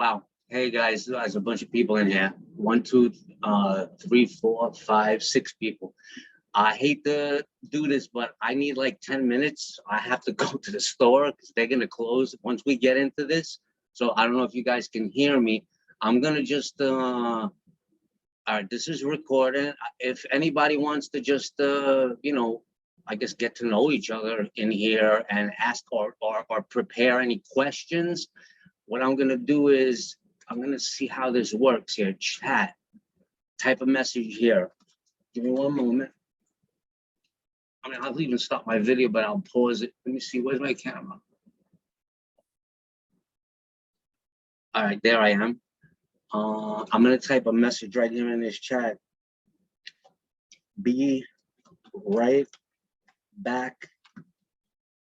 Wow. Hey guys, there's a bunch of people in here. One, two, three, four, five, six people. I hate to do this, but I need like 10 minutes. I have to go to the store because they're gonna close once we get into this. So I don't know if you guys can hear me. I'm gonna just all right, this is recorded. If anybody wants to just I guess get to know each other in here and ask or prepare any questions, what I'm gonna do is I'm gonna see how this works here. Chat, type a message here. Give me one moment. I mean, I'll even stop my video, but I'll pause it. Let me see, where's my camera? All right, there I am. I'm gonna type a message right here in this chat. Be right back.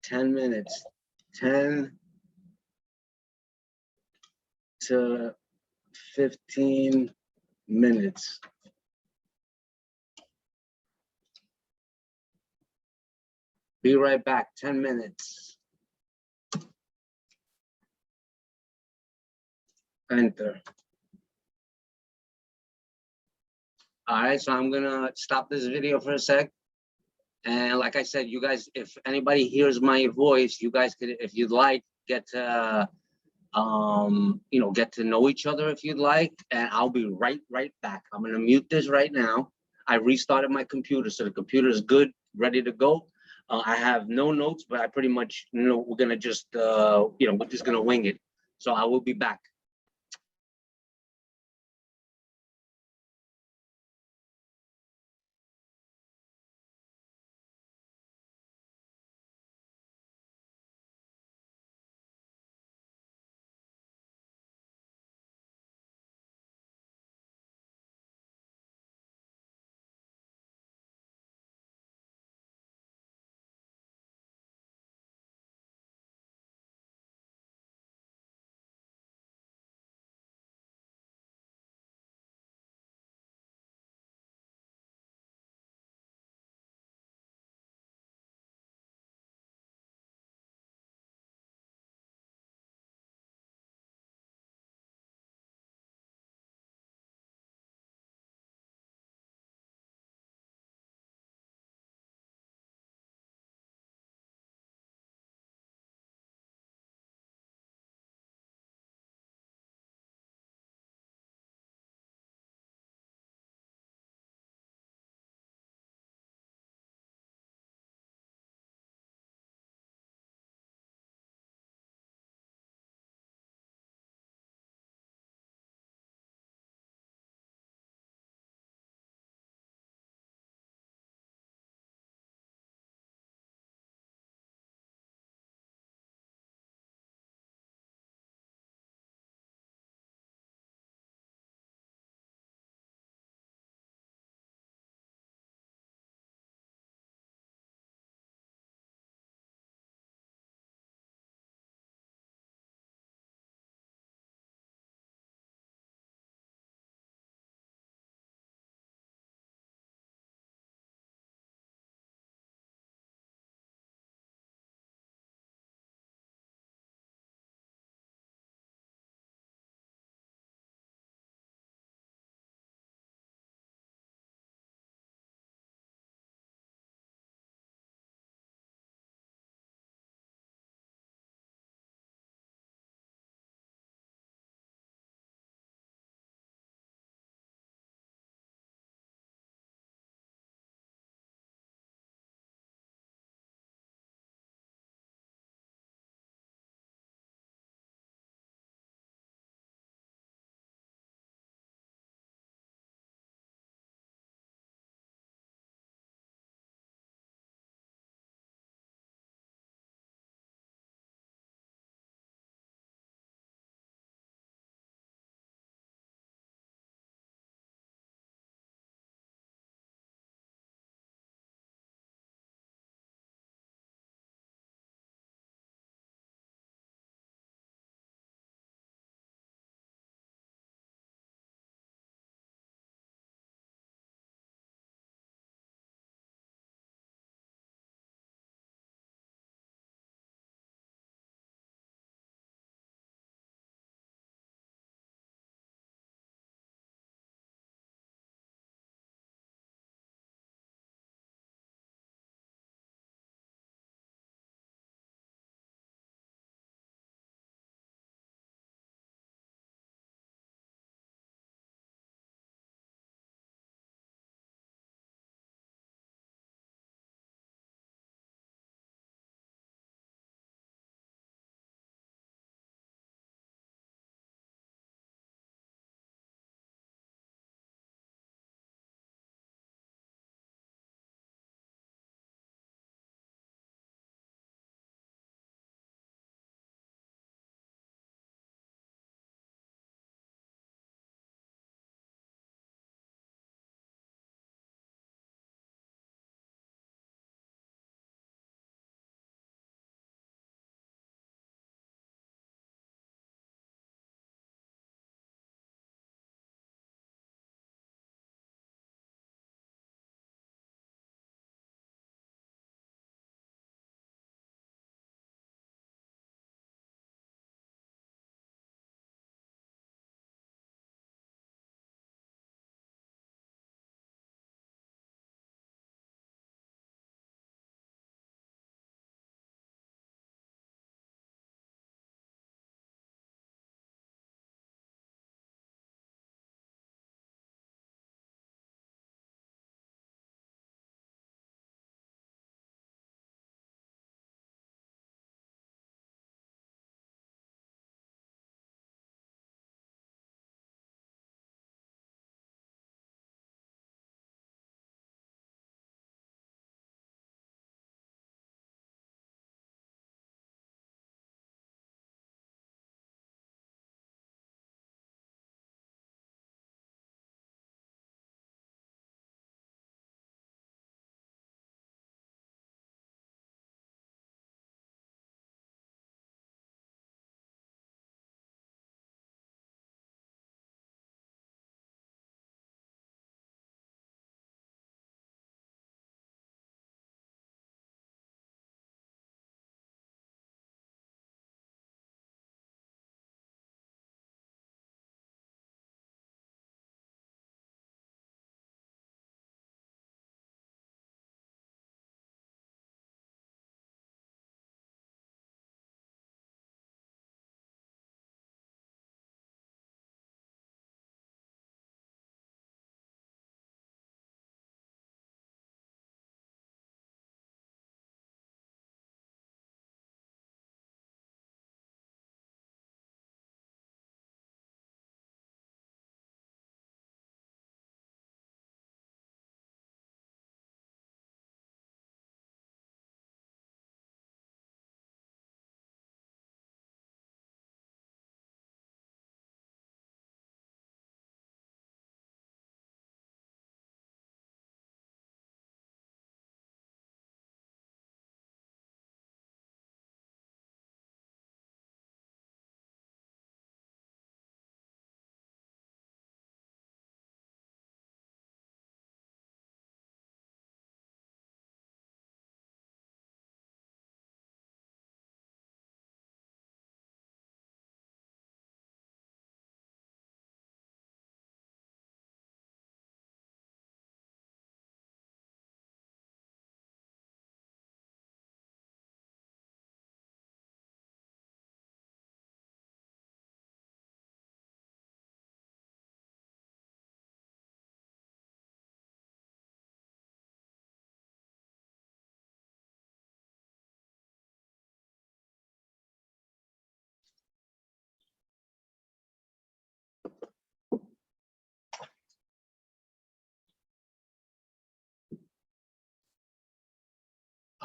10 minutes. 10 to 15 minutes. Be right back. 10 minutes. Enter. All right, so I'm gonna stop this video for a sec. And like I said, you guys, if anybody hears my voice, you guys could, if you'd like, get to get to know each other if you'd like. And I'll be right back. I'm gonna mute this right now. I restarted my computer, so the computer is good, ready to go. I have no notes, but I pretty much know we're gonna just we're just gonna wing it. So I will be back.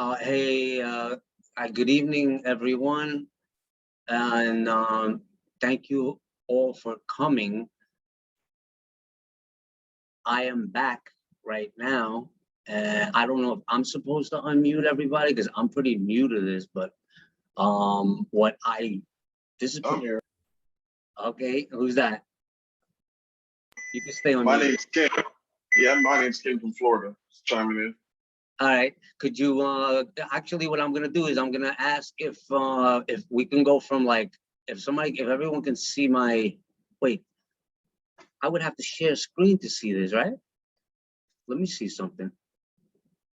Hey, good evening, everyone, and thank you all for coming. I am back right now, and I don't know if I'm supposed to unmute everybody because I'm pretty new to this, but I'm here. Okay, who's that? You can stay on My mute. name's Kim. Yeah, my name's Kim from Florida. Just chiming in. All right. Could you actually what I'm gonna do is I'm gonna ask if we can go from like if everyone can see my wait, I would have to share screen to see this, right? Let me see something.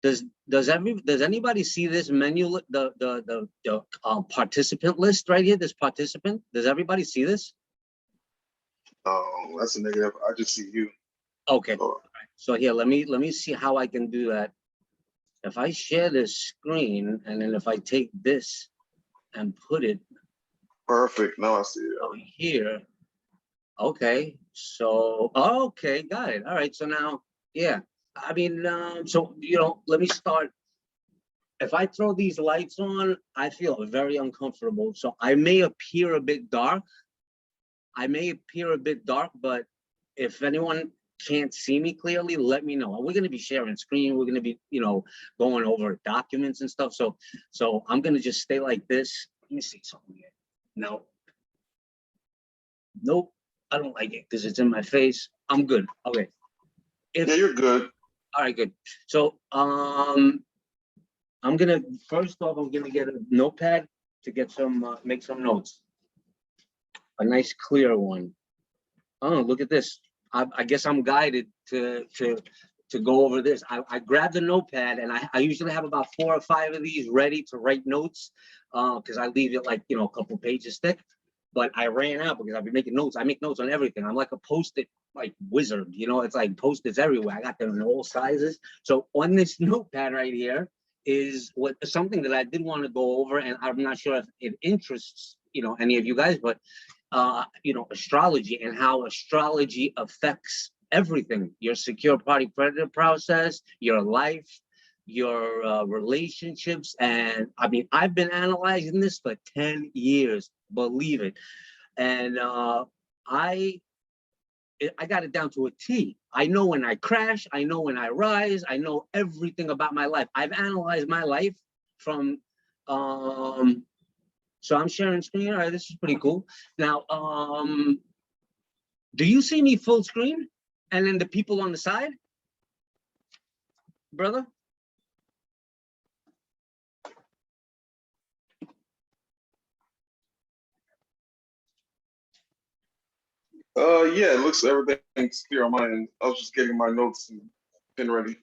Does anybody see this menu, the participant list right here? This participant, does everybody see this? Oh, that's a negative. I just see you. Okay. Oh. So here, let me see how I can do that. If I share this screen and then if I take this and put it Perfect. Now I see it. over here. Okay. So okay, got it. All right. So now, yeah. I mean, so let me start. If I throw these lights on, I feel very uncomfortable. So I may appear a bit dark. But if anyone can't see me clearly, let me know. We're going to be sharing screen. We're going to be, going over documents and stuff. So I'm going to just stay like this. Let me see something here. No. Nope. I don't like it because it's in my face. I'm good. Okay. Yeah, you're good. All right, good. So first off, I'm gonna get a notepad to get make some notes. A nice clear one. Oh, look at this. I guess I'm guided to go over this. I grabbed a notepad and I usually have about 4 or 5 of these ready to write notes because I leave it like, a couple pages thick. But I ran out because I've been making notes. I make notes on everything. I'm like a Post-it like wizard, it's like Post-its everywhere. I got them in all sizes. So on this notepad right here is something that I did want to go over, and I'm not sure if it interests any of you guys, but astrology and how astrology affects everything: your secure party creditor process, your life, your relationships. And I mean, I've been analyzing this for 10 years, believe it. And I got it down to a T. I know when I crash, I know when I rise, I know everything about my life. I've analyzed my life from so I'm sharing screen. All right, this is pretty cool. Now, do you see me full screen? And then the people on the side? Brother? Yeah, it looks everything's clear on my end. I was just getting my notes and pen ready.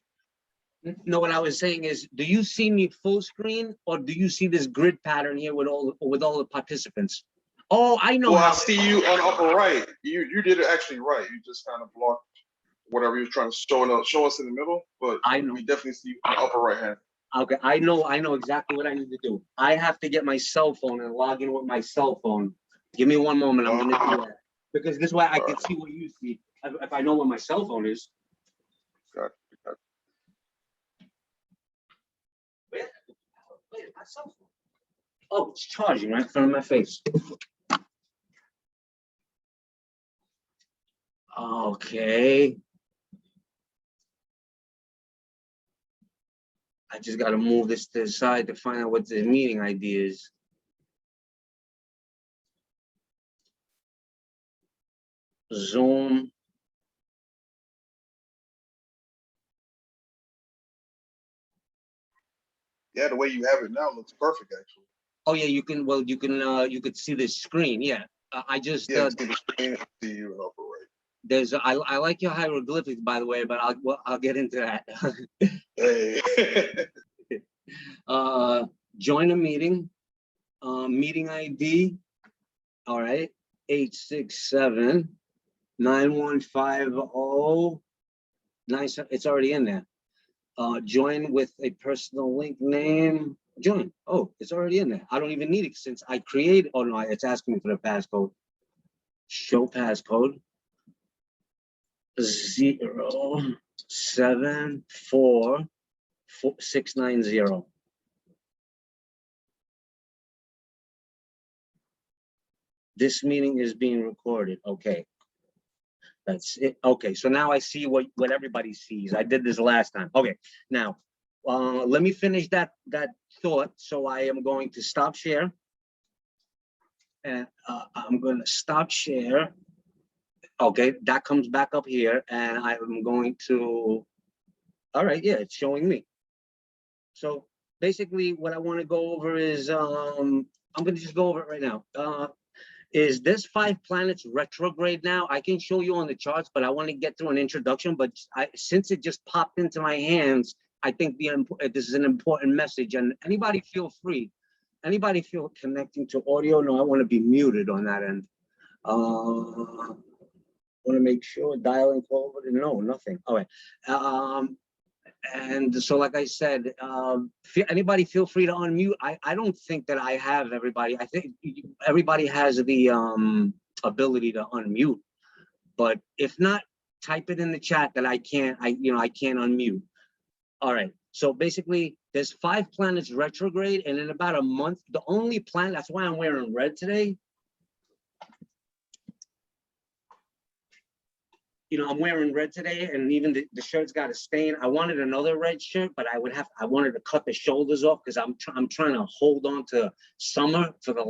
No, what I was saying is, do you see me full screen, or do you see this grid pattern here with all the participants? Oh, I know. Well, I see you on the upper right. You did it actually right. You just kind of blocked whatever you're trying to show us in the middle, but I know. We definitely see you on the upper right hand. Okay, I know exactly what I need to do. I have to get my cell phone and log in with my cell phone. Give me one moment. I'm gonna do that because this way I can see what you see. If I know where my cell phone is. Got it. Wait, my cell phone. Oh, it's charging right in front of my face. Okay. I just got to move this to the side to find out what the meeting ID is. Zoom. Yeah, the way you have it now looks perfect, actually. Oh yeah, you could see the screen. Yeah, I just see the screen, see you in the upper right. There's I like your hieroglyphics, by the way, but I'll get into that. Hey. Join a meeting. Meeting ID. All right, 867-9150. Nice. It's already in there. Join with a personal link name. Join. Oh, it's already in there. I don't even need it since I created. Oh no, it's asking me for the passcode. Show passcode. 0744690. This meeting is being recorded. Okay. That's it. Okay, so now I see what everybody sees. I did this last time. Okay, now let me finish that thought. So I am going to stop share, and I'm going to stop share. Okay, that comes back up here, and I'm going to. All right, yeah, it's showing me. So basically, what I want to go over is I'm going to just go over it right now. Is this 5 planets retrograde now? I can show you on the charts, but I want to get through an introduction. But since it just popped into my hands, I think this is an important message. And anybody feel free. Anybody feel connecting to audio? No, I want to be muted on that end. Want to make sure dialing forward. No, nothing. All right. And so, like I said, anybody feel free to unmute. I don't think that I have everybody. I think everybody has the ability to unmute, but if not, type it in the chat that I can't unmute. All right. So basically, there's 5 planets retrograde, and in about a month, the only planet. That's why I'm wearing red today. I'm wearing red today, and even the shirt's got a stain. I wanted another red shirt, but I wanted to cut the shoulders off because I'm trying to hold on to summer for the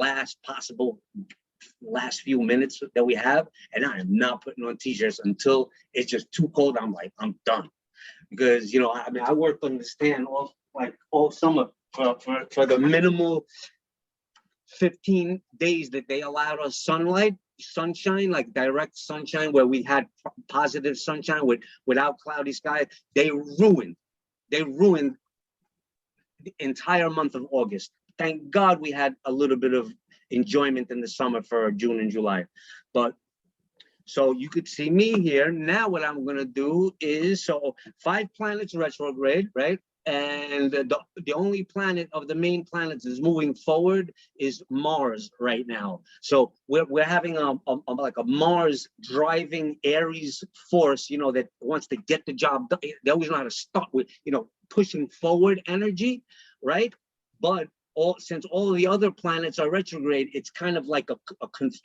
last few minutes that we have, and I am not putting on t-shirts until it's just too cold. I'm done, because I worked on the stand all summer for the minimal 15 days that they allowed us sunshine, like direct sunshine, where we had positive sunshine without cloudy skies. They ruined the entire month of August. Thank God we had a little bit of enjoyment in the summer for June and July. But so you could see me here. Now what I'm going to do is, 5 planets retrograde, right? And the only planet of the main planets is moving forward is Mars right now. So we're having like a Mars driving Aries force, that wants to get the job done. They always know how to start with, pushing forward energy, right? But since all the other planets are retrograde, it's kind of like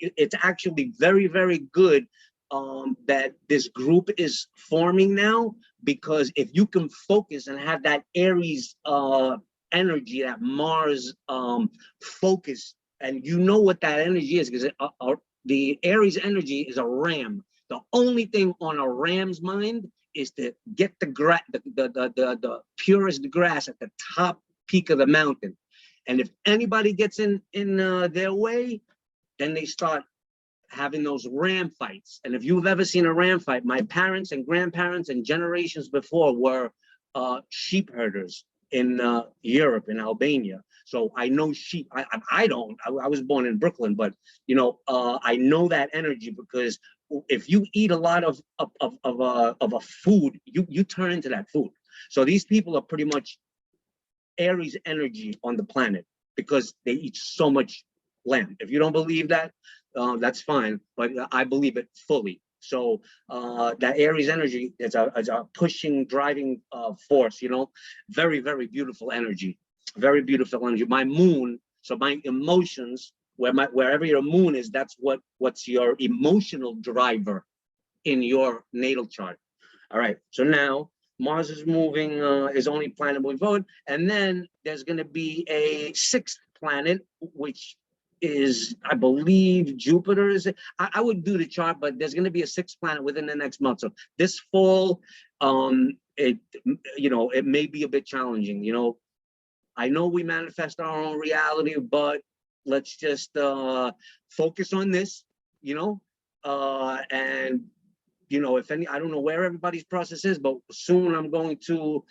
it's actually very, very good that this group is forming now, because if you can focus and have that Aries energy, that Mars focus, and what that energy is, because the Aries energy is a ram. The only thing on a ram's mind is to get the purest grass at the top peak of the mountain. And if anybody gets in their way, then they start having those ram fights. And if you've ever seen a ram fight, my parents and grandparents and generations before were sheep herders in Europe, in Albania. So I know sheep. I was born in Brooklyn, but I know that energy, because if you eat a lot of a food, you turn into that food. So these people are pretty much Aries energy on the planet, because they eat so much lamb. If you don't believe that, that's fine, but I believe it fully. So that Aries energy is a pushing, driving force, very, very beautiful energy, very beautiful energy. My moon, so my emotions, wherever your moon is, that's what's your emotional driver in your natal chart. All right, so now Mars is moving, is only planet moving forward, and then there's going to be a 6th planet, which is, I believe, Jupiter. I would do the chart, but there's going to be a 6th planet within the next month. So this fall, it may be a bit challenging. I know we manifest our own reality, but let's just focus on this. And I don't know where everybody's process is, but soon I'm going to.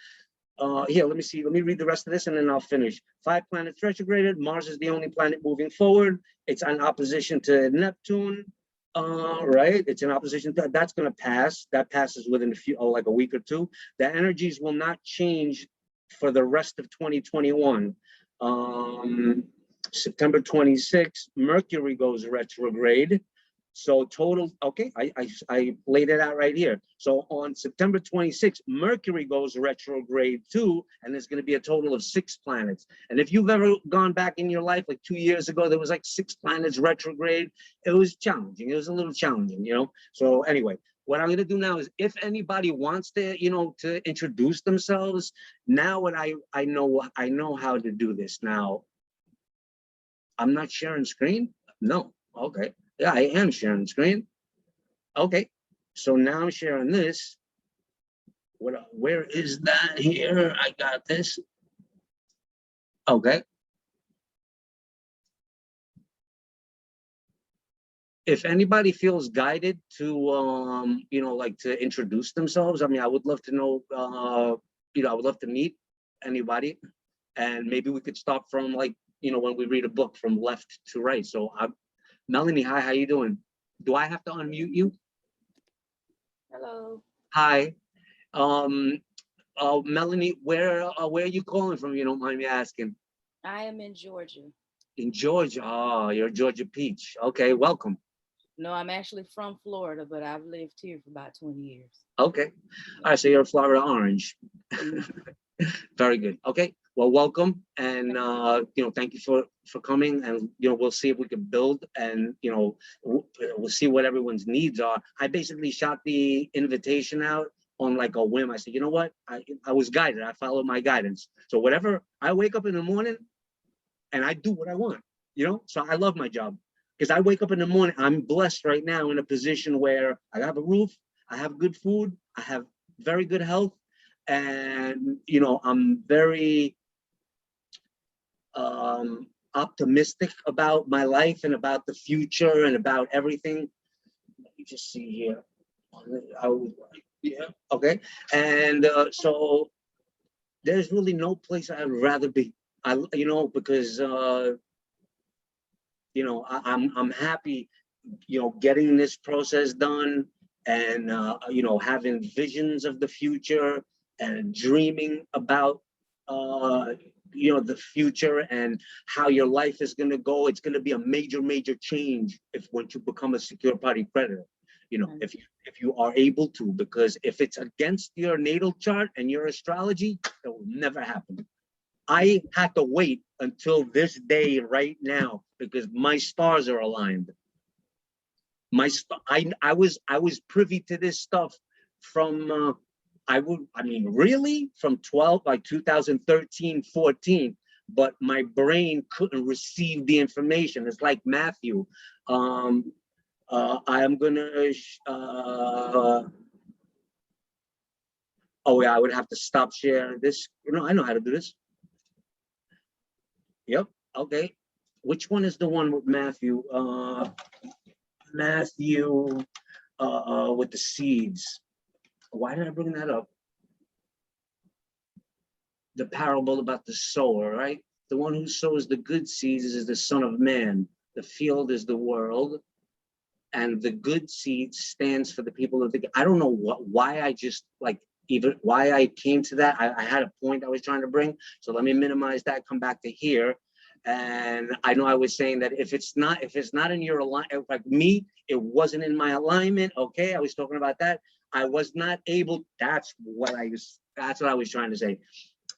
Here, let me read the rest of this, and then I'll finish. 5 planets retrograded. Mars is the only planet moving forward. It's in opposition to Neptune, right? It's in opposition to that's going to pass. That passes within a week or two. The energies will not change for the rest of 2021. September 26th, Mercury goes retrograde. So total, okay, I laid it out right here. So on September 26th, Mercury goes retrograde too, and there's going to be a total of 6 planets. And if you've ever gone back in your life, like 2 years ago, there was like 6 planets retrograde. It was challenging. It was a little challenging, you know? So anyway, what I'm going to do now is if anybody wants to, you know, to introduce themselves, now what I know how to do this now. I'm not sharing screen. No. Okay. Yeah, I am sharing screen. Okay. So now I'm sharing this. Where is that here? I got this. Okay. If anybody feels guided to, you know, like to introduce themselves, I mean, I would love to know, you know, I would love to meet anybody, and maybe we could start from like, you know, when we read a book from left to right. So Melanie, hi, how you doing? Do I have to unmute you? Hello. Hi. Melanie, where are you calling from? You don't mind me asking. I am in Georgia. In Georgia. Oh, you're a Georgia peach. Okay, welcome. No, I'm actually from Florida, but I've lived here for about 20 years. Okay. All right, so you're a Florida orange. Very good. Okay. Well, welcome, and you know, thank you for coming, and you know, we'll see if we can build, and you know, we'll see what everyone's needs are. I basically shot the invitation out on like a whim. I said, you know what? I was guided. I followed my guidance. So whatever, I wake up in the morning and I do what I want, you know? So I love my job because I wake up in the morning. I'm blessed right now in a position where I have a roof, I have good food, I have very good health, and you know, I'm very optimistic about my life and about the future and about everything. Let me just see here. Yeah, okay. And so there's really no place I'd rather be. You know, because you know, I'm happy, you know, getting this process done, and you know, having visions of the future and dreaming about you know, the future and how your life is going to go. It's going to be a major change if once you become a secure party creditor, you know, if you are able to, because if it's against your natal chart and your astrology, it will never happen. I had to wait until this day right now because my stars are aligned. I was privy to this stuff from I mean really from 2013, 14, but my brain couldn't receive the information. It's like Matthew. I am gonna oh yeah, I would have to stop sharing this. You know, I know how to do this. Yep. Okay. Which one is the one with Matthew? Matthew with the seeds. Why did I bring that up? The parable about the sower, right? The one who sows the good seeds is the Son of Man. The field is the world, and the good seed stands for the people of the. I don't know why I just like even why I came to that. I had a point I was trying to bring, so let me minimize that. Come back to here. And I know I was saying that if it's not in your alignment, like me, it wasn't in my alignment. Okay, I was talking about that. I was not able. That's what I was trying to say.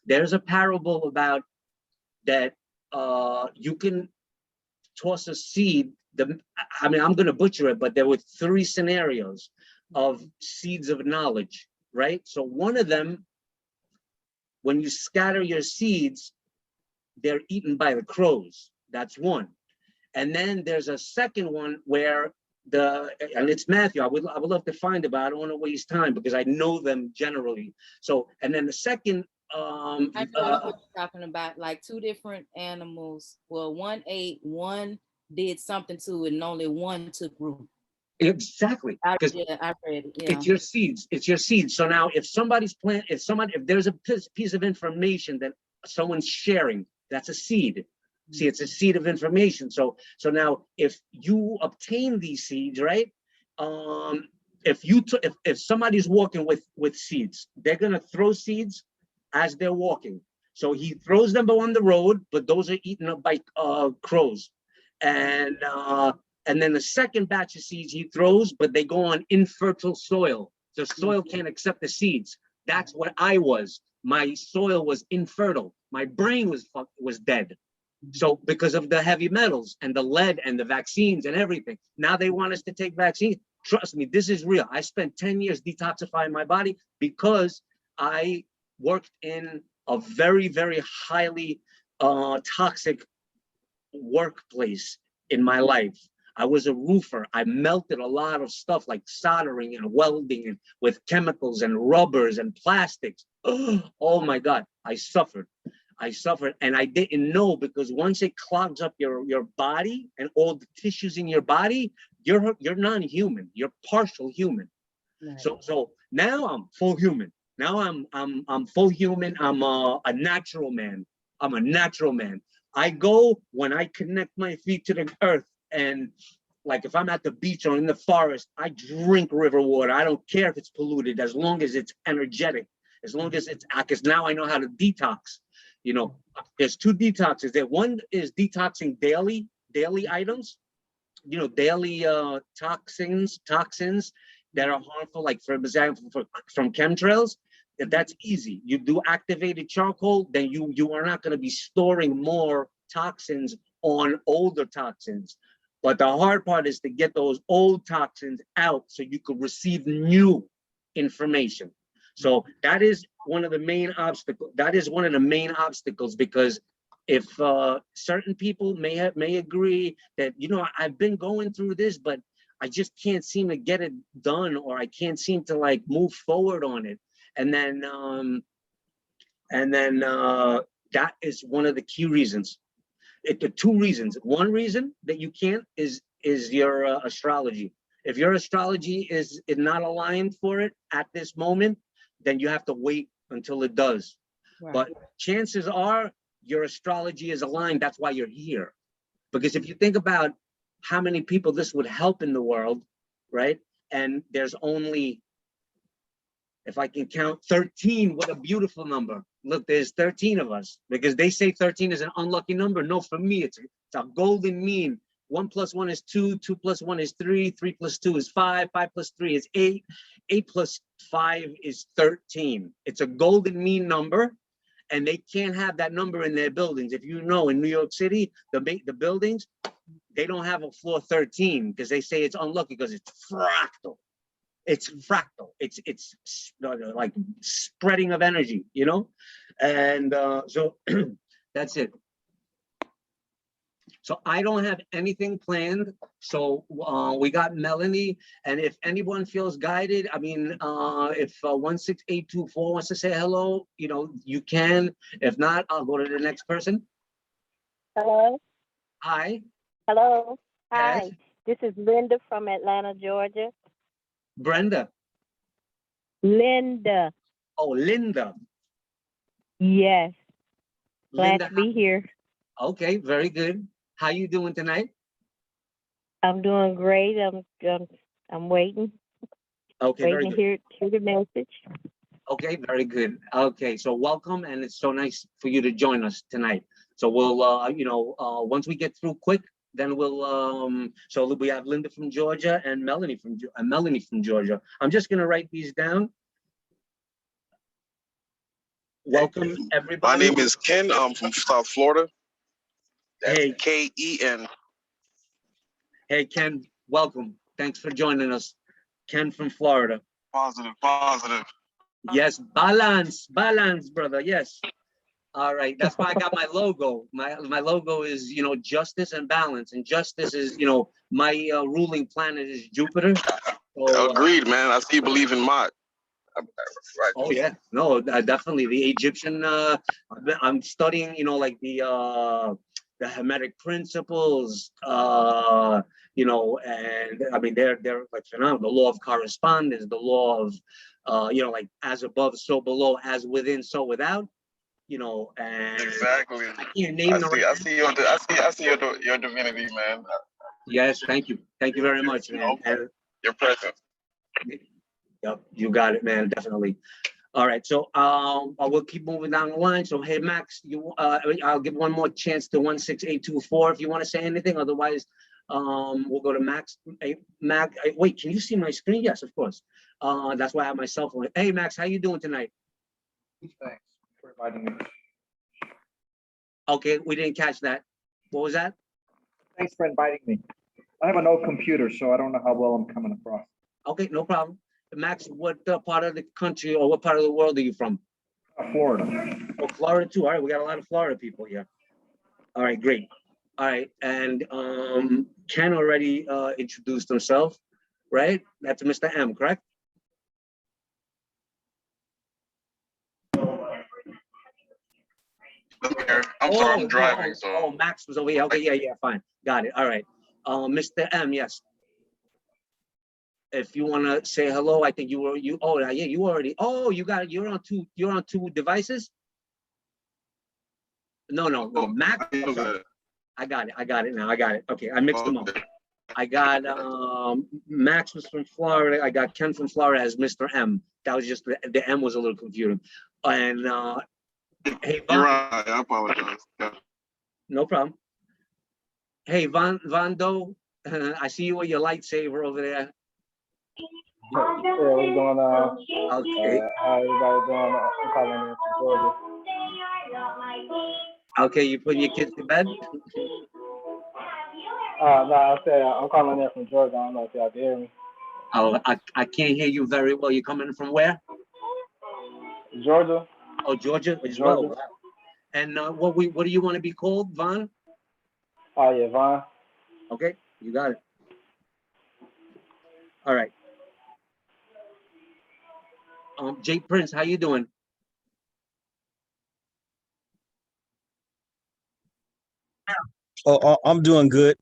There's a parable about that. You can toss a seed. I mean, I'm going to butcher it, but there were 3 scenarios of seeds of knowledge, right? So one of them, when you scatter your seeds, they're eaten by the crows. That's one. And then there's a second one where and it's Matthew. I would love to find it, but I don't want to waste time because I know them generally. So, and then the second, I know what you're talking about, like 2 different animals. Well, one ate, one did something to it, and only one took root. Exactly. I read it. Yeah. It's your seeds. It's your seeds. So now if somebody's plant, if there's a piece of information that someone's sharing, that's a seed. See, it's a seed of information. So now if you obtain these seeds, right? If somebody's walking with seeds, they're gonna throw seeds as they're walking. So he throws them on the road, but those are eaten up by crows. And And then the second batch of seeds he throws, but they go on infertile soil. The soil can't accept the seeds. That's what I was. My soil was infertile. My brain was dead. So because of the heavy metals and the lead and the vaccines and everything, now they want us to take vaccines. Trust me, this is real. I spent 10 years detoxifying my body because I worked in a very, very highly toxic workplace in my life. I was a roofer. I melted a lot of stuff like soldering and welding and with chemicals and rubbers and plastics. Oh my God, I suffered. And I didn't know, because once it clogs up your body and all the tissues in your body, you're non-human. You're partial human. Right. So now I'm full human. Now I'm full human. I'm a natural man. I'm a natural man. I go when I connect my feet to the earth, and like if I'm at the beach or in the forest, I drink river water. I don't care if it's polluted, as long as it's energetic, as long as it's, because now I know how to detox. You know, there's two detoxes there. One is detoxing daily items, you know, daily toxins that are harmful, like for example, from chemtrails. If that's easy, you do activated charcoal, then you are not going to be storing more toxins on older toxins. But the hard part is to get those old toxins out so you could receive new information. So that is one of the main obstacles. That is one of the main obstacles, because if certain people may agree that, you know, I've been going through this, but I just can't seem to get it done, or I can't seem to like move forward on it. And then that is one of the key reasons. The two reasons. One reason that you can't is your astrology. If your astrology is not aligned for it at this moment, then you have to wait until it does. Right. But chances are your astrology is aligned. That's why you're here. Because if you think about how many people this would help in the world, right? And there's only, if I can count 13, what a beautiful number. Look, there's 13 of us, because they say 13 is an unlucky number. No, for me, it's a golden mean. 1 + 1 is 2, 2 + 1 is 3, 3 + 2 is 5, 5 + 3 is 8, 8 + 5 is 13. It's a golden mean number, and they can't have that number in their buildings. If you know, in New York City, the buildings, they don't have a floor 13 because they say it's unlucky because it's fractal. It's fractal. It's like spreading of energy, you know? And so that's it. So I don't have anything planned. So we got Melanie, and if anyone feels guided, I mean, if 16824 wants to say hello, you know, you can. If not, I'll go to the next person. Hello. Hi. Hello. Hi. Yes. This is Linda from Atlanta, Georgia. Brenda. Linda. Oh, Linda. Yes. Linda, glad to be here. Okay, very good. How you doing tonight? I'm doing great. I'm waiting. Okay, waiting to hear the message. Okay, very good. Okay, so welcome, and it's so nice for you to join us tonight. So we'll, you know, once we get through quick, then we'll, so we have Linda from Georgia and Melanie from Georgia. I'm just gonna write these down. Welcome, everybody. My name is Ken. I'm from South Florida. That's Hey, K-E-N. Hey, Ken, welcome. Thanks for joining us. Ken from Florida. Positive, positive. Yes, balance, brother. Yes. All right. That's why I got my logo. My logo is, you know, justice and balance. And justice is, you know, my ruling planet is Jupiter. So, agreed, man. I see you believe in Mott. Right. Oh yeah, no, definitely the Egyptian. I'm studying, you know, like the Hermetic principles. You know, and I mean they're like phenomenal. The law of correspondence, the law of, you know, like as above, so below, as within, so without. You know, and exactly. I can't name I see your divinity, man. Yes, thank you very much, man. And your presence. Yep, you got it, man. Definitely. All right, so I will keep moving down the line. So hey, Max, I'll give one more chance to 16824 if you want to say anything. Otherwise, We'll go to Max. Hey, Mac, wait, can you see my screen? Yes, of course. That's why I have my cell phone. Hey, Max, how you doing tonight? Thanks for inviting me. Okay, we didn't catch that. What was that? Thanks for inviting me. I have an old computer, so I don't know how well I'm coming across. Okay, no problem. Max, what part of the country or what part of the world are you from? Florida. Oh, Florida too. All right, we got a lot of Florida people here. All right, great. All right, and Ken already introduced himself, right? That's Mr. M, correct? Okay. I'm sorry, I'm driving, so. Oh, Max was over here. Okay, yeah, fine. Got it. All right. Mr. M, yes. If you want to say hello, I think you already, you're on two devices? No, Max. I got it now. I got it. Okay, I mixed them up. I got Max was from Florida. I got Ken from Florida as Mr. M. That was just the M was a little confusing. And hey, You're right. I apologize. Yeah. No problem. Hey, Vando, I see you with your lightsaber over there. What's going on? Okay. How everybody doing? I'm calling in from Georgia. Okay, you putting your kids to bed? No, I said I'm calling in from Georgia. I don't know if y'all can hear me. Oh, I can't hear you very well. You coming from where? Georgia. Oh, Georgia as Georgia. well. Wow. And what do you want to be called, Von? Oh yeah, Vaughn. Okay, you got it. All right. Jay Prince, how you doing? Oh, I'm doing good.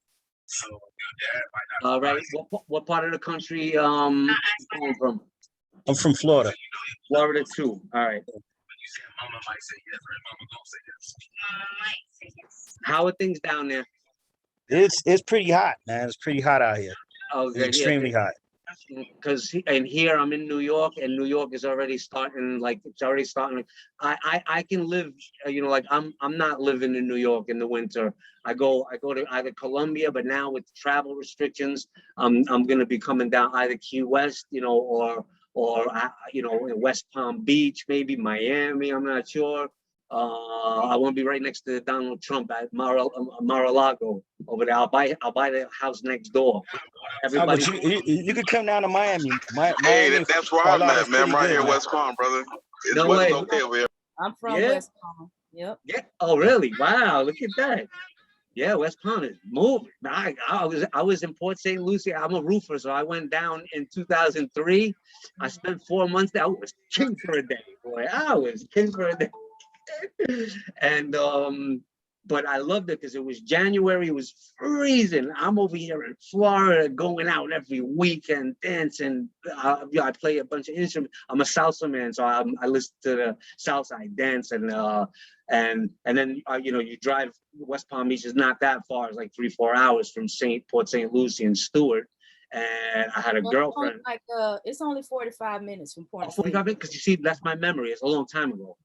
All right. What part of the country you calling from? I'm from Florida. Florida too. All right. How are things down there? It's pretty hot, man. It's pretty hot out here. Oh, It's extremely hot. Because and here I'm in New York, and New York is already starting. Like it's already starting. I can live. Like I'm not living in New York in the winter. I go to either Columbia, but now with travel restrictions, I'm gonna be coming down either Key West, or in West Palm Beach, maybe Miami. I'm not sure. I want to be right next to Donald Trump at Mar-a-Lago over there. I'll buy the house next door. Everybody, But you could come down to Miami. Hey, Miami, that's where I'm Carlotta's at, man. I'm pretty right good, here in man. West Palm, brother. It's No way. okay over here. I'm from Yeah? West Palm. Yep. yeah. Oh, really? Wow, look at that. Yeah, West Palm is moving. I was in Port St. Lucie. I'm a roofer, so I went down in 2003. I spent 4 months there. I was king for a day, boy. I was king for a day. And but I loved it because it was January. It was freezing. I'm over here in Florida, going out every weekend, dancing. I play a bunch of instruments. I'm a salsa man, so I listen to the salsa. I dance and then you drive. West Palm Beach is not that far. It's like 3-4 hours from Port St. Lucie and Stewart. And I had a girlfriend. It's only 45 minutes from Port. 45 minutes, because you see, that's my memory. It's a long time ago.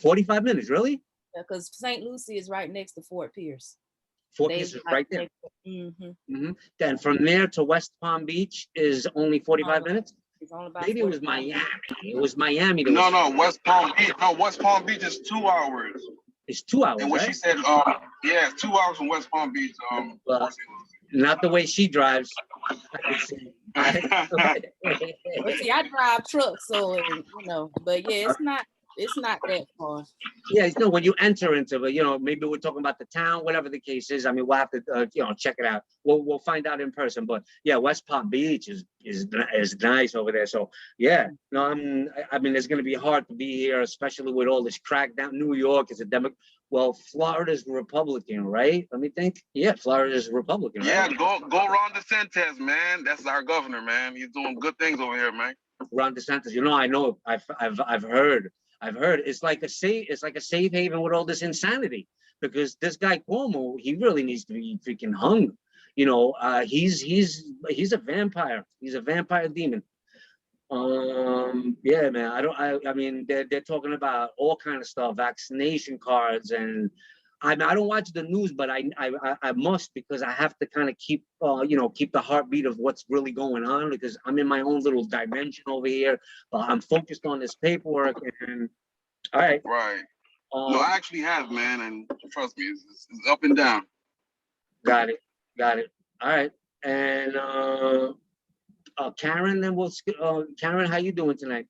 45 minutes, really? Yeah, because St. Lucie is right next to Fort Pierce. Fort Pierce is right there. Then from there to West Palm Beach is only 45 minutes. It's only about Maybe it was Miami. It was Miami. No, West Palm Beach. No, West Palm Beach is 2 hours. It's 2 hours, And what right? she said, yeah, it's 2 hours from West Palm Beach. Not the way she drives. But see, I drive trucks, so but yeah, it's not that far. Yeah, when you enter into, but maybe we're talking about the town, whatever the case is. I mean, we'll have to, check it out. We'll find out in person. But yeah, West Palm Beach is nice over there. So yeah, no, I mean, it's gonna be hard to be here, especially with all this crackdown. New York is a Democrat. Well, Florida's Republican, right? Let me think. Yeah, Florida's Republican. Yeah, right? go Ron DeSantis, man. That's our governor, man. He's doing good things over here, man. Ron DeSantis. I know. I've heard. It's like a safe haven with all this insanity, because this guy Cuomo, he really needs to be freaking hung. He's a vampire. He's a vampire demon. Yeah, man. I mean, they're talking about all kind of stuff, vaccination cards, and I don't watch the news, but I must, because I have to kind of keep keep the heartbeat of what's really going on, because I'm in my own little dimension over here. I'm focused on this paperwork, and all right. Right. No, I actually have, man, and trust me, it's up and down. Got it. All right. And Karen, then Karen, how you doing tonight?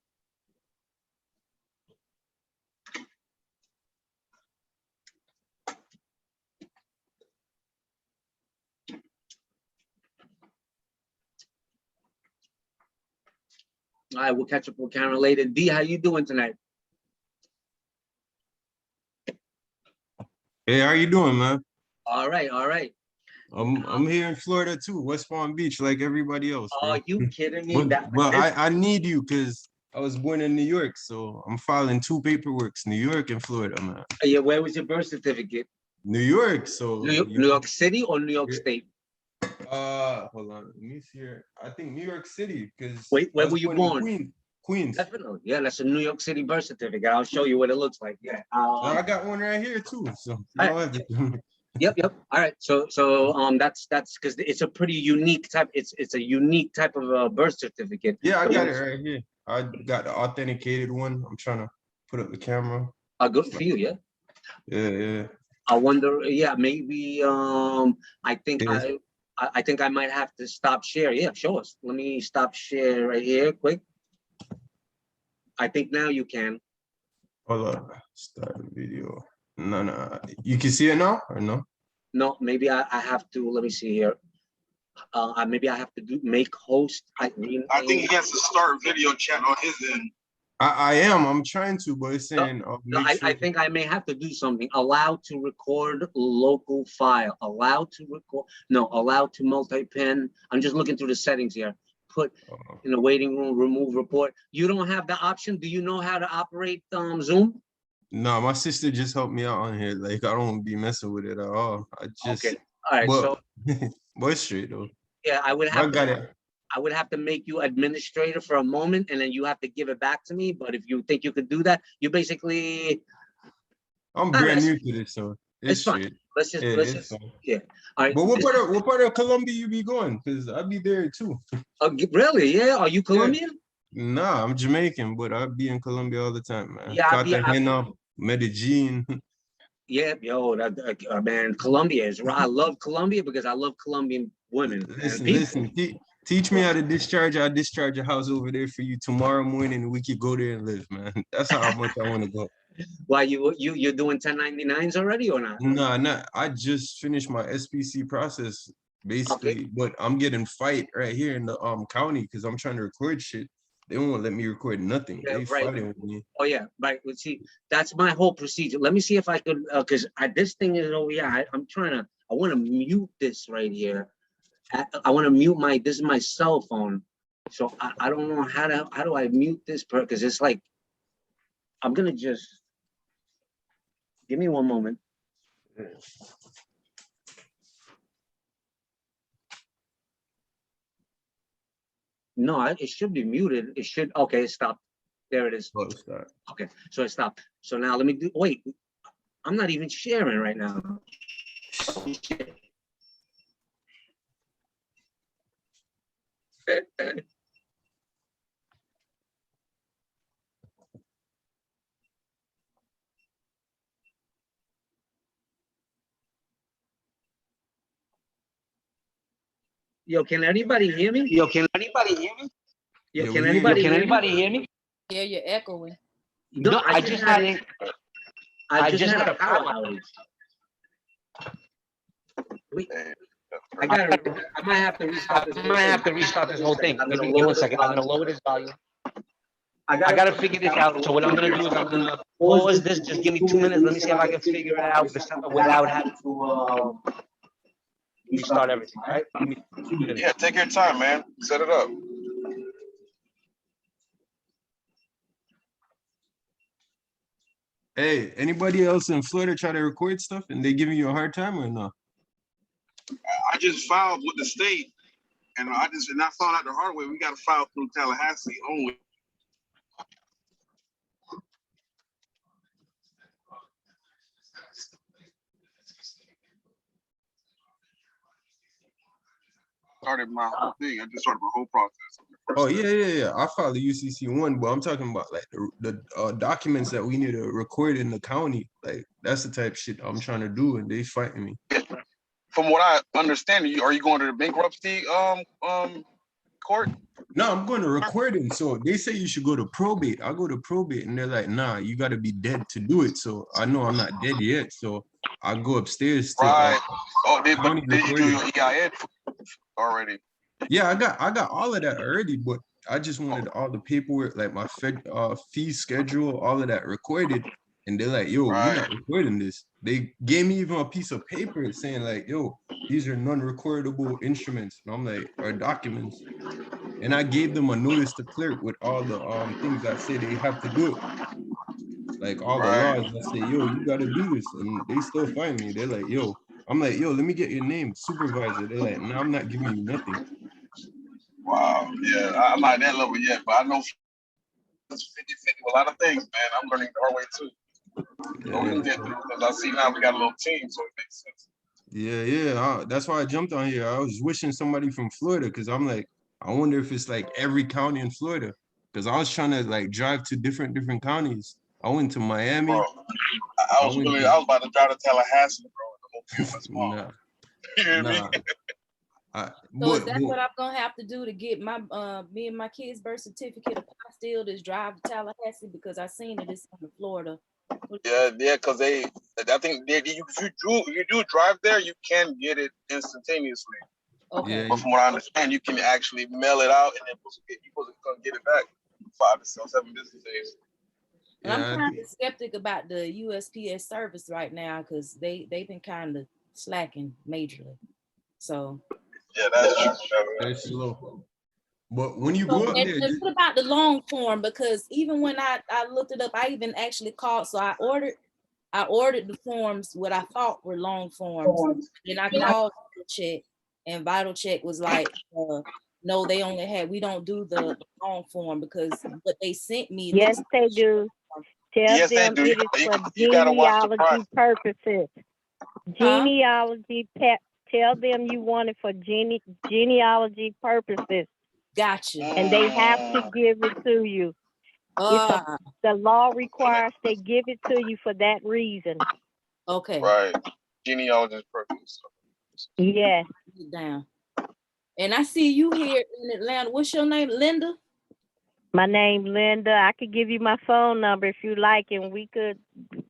All right, we'll catch up with Karen later. D, how you doing tonight? Hey, how you doing, man? All right. I'm here in Florida too, West Palm Beach, like everybody else, bro. Are you kidding me? But I need you because I was born in New York, so I'm filing 2 paperworks, New York and Florida, man. Yeah, where was your birth certificate? New York, so New York City or New York State? Hold on, let me see here. I think New York City, because Wait, where were you born? Queens. Definitely, yeah, that's a New York City birth certificate. I'll show you what it looks like. Yeah. I got one right here too. So Yep. All right. So that's because it's a pretty unique type. It's a unique type of birth certificate. yeah, I got it right here. I got the authenticated one. I'm trying to put up the camera. Good for you, yeah. Yeah. I wonder, yeah, maybe I think Yeah. I think I might have to stop share. Yeah, show us. Let me stop share right here, quick. I think now you can. Hold on, start the video. No, you can see it now or no? No, maybe I have to. Let me see here. Maybe I have to make host. I think he has to start video chat on his end. I'm trying to, but it's saying I think I may have to do something. Allow to record local file. Allow to record. No, allow to multi-pin. I'm just looking through the settings here. Put in the waiting room, remove report. You don't have the option. Do you know how to operate Zoom? No, my sister just helped me out on here. Like, I don't be messing with it at all. I just Okay. All right. but, So but it's straight though. yeah, I would I have got to. it. I would have to make you administrator for a moment, and then you have to give it back to me. But if you think you could do that, you basically. I'm brand new to this, so It's fine. straight. Let's just Fine. yeah. All right. But what part of Colombia you be going? Because I'll be there too. Really? Yeah. Are you Colombian? Nah, I'm Jamaican, but I'll be in Colombia all the time, man. Yeah, Cartagena, Medellin. Yeah, yo, man, Colombia is right. I love Colombia because I love Colombian women and people. Listen, teach me how to discharge. I'll discharge a house over there for you tomorrow morning, and we could go there and live, man. That's how much I want to go. Why you're doing 1099s already or not? Nah. I just finished my SPC process, basically, but I'm getting fight right here in the county because I'm trying to record shit. They won't let me record nothing. Yeah, They right. fighting with me. Oh yeah, right. Let's see. That's my whole procedure. Let me see if I could, because this thing is over here. I want to mute this right here. I want to mute this is my cell phone. So I don't know how do I mute this because it's like, I'm gonna just, give me one moment. No, it should be muted. It should, okay, it stopped. There it is. Oh, start. Okay, so it stopped. So now let me do, wait, I'm not even sharing right now. Yo, can anybody hear me? Yeah, Can we anybody hear me? Yeah, you're echoing. No, I just had a power outage. I might have to restart this whole thing. Give me 1 second. I'm gonna lower this volume. I gotta figure this out. So what I'm gonna do is I'm gonna pause this. Just give me 2 minutes. Let me see if I can figure it out without having to restart everything. All right? Give me 2 minutes. Yeah, take your time, man. Set it up. Hey, anybody else in Florida try to record stuff and they giving you a hard time or no? I just filed with the state, and I found out the hard way. We got to file through Tallahassee only. started my whole thing. I just started my whole process. Oh yeah. I filed the UCC one, but I'm talking about like the documents that we need to record in the county. Like that's the type of shit I'm trying to do, and they fighting me. From what I understand, are you going to the bankruptcy court? No, I'm going to recording. So they say you should go to probate. I go to probate, and they're like, nah, you got to be dead to do it. So I know I'm not dead yet. So I go upstairs to Right. But county did you do recording. your EIN already? Yeah, I got all of that already, but I just wanted all the paperwork, like my fee schedule, all of that recorded. And they're like, yo, we're not recording this. They gave me even a piece of paper saying like, yo, these are non-recordable instruments. And I'm like, or documents. And I gave them a notice to clerk with all the things that say they have to do it. Like all the laws that say, yo, you gotta do this. And they still find me. They're like, yo, I'm like, yo, let me get your name, supervisor. They're like, no, I'm not giving you nothing. Wow. Yeah, I'm not at that level yet, but I know it's 50-50 with a lot of things, man. I'm learning the hard way too. So we can get through, because I see now we got a little team, so it makes sense. Yeah. That's why I jumped on here. I was wishing somebody from Florida, because I'm like, I wonder if it's like every county in Florida. Because I was trying to like drive to different counties. I went to Miami. Bro, I was about to drive to Tallahassee, bro. The whole thing was small. Nah, You hear me? So is that what I'm gonna have to do to get my me and my kids' birth certificate apostilled is drive to Tallahassee, because I seen it is in Florida. Yeah, because I think if you do drive there, you can get it instantaneously. Okay. Yeah. But from what I understand, you can actually mail it out, and then you're supposed to come get it back 5 to 7 business days. And I'm kind of skeptic about the USPS service right now, because they've been kind of slacking majorly. So yeah, that's true. They're slow. But when you go up there, and what about the long form? Because even when I looked it up, I even actually called. So I ordered the forms, what I thought were long forms. Then I called Vital Check, and Vital Check was like, no, we don't do the long form, because what they sent me. Yes, they do. Tell Yes, they them do. it is for You gotta watch the genealogy price. purposes. Genealogy, tell them you want it for genealogy purposes. Gotcha. And they have to give it to you. The law requires they give it to you for that reason. Okay. Right. Genealogy purposes. Yes. Down. And I see you here in Atlanta. What's your name, Linda? My name Linda. I could give you my phone number if you like, and we could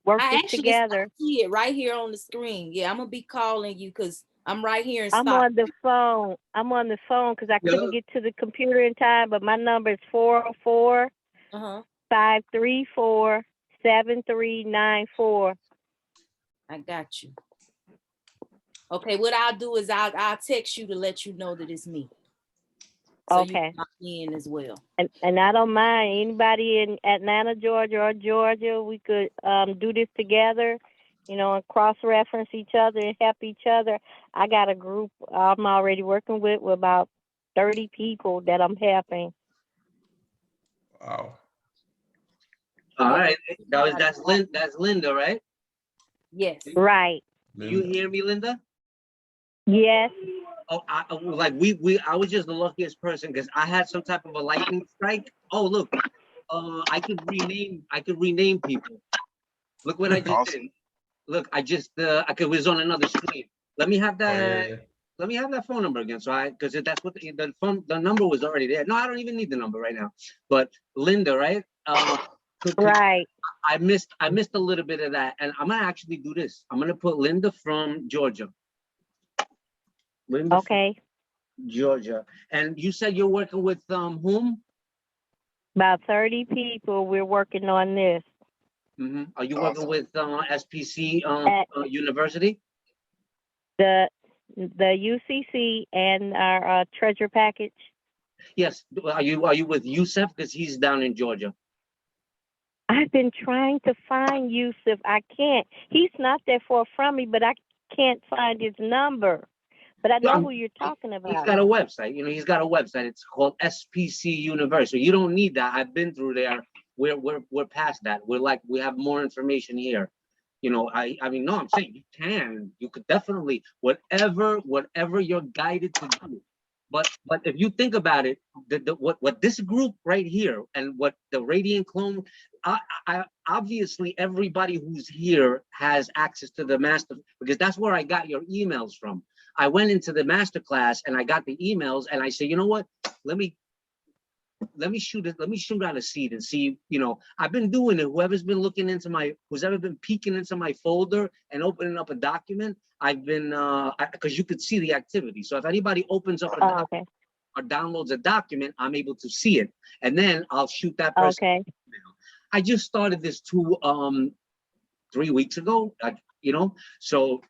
work it together. I see it right here on the screen. Yeah, I'm gonna be calling you because I'm right here in I'm on the phone. I'm on the phone because I couldn't get to the computer in time, but my number is 404-534-7394. I got you. Okay, what I'll do is I'll text you to let you know that it's me. So okay. You in as well. And I don't mind anybody in Atlanta, Georgia, or Georgia. We could do this together, and cross-reference each other and help each other. I got a group I'm already working with about 30 people that I'm helping. Wow. All right, that's Linda, right? Yes. Right. You hear me, Linda? Yes. Oh, I was just the luckiest person because I had some type of a lightning strike. Oh, look, I could rename people. Look what I just did. Look, I was on another screen. Let me have that. Let me have that phone number again. So because that's what the number was already there. No, I don't even need the number right now. But Linda, right? Right. I missed a little bit of that, and I'm gonna actually do this. I'm gonna put Linda from Georgia. Linda okay. from Georgia, and you said you're working with whom? About 30 people. We're working on this. Mm-hmm. Are you working with SPC University? The UCC and our treasure package. Yes. Are you with Yusef because he's down in Georgia? I've been trying to find Yusuf. I can't. He's not that far from me, but I can't find his number. But I know who you're talking about. He's got a website. He's got a website. It's called SPC University. You don't need that. I've been through there. We're past that. We have more information here. I mean, no, I'm saying you could definitely, whatever you're guided to do, But if you think about it, what this group right here and what the Radiant Clone, I obviously everybody who's here has access to the master, because that's where I got your emails from. I went into the master class and I got the emails and I said, you know what? Let me shoot it. Let me shoot out a seed and see, I've been doing it. Whoever's been looking into who's ever been peeking into my folder and opening up a document, I've been, because you could see the activity. So if anybody opens up a document or downloads a document, I'm able to see it. And then I'll shoot that person. Okay. I just started this 3 weeks ago, so,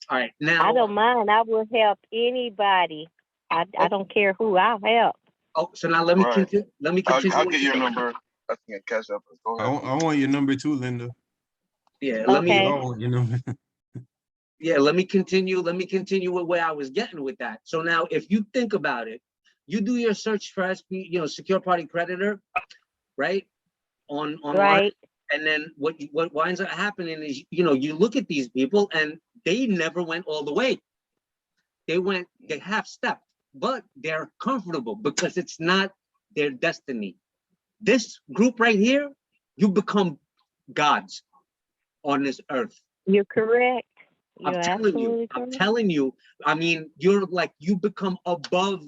all right, now. I don't mind. I will help anybody. I don't care who, I'll help. Oh, so now let me continue. Let me continue. I'll get your number. I can catch up. Go ahead. I want your number too, Linda. Yeah, I want your number. Yeah, let me continue with where I was getting with that. So now, if you think about it, you do your search for SP, secure party creditor, right? Online, right. And then what winds up happening is, you look at these people and they never went all the way. They half-stepped, but they're comfortable because it's not their destiny. This group right here, you become gods on this earth. You're correct. I'm telling you, I mean, you become above,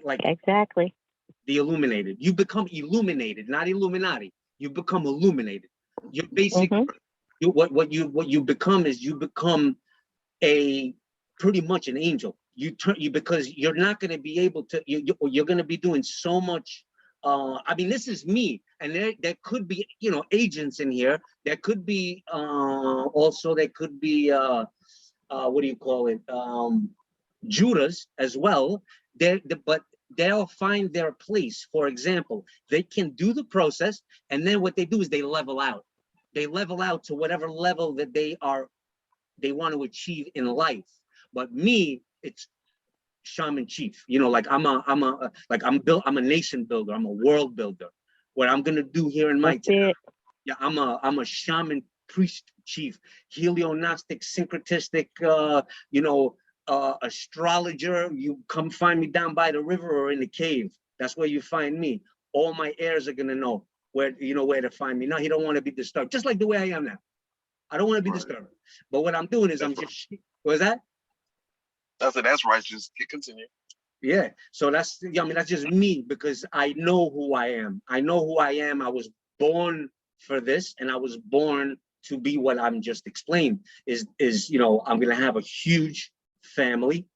like exactly the illuminated. You become illuminated, not Illuminati. You become illuminated. You're basically, what you become is you become pretty much an angel. Because you're not going to be able to, you're going to be doing so much. I mean, this is me, and there could be, agents in here. There could be also, there could be what do you call it? Judas as well. But they'll find their place. For example, they can do the process, and then what they do is they level out. They level out to whatever level that they want to achieve in life. But me, it's shaman chief. Like I'm a nation builder. I'm a world builder. What I'm gonna do here in my town, yeah, I'm a shaman priest chief, heliognostic, syncretistic, astrologer. You come find me down by the river or in the cave. That's where you find me. All my heirs are gonna know where to find me. No, he don't want to be disturbed, just like the way I am now. I don't want to be disturbed. But what I'm doing is I'm just, what is that? That's righteous. Continue. Yeah. So that's just me, because I know who I am. I know who I am. I was born for this, and I was born to be what I'm just explained is, I'm going to have a huge family.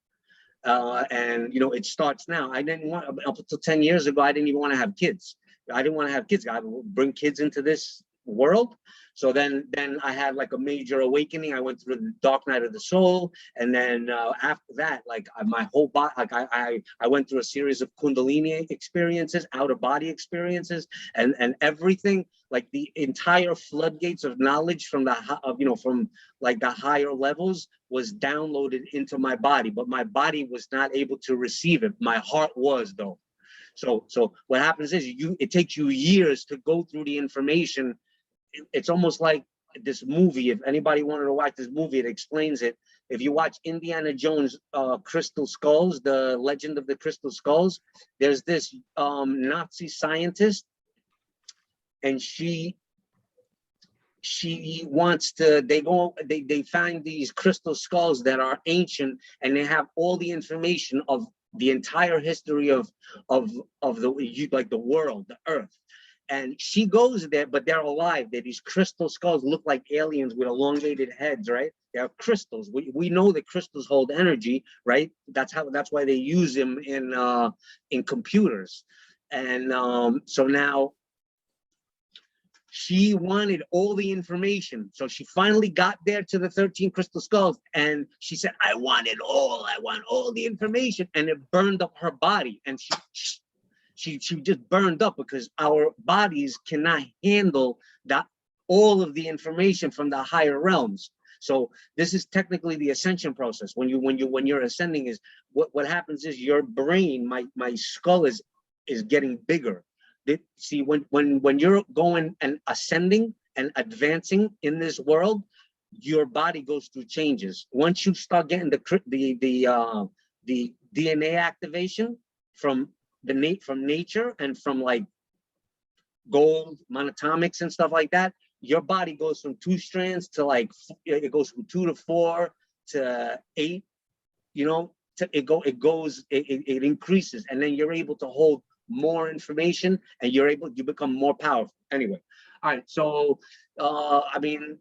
And, it starts now. I didn't want, up until 10 years ago, I didn't even want to have kids. I didn't want to have kids. I would bring kids into this world. So then I had like a major awakening. I went through the dark night of the soul, and then after that, like my whole body, like I went through a series of Kundalini experiences, out of body experiences, and everything, like the entire floodgates of knowledge from from like the higher levels was downloaded into my body, but my body was not able to receive it. My heart was, though. So what happens is it takes you years to go through the information. It's almost like this movie. If anybody wanted to watch this movie, it explains it. If you watch Indiana Jones, Crystal Skulls, the Legend of the Crystal Skulls, there's this Nazi scientist, and she wants to, they find these crystal skulls that are ancient, and they have all the information of the entire history of the world, the earth. And she goes there, but they're alive. They're these crystal skulls, look like aliens with elongated heads, right? They're crystals. We know that crystals hold energy, right? That's why they use them in computers. And so now she wanted all the information. So she finally got there to the 13 crystal skulls, and she said, I want all the information. And it burned up her body. And she just burned up, because our bodies cannot handle all of the information from the higher realms. So this is technically the ascension process. When you're ascending, is what happens is your brain, my skull is getting bigger. See, when you're going and ascending and advancing in this world, your body goes through changes. Once you start getting the DNA activation from from nature and from like gold monatomics and stuff like that, your body goes from 2 strands to like, it goes from 2 to 4 to 8, you know, it increases, and then you're able to hold more information, and you become more powerful. Anyway, all right, so I mean,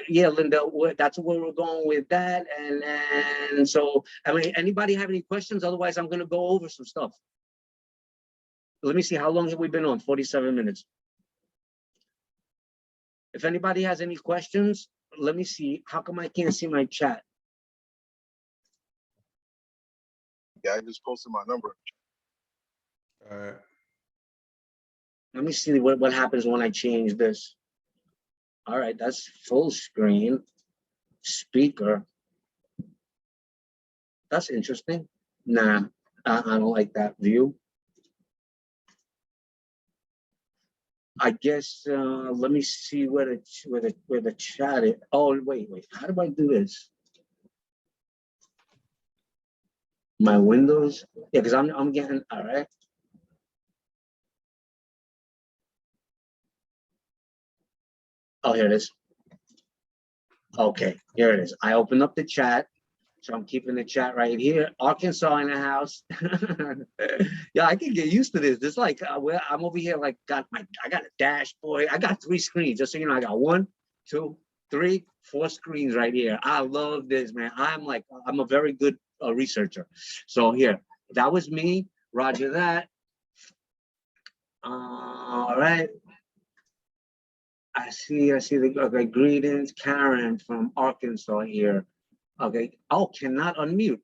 yeah, Linda, that's where we're going with that. And so, I mean, anybody have any questions? Otherwise, I'm gonna go over some stuff. Let me see, how long have we been on? 47 minutes. If anybody has any questions, let me see. How come I can't see my chat? Yeah, I just posted my number. All right. Let me see what happens when I change this. All right, that's full screen. Speaker. That's interesting. Nah, I don't like that view. I guess let me see where the chat is. Oh, wait, how do I do this? My windows? Yeah, because I'm getting, all right. Oh, here it is. Okay, here it is. I opened up the chat. So I'm keeping the chat right here. Arkansas in the house. Yeah, I can get used to this. This like I'm over here, like I got a dashboard. I got 3 screens. Just so you know, I got 1, 2, 3, 4 screens right here. I love this, man. I'm a very good researcher. So here, that was me. Roger that. All right. I see the okay, greetings, Karen from Arkansas here. Okay. Oh, cannot unmute.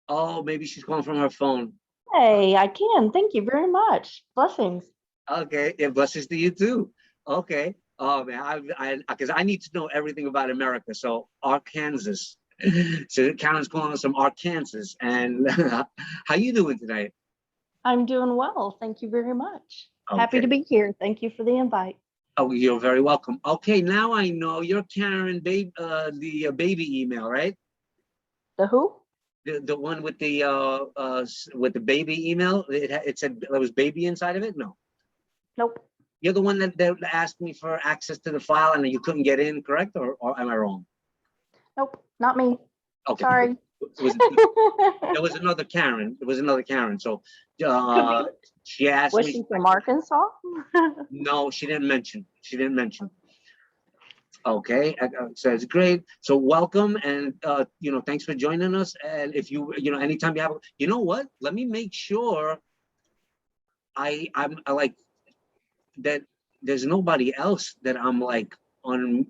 Oh, maybe she's calling from her phone. Hey, I can. Thank you very much. Blessings. Okay, yeah, blessings to you too. Okay. Oh man, because I need to know everything about America. So Arkansas. So Karen's calling us from Arkansas. And how you doing tonight? I'm doing well. Thank you very much. Okay. Happy to be here. Thank you for the invite. Oh, you're very welcome. Okay, now I know you're Karen, babe, the baby email, right? The who? The one with the baby email. It said there was baby inside of it. No. Nope. You're the one that asked me for access to the file and you couldn't get in, correct? Or am I wrong? Nope. Not me. Okay. Sorry. There was another Karen. It was another Karen. So she asked Was me. she from Arkansas? No, she didn't mention. She didn't mention. Okay, so it's great. So welcome, and you know, thanks for joining us. And if you know, anytime you have, you know what? Let me make sure I like that. There's nobody else that I'm like on.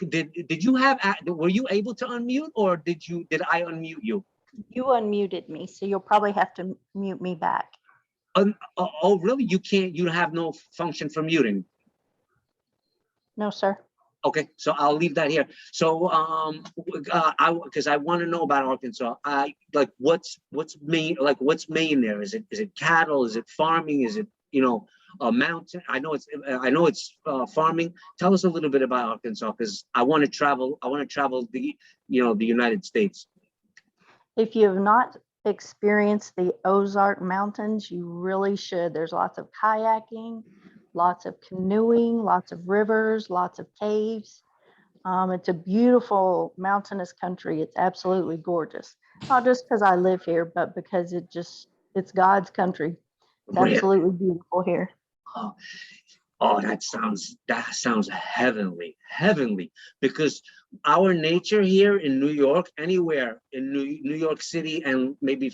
Did you have? Were you able to unmute, or did I unmute you? You unmuted me, so you'll probably have to mute me back. Oh, really? You can't. You have no function for muting. No, sir. Okay, so I'll leave that here. So, because I want to know about Arkansas. Like what's main, like what's main there? Is it cattle? Is it farming? Is it, you know, a mountain? I know it's farming. Tell us a little bit about Arkansas, because I want to travel. I want to travel the United States. If you have not experienced the Ozark Mountains, you really should. There's lots of kayaking, lots of canoeing, lots of rivers, lots of caves. It's a beautiful mountainous country. It's absolutely gorgeous. Not just because I live here, but because it's God's country. It's absolutely beautiful here. Oh, that sounds heavenly, because our nature here in New York, anywhere in New York City and maybe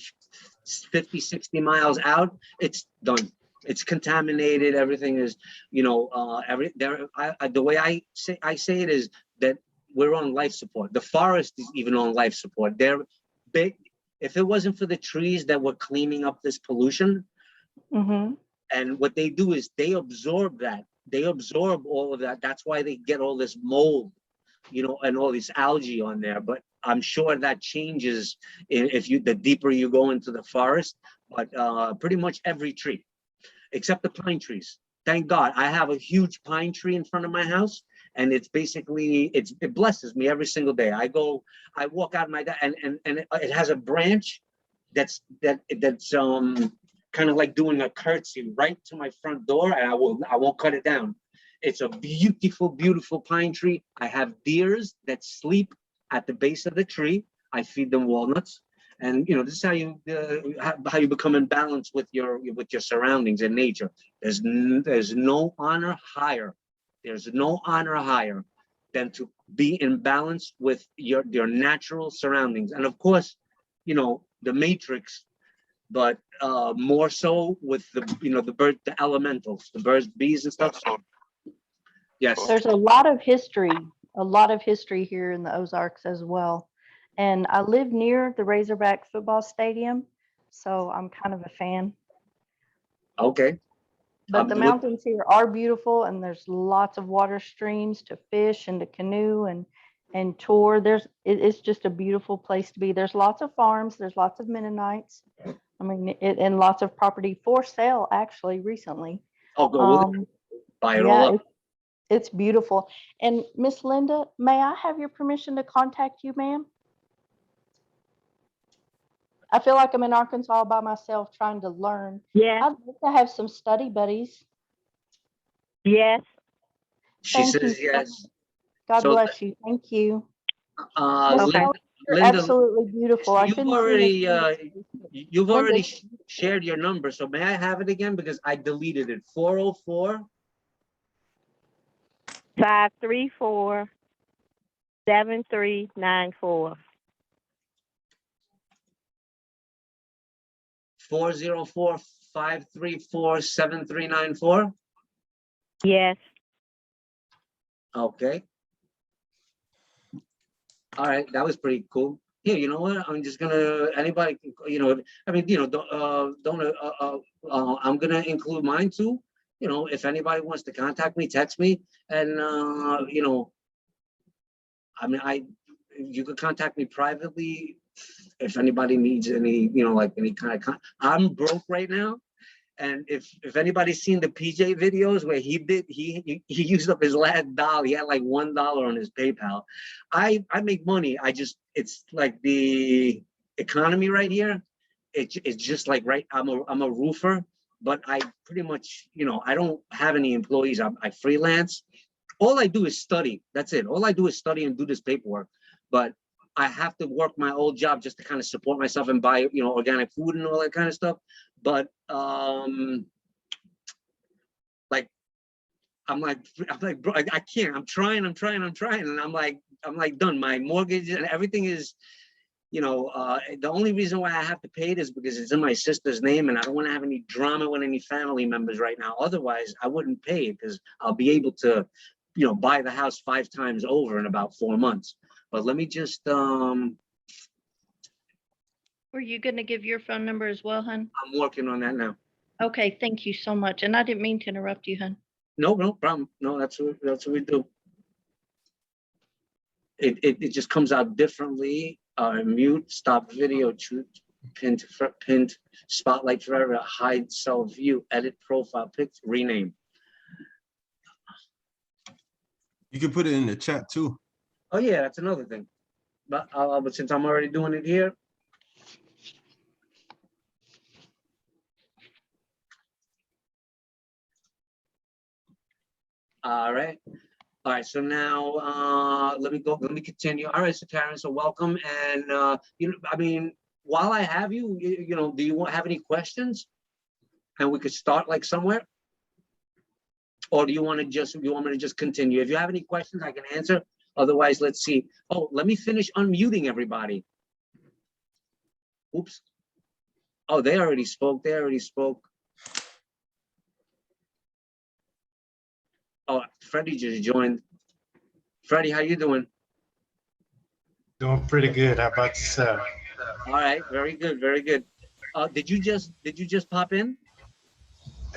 50, 60 miles out, it's done. It's contaminated. Everything is, you know, the way I say it is that we're on life support. The forest is even on life support. They're big. If it wasn't for the trees that were cleaning up this pollution, and what they do is they absorb that. They absorb all of that. That's why they get all this mold, you know, and all this algae on there. But I'm sure that changes the deeper you go into the forest. but pretty much every tree, except the pine trees. Thank God, I have a huge pine tree in front of my house, and it's basically it blesses me every single day. I walk out my and it has a branch that's kind of like doing a curtsy right to my front door, and I won't cut it down. It's a beautiful, beautiful pine tree. I have deers that sleep at the base of the tree. I feed them walnuts, and this is how you become in balance with your surroundings and nature. There's no honor higher. There's no honor higher than to be in balance with your natural surroundings, and of course, the matrix, but more so with the the elementals, the birds, bees, and stuff. So, yes, There's a lot of history here in the Ozarks as well. And I live near the Razorback football stadium, so I'm kind of a fan. Okay. But the mountains here are beautiful, and there's lots of water streams to fish and to canoe and tour. It's just a beautiful place to be. There's lots of farms. There's lots of Mennonites. I mean, and lots of property for sale actually recently. Oh, go buy it yeah, all up. It's beautiful. And Miss Linda, may I have your permission to contact you, ma'am? I feel like I'm in Arkansas all by myself trying to learn. Yeah. I'd like to have some study buddies. Yes. She Thank says you. yes. God So, bless you. Thank you. Okay. You're Linda, absolutely beautiful. I couldn't you've already shared your number. So may I have it again, because I deleted it. 404 534 7394. 404 534 7394. Yes. Okay. All right, that was pretty cool. Here, you know what? I'm just gonna, anybody can, I mean, I'm gonna include mine too. If anybody wants to contact me, text me, and I mean, you could contact me privately if anybody needs any, like any kind of. I'm broke right now, and if anybody's seen the PJ videos where he used up his last dollar, he had like $1 on his PayPal. I make money. It's like the economy right here. It's just like I'm a roofer, but I pretty much I don't have any employees. I freelance. All I do is study. That's it. All I do is study and do this paperwork. But I have to work my old job just to kind of support myself and buy, organic food and all that kind of stuff. But like, I'm like, bro, I can't. I'm trying, and I'm like done. My mortgage and everything is, the only reason why I have to pay it is because it's in my sister's name, and I don't want to have any drama with any family members right now. Otherwise, I wouldn't pay it because I'll be able to, buy the house 5 times over in about 4 months. But let me just Were you going to give your phone number as well, hun? I'm working on that now. Okay, thank you so much. And I didn't mean to interrupt you, hun. No problem. No, that's what we do. It just comes out differently. Mute, stop video, pinned, spotlight forever, hide self view, edit profile pic, rename. You can put it in the chat too. Oh yeah, that's another thing. But since I'm already doing it here. All right. All right, so now let me continue. All right, so Karen, so welcome. And I mean, while I have you, do you have any questions? And we could start like somewhere? Or do you want me to just continue? If you have any questions, I can answer. Otherwise, let's see. Oh, let me finish unmuting everybody. Oops. Oh, they already spoke. Oh, Freddie just joined. Freddie, how you doing? Doing pretty good. How about yourself? All right, very good, very good. Did you just pop in?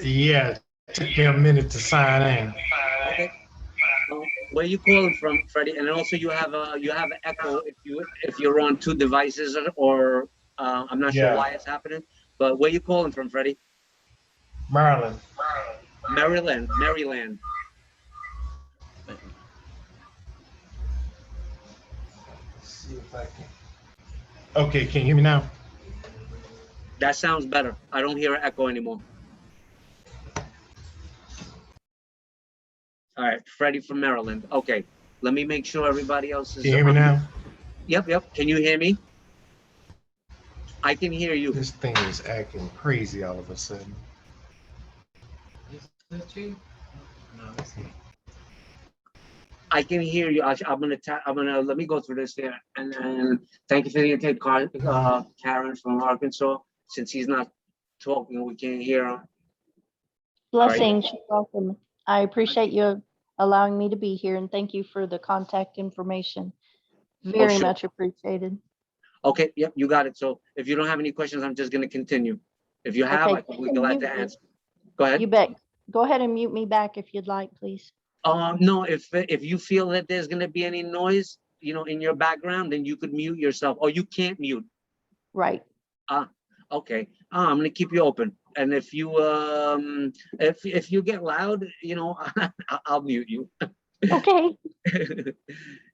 Yeah, it took me a minute to sign in. Okay. Where are you calling from, Freddie? And also you have an echo if you're on 2 devices, or I'm not sure why it's happening. But where you calling from, Freddie? Maryland. Maryland, Maryland. See if I can. Okay, can you hear me now? That sounds better. I don't hear an echo anymore. All right, Freddie from Maryland. Okay, let me make sure everybody else is. Can you hear me now? Yep. Can you hear me? I can hear you. This thing is acting crazy all of a sudden. I can hear you. I'm gonna let me go through this here, and then thank you for the intake, Karen from Arkansas. Since he's not talking, we can't hear him. Blessings, you're welcome. I appreciate you allowing me to be here and thank you for the contact information. Very sure. much appreciated. Okay, yep, you got it. So if you don't have any questions, I'm just gonna continue. If you have, Okay, I can be glad to answer. Go ahead. you bet. Go ahead and mute me back if you'd like, please. No, if you feel that there's gonna be any noise, in your background, then you could mute yourself, or you can't mute. Right. Okay. I'm gonna keep you open, and if you if you get loud, I'll mute you. Okay.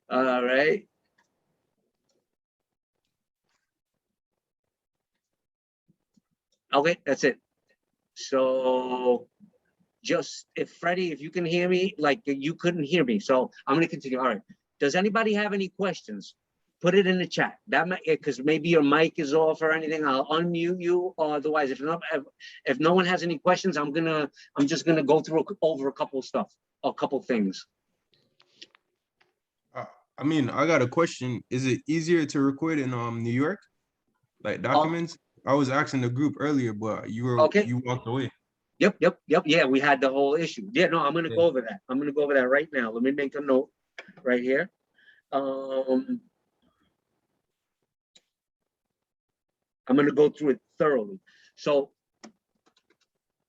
All right. Okay, that's it. So just if Freddie, if you can hear me, like you couldn't hear me. So I'm gonna continue. All right. Does anybody have any questions? Put it in the chat. That might, because maybe your mic is off or anything. I'll unmute you. Or otherwise, if no one has any questions, I'm just gonna go through over a couple things. I mean, I got a question. Is it easier to record in New York, like documents? I was asking the group earlier, but you walked away. Yep. Yeah, we had the whole issue. Yeah, no, I'm gonna go over that. I'm gonna go over that right now. Let me make a note right here. I'm gonna go through it thoroughly. So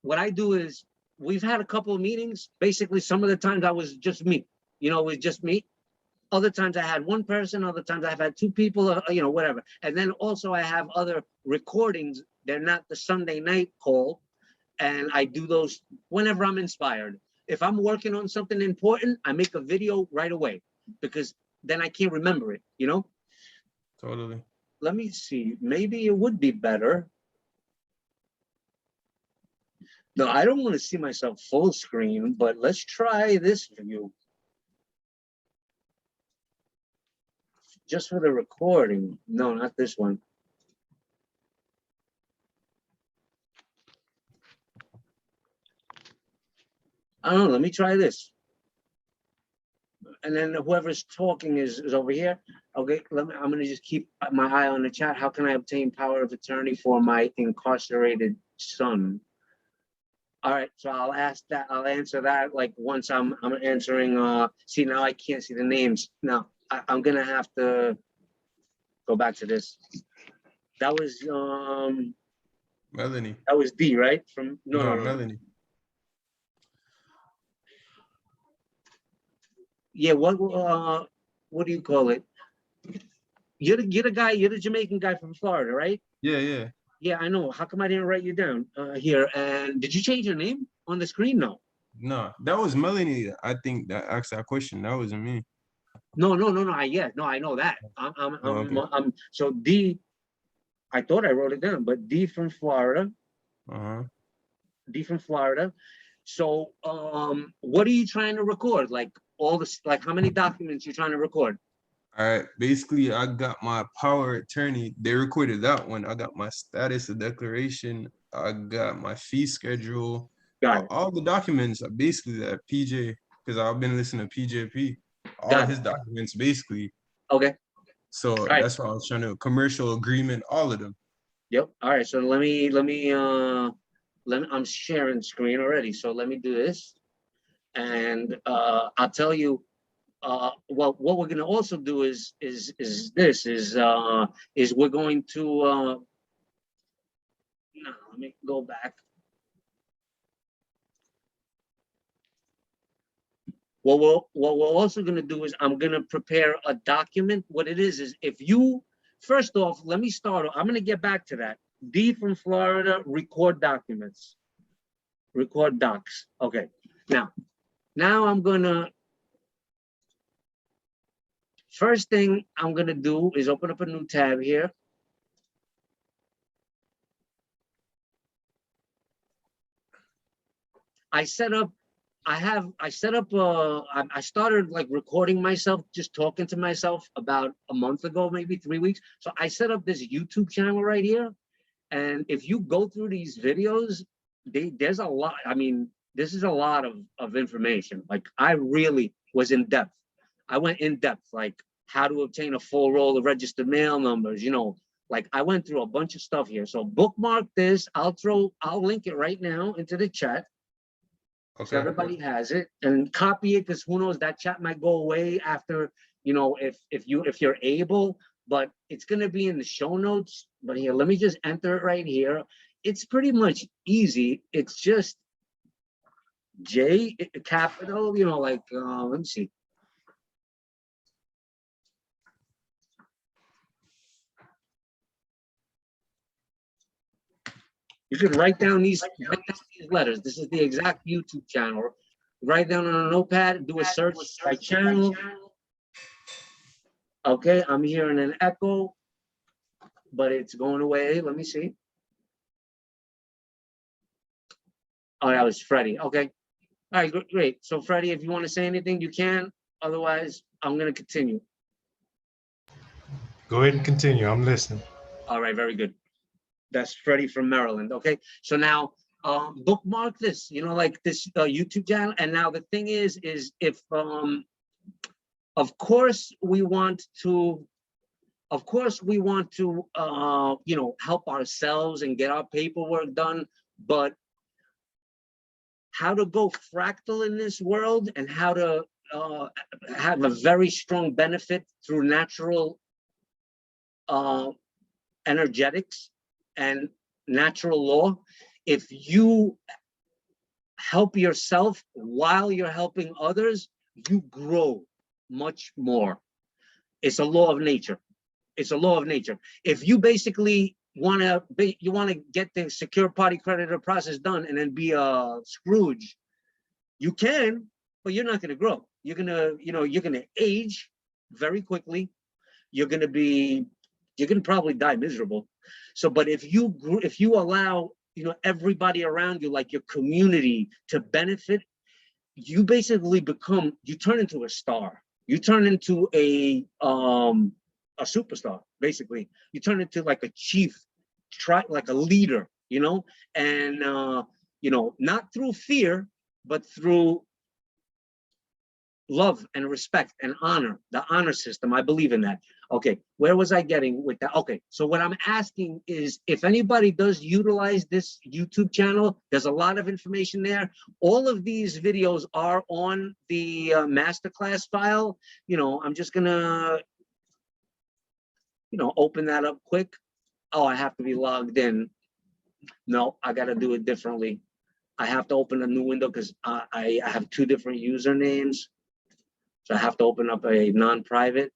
what I do is, we've had a couple of meetings. Basically, some of the times I was just me. It was just me. Other times I had one person. Other times I've had two people. Whatever. And then also I have other recordings. They're not the Sunday night call. And I do those whenever I'm inspired. If I'm working on something important, I make a video right away, because then I can't remember it, Totally. Let me see, maybe it would be better. No, I don't want to see myself full screen, but let's try this view. Just for the recording. No, not this one. I don't know, let me try this. And then whoever's talking is over here. Okay, I'm gonna just keep my eye on the chat. How can I obtain power of attorney for my incarcerated son? All right, so I'll answer that like once I'm answering. See, now I can't see the names. Now I'm gonna have to go back to this. That was Melanie. That was D, right? No, Melanie. Yeah, what do you call it? You're the guy, you're the Jamaican guy from Florida, right? Yeah. Yeah, I know. How come I didn't write you down here? And did you change your name on the screen? No. No, that was Melanie. I think that asked that question. That wasn't me. No. Yeah, no, I know that. I'm so D. I thought I wrote it down, but D from Florida. D from Florida. So, what are you trying to record? Like how many documents you trying to record? All right, basically, I got my power of attorney. They recorded that one. I got my status of declaration. I got my fee schedule. Got it. All the documents are basically that PJ, because I've been listening to PJP. All his documents, basically. Okay. So that's why I was trying to commercial agreement, all of them. Yep. All right. So let me I'm sharing screen already. So let me do this, and I'll tell you. Well, what we're going to also do is we're going to no, let me go back. What we're also going to do is I'm going to prepare a document. What it is if you, first off, let me start. I'm going to get back to that. D from Florida, record documents. Record docs. Okay. Now I'm gonna, first thing I'm gonna do is open up a new tab here. I set up I started like recording myself, just talking to myself about a month ago, maybe 3 weeks. So I set up this YouTube channel right here. And if you go through these videos, there's a lot. I mean, this is a lot of information. Like I really was in depth. I went in depth, like how to obtain a full roll of registered mail numbers, you know, like I went through a bunch of stuff here. So bookmark this. I'll link it right now into the chat. So Okay. everybody has it, and copy it, because who knows, that chat might go away after, you know, if you're able, but it's gonna be in the show notes. But here, let me just enter it right here. It's pretty much easy. It's just J capital, you know, like let me see. You could write down these letters. This is the exact YouTube channel. Write down on a notepad, do a search by channel. Okay, I'm hearing an echo, but it's going away. Let me see. Oh, that was Freddie. Okay. All right, great. So Freddie, if you want to say anything, you can. Otherwise, I'm going to continue. Go ahead and continue. I'm listening. All right, very good. That's Freddie from Maryland. Okay, so now bookmark this, you know, like this YouTube channel. And now the thing is if of course we want to you know, help ourselves and get our paperwork done, but how to go fractal in this world and how to have a very strong benefit through natural energetics and natural law. If you help yourself while you're helping others, you grow much more. It's a law of nature. It's a law of nature. If you basically want to get the secure party creditor process done and then be a Scrooge, you can, but you're not going to grow. You're going to age very quickly. You're going to probably die miserable. So, but if you allow, you know, everybody around you, like your community, to benefit, you basically you turn into a star. You turn into a superstar, basically. You turn into like a chief, like a leader, you know, and you know, not through fear, but through love and respect and honor, the honor system. I believe in that. Okay, where was I getting with that? Okay, so what I'm asking is, if anybody does utilize this YouTube channel, there's a lot of information there. All of these videos are on the masterclass file. You know, I'm just gonna, you know, open that up quick. Oh, I have to be logged in. No, I gotta do it differently. I have to open a new window because I have 2 different usernames. So I have to open up a non-private.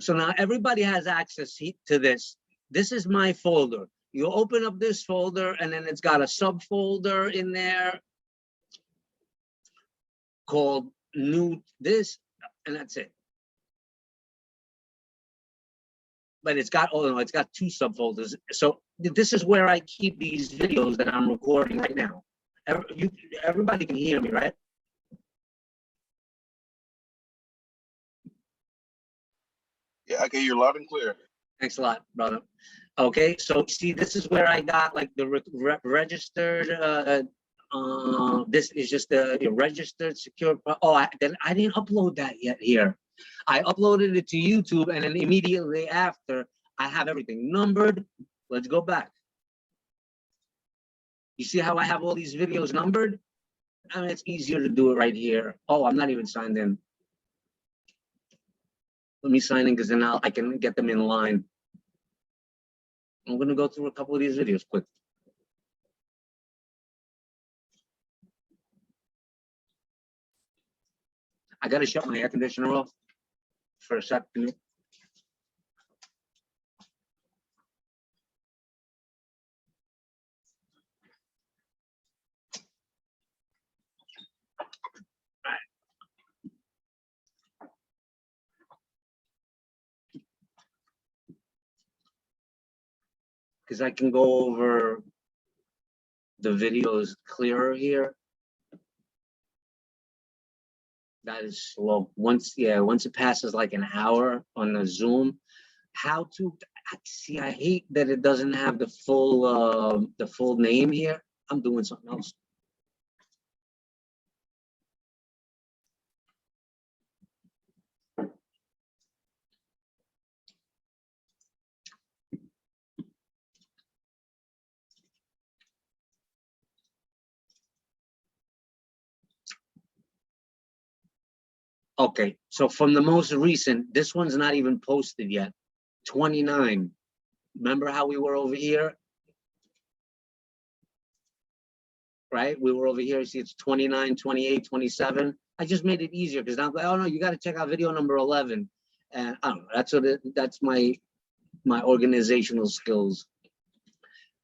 So now everybody has access to this. This is my folder. You open up this folder and then it's got a subfolder in there called new this, and that's it. But it's got, oh no, it's got 2 subfolders. So this is where I keep these videos that I'm recording right now. Everybody can hear me, right? Yeah, I can hear you loud and clear. Thanks a lot, brother. Okay, so see, this is where I got like the registered, this is just the registered secure. Oh, then I didn't upload that yet here. I uploaded it to YouTube, and then immediately after, I have everything numbered. Let's go back. You see how I have all these videos numbered? I mean, it's easier to do it right here. Oh, I'm not even signed in. Let me sign in, because then I can get them in line. I'm gonna go through a couple of these videos quick. I gotta shut my air conditioner off for a second. Because I can go over the videos clearer here. That is slow. Once it passes like an hour on the Zoom, how to see, I hate that it doesn't have the full name here. I'm doing something else. Okay, so from the most recent, this one's not even posted yet. 29. Remember how we were over here? Right? We were over here. See, it's 29, 28, 27. I just made it easier because now I'm like, oh no, you got to check out video number 11. And I don't know, that's my organizational skills.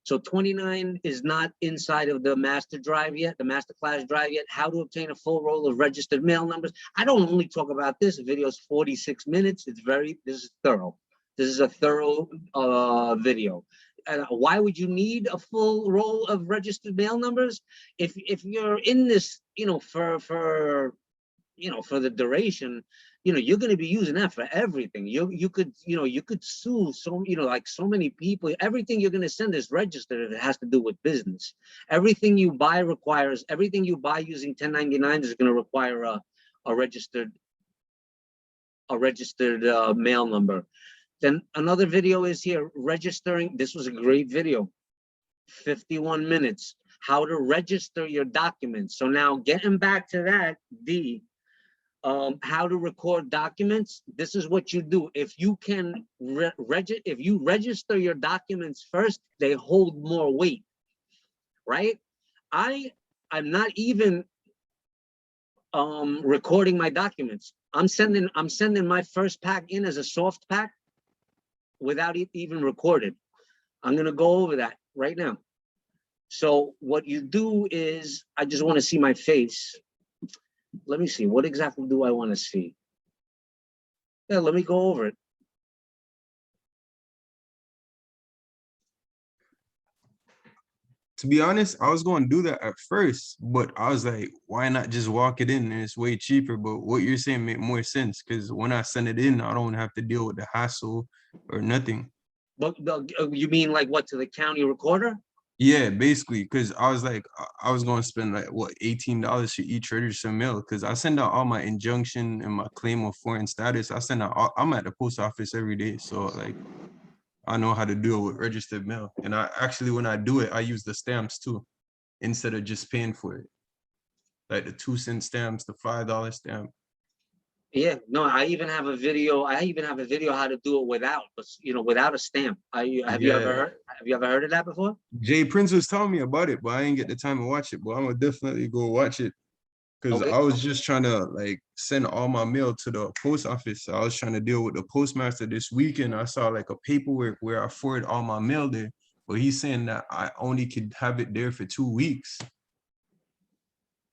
So 29 is not inside of the master drive yet, the master class drive yet. How to obtain a full roll of registered mail numbers. I don't only talk about this. The video is 46 minutes. This is thorough. This is a thorough video. Why would you need a full roll of registered mail numbers? If you're in this, for the duration, you're going to be using that for everything. You could sue so many people. Everything you're going to send is registered if it has to do with business. Everything you buy using 1099 is going to require a registered mail number. Then another video is here, registering. This was a great video, 51 minutes, how to register your documents. So now getting back to that, how to record documents. This is what you do. If you can if you register your documents first, they hold more weight, right? I'm not even recording my documents. I'm sending my first pack in as a soft pack without it even recorded. I'm gonna go over that right now. So what you do is, I just want to see my face. Let me see, what exactly do I want to see? Yeah, let me go over it. To be honest, I was going to do that at first, but I was like, why not just walk it in and it's way cheaper? But what you're saying made more sense because when I send it in, I don't have to deal with the hassle or nothing. But you mean like what, to the county recorder? Yeah, basically, because I was like, I was going to spend like what, $18 for each registered mail because I send out all my injunction and my claim of foreign status. I send out, I'm at the post office every day, so like I know how to deal with registered mail. And I actually, when I do it, I use the stamps too, instead of just paying for it. Like the 2-cent stamps, the $5 stamp. Yeah, no, I even have a video how to do it without, without a stamp. Have you ever heard of that before? Jay Prince was telling me about it, but I didn't get the time to watch it. But I'm gonna definitely go watch it because Okay. I was just trying to like send all my mail to the post office. I was trying to deal with the postmaster this weekend. I saw like a paperwork where I forwarded all my mail there, but he's saying that I only could have it there for 2 weeks.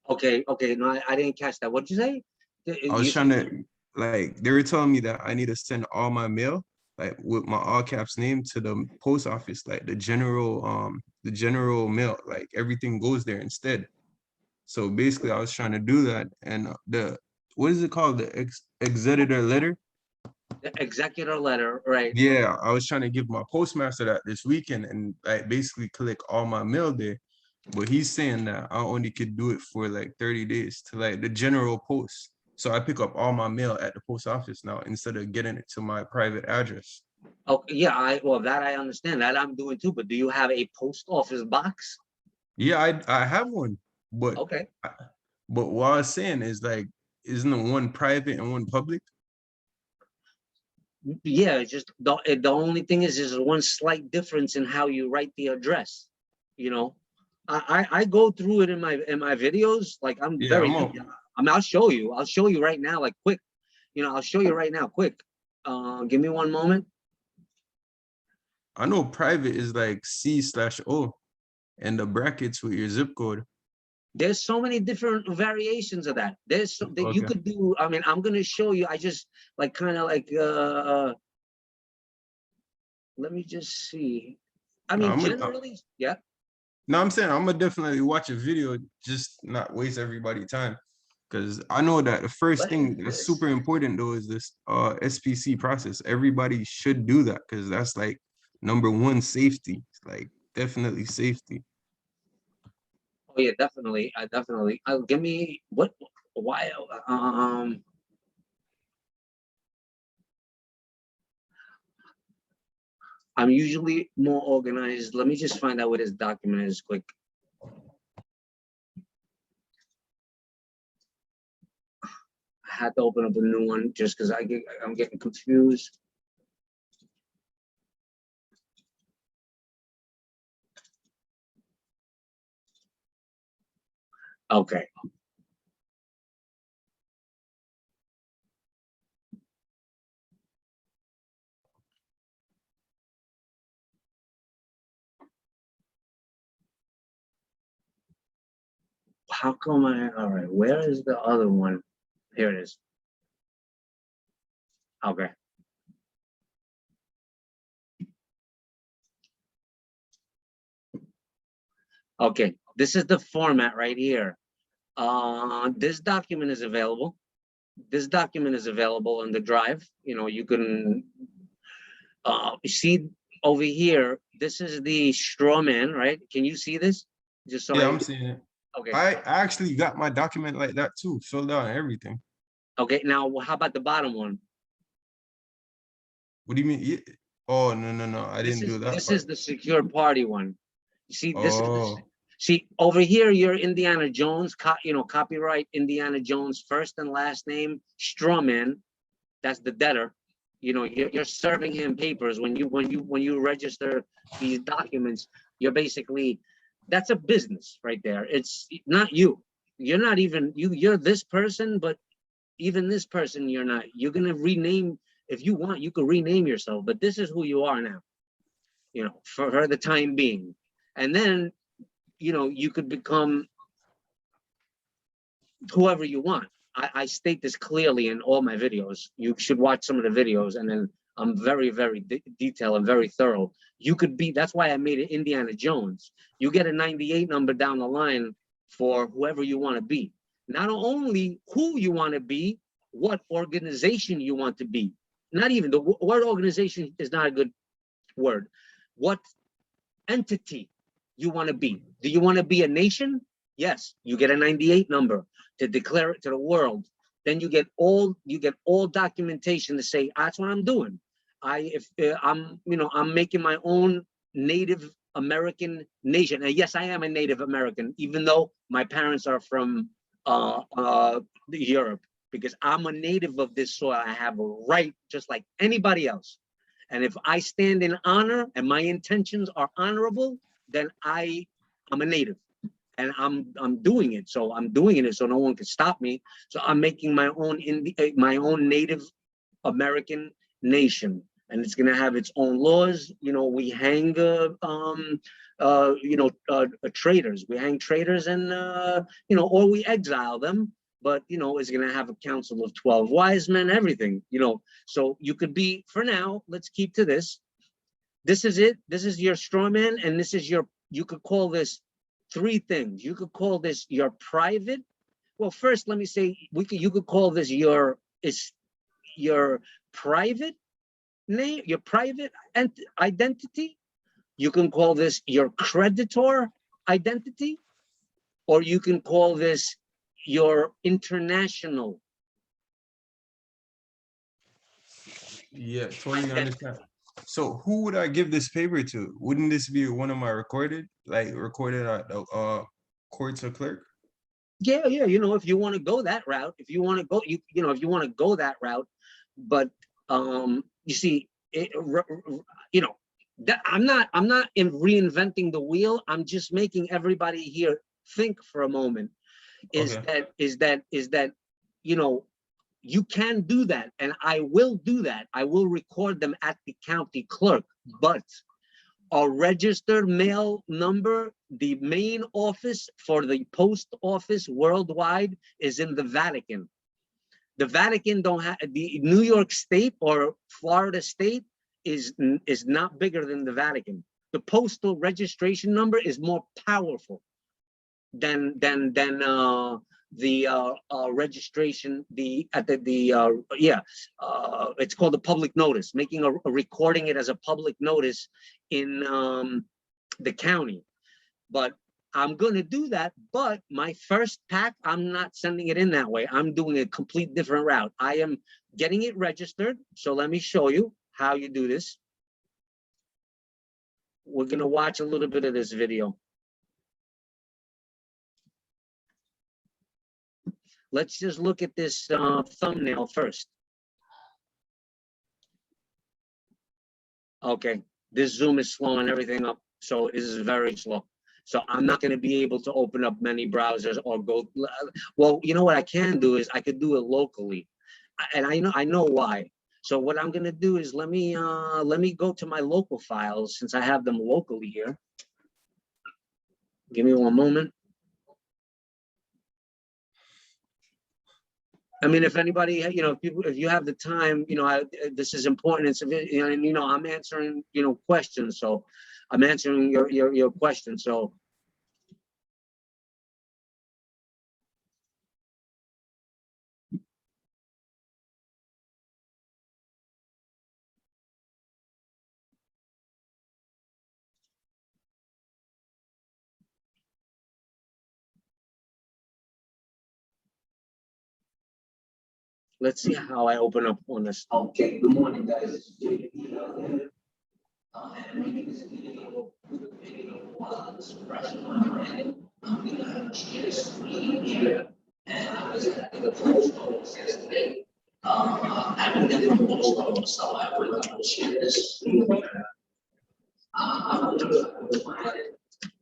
Okay, no, I didn't catch that. What'd you say? I was trying to, like, they were telling me that I need to send all my mail, like with my all caps name, to the post office, like the general mail, like everything goes there instead. So basically I was trying to do that. And what is it called? The executor letter? The executor letter, right? Yeah, I was trying to give my postmaster that this weekend and like basically collect all my mail there. But he's saying that I only could do it for like 30 days to like the general post. So I pick up all my mail at the post office now instead of getting it to my private address. Oh yeah, that I understand. That I'm doing too. But do you have a post office box? Yeah, I have one, but Okay. But what I was saying is like, isn't it one private and one public? Yeah, just the only thing is one slight difference in how you write the address. You know, I go through it in my videos. Like I'm Yeah, very. I'm on. I mean, I'll show you. I'll show you right now, like quick. You know, I'll show you right now, quick. Give me one moment. I know private is like C/O, and the brackets with your zip code. There's so many different variations of that. There's so that you Okay. could do. I mean, I'm gonna show you. I just like kind of like let me just see. I No, mean, generally, yeah. no, I'm saying I'm gonna definitely watch a video, just not waste everybody time. Because I know that the first What thing is that's this? super important though is this SPC process. Everybody should do that because that's like #1 safety. It's like definitely safety. Oh yeah, definitely. I definitely. Give me what? Why? I'm usually more organized. Let me just find out what this document is quick. I had to open up a new one just because I'm getting confused. Okay. How come all right, where is the other one? Here it is. Okay. Okay, this is the format right here. This document is available. This document is available on the drive. You know, you can you see over here, this is the straw man, right? Can you see this? Just so Yeah, I'm seeing it. okay. I actually got my document like that too, filled out and everything. Okay, now how about the bottom one? What do you mean? Yeah. Oh, no, I didn't do that This part. is the secure party one. You see, this is Oh, see over here, you're Indiana Jones, you know, copyright Indiana Jones, first and last name, Strawman. That's the debtor. You know, you're serving him papers when you register these documents. You're basically, that's a business right there. It's not you. You're not even you. You're this person, but even this person, you're not. You're gonna rename if you want. You could rename yourself, but this is who you are now. You know, for the time being, and then you know you could become whoever you want. I state this clearly in all my videos. You should watch some of the videos, and then I'm very, very detailed and very thorough. You could be, that's why I made it Indiana Jones. You get a 98 number down the line for whoever you want to be. Not only who you want to be, what organization you want to be. Not even the word organization is not a good word. What entity you want to be. Do you want to be a nation? Yes, you get a 98 number to declare it to the world. Then you get all documentation to say that's what I'm doing. I'm making my own Native American nation. And yes, I am a Native American, even though my parents are from Europe, because I'm a native of this soil. I have a right just like anybody else. And if I stand in honor and my intentions are honorable, then I'm a native, and I'm doing it. So I'm doing it so no one can stop me. So I'm making my own my own Native American nation, and it's gonna have its own laws. You know, we hang traitors. We hang traitors, and or we exile them. But you know, it's gonna have a council of 12 wise men, everything. You know, so you could be, for now. Let's keep to this. This is it. This is your straw man, and this is your. You could call this three things. You could call this your private. Well, first, let me say you could call this your private name, your private identity. You can call this your creditor identity, or you can call this your international. yeah, totally understand. So who would I give this paper to? Wouldn't this be one of my recorded at the court to clerk? Yeah, you know, if you want to go that route, if you want to go, if you want to go that route, but you see, you know, that I'm not in reinventing the wheel. I'm just making everybody here think for a moment. Is that, you know, you can do that, and I will do that. I will record them at the county clerk, but a registered mail number, the main office for the post office worldwide is in the Vatican. The Vatican don't have, the New York State or Florida State is not bigger than the Vatican. The postal registration number is more powerful than the registration, it's called a public notice, making a recording it as a public notice in the county. But I'm going to do that, but my first pack, I'm not sending it in that way. I'm doing a complete different route. I am getting it registered. So let me show you how you do this. We're going to watch a little bit of this video. Let's just look at this thumbnail first. Okay, this Zoom is slowing everything up, so this is very slow. So I'm not going to be able to open up many browsers or go. Well, you know what I can do is I could do it locally, and I know why. So what I'm going to do is let me go to my local files since I have them locally here. Give me one moment. I mean, if anybody, you know, if you have the time, you know, this is important. It's, you know, and, you know, I'm answering, you know, questions. So I'm answering your questions. So. Let's see how I open up on this. Okay, good morning, guys.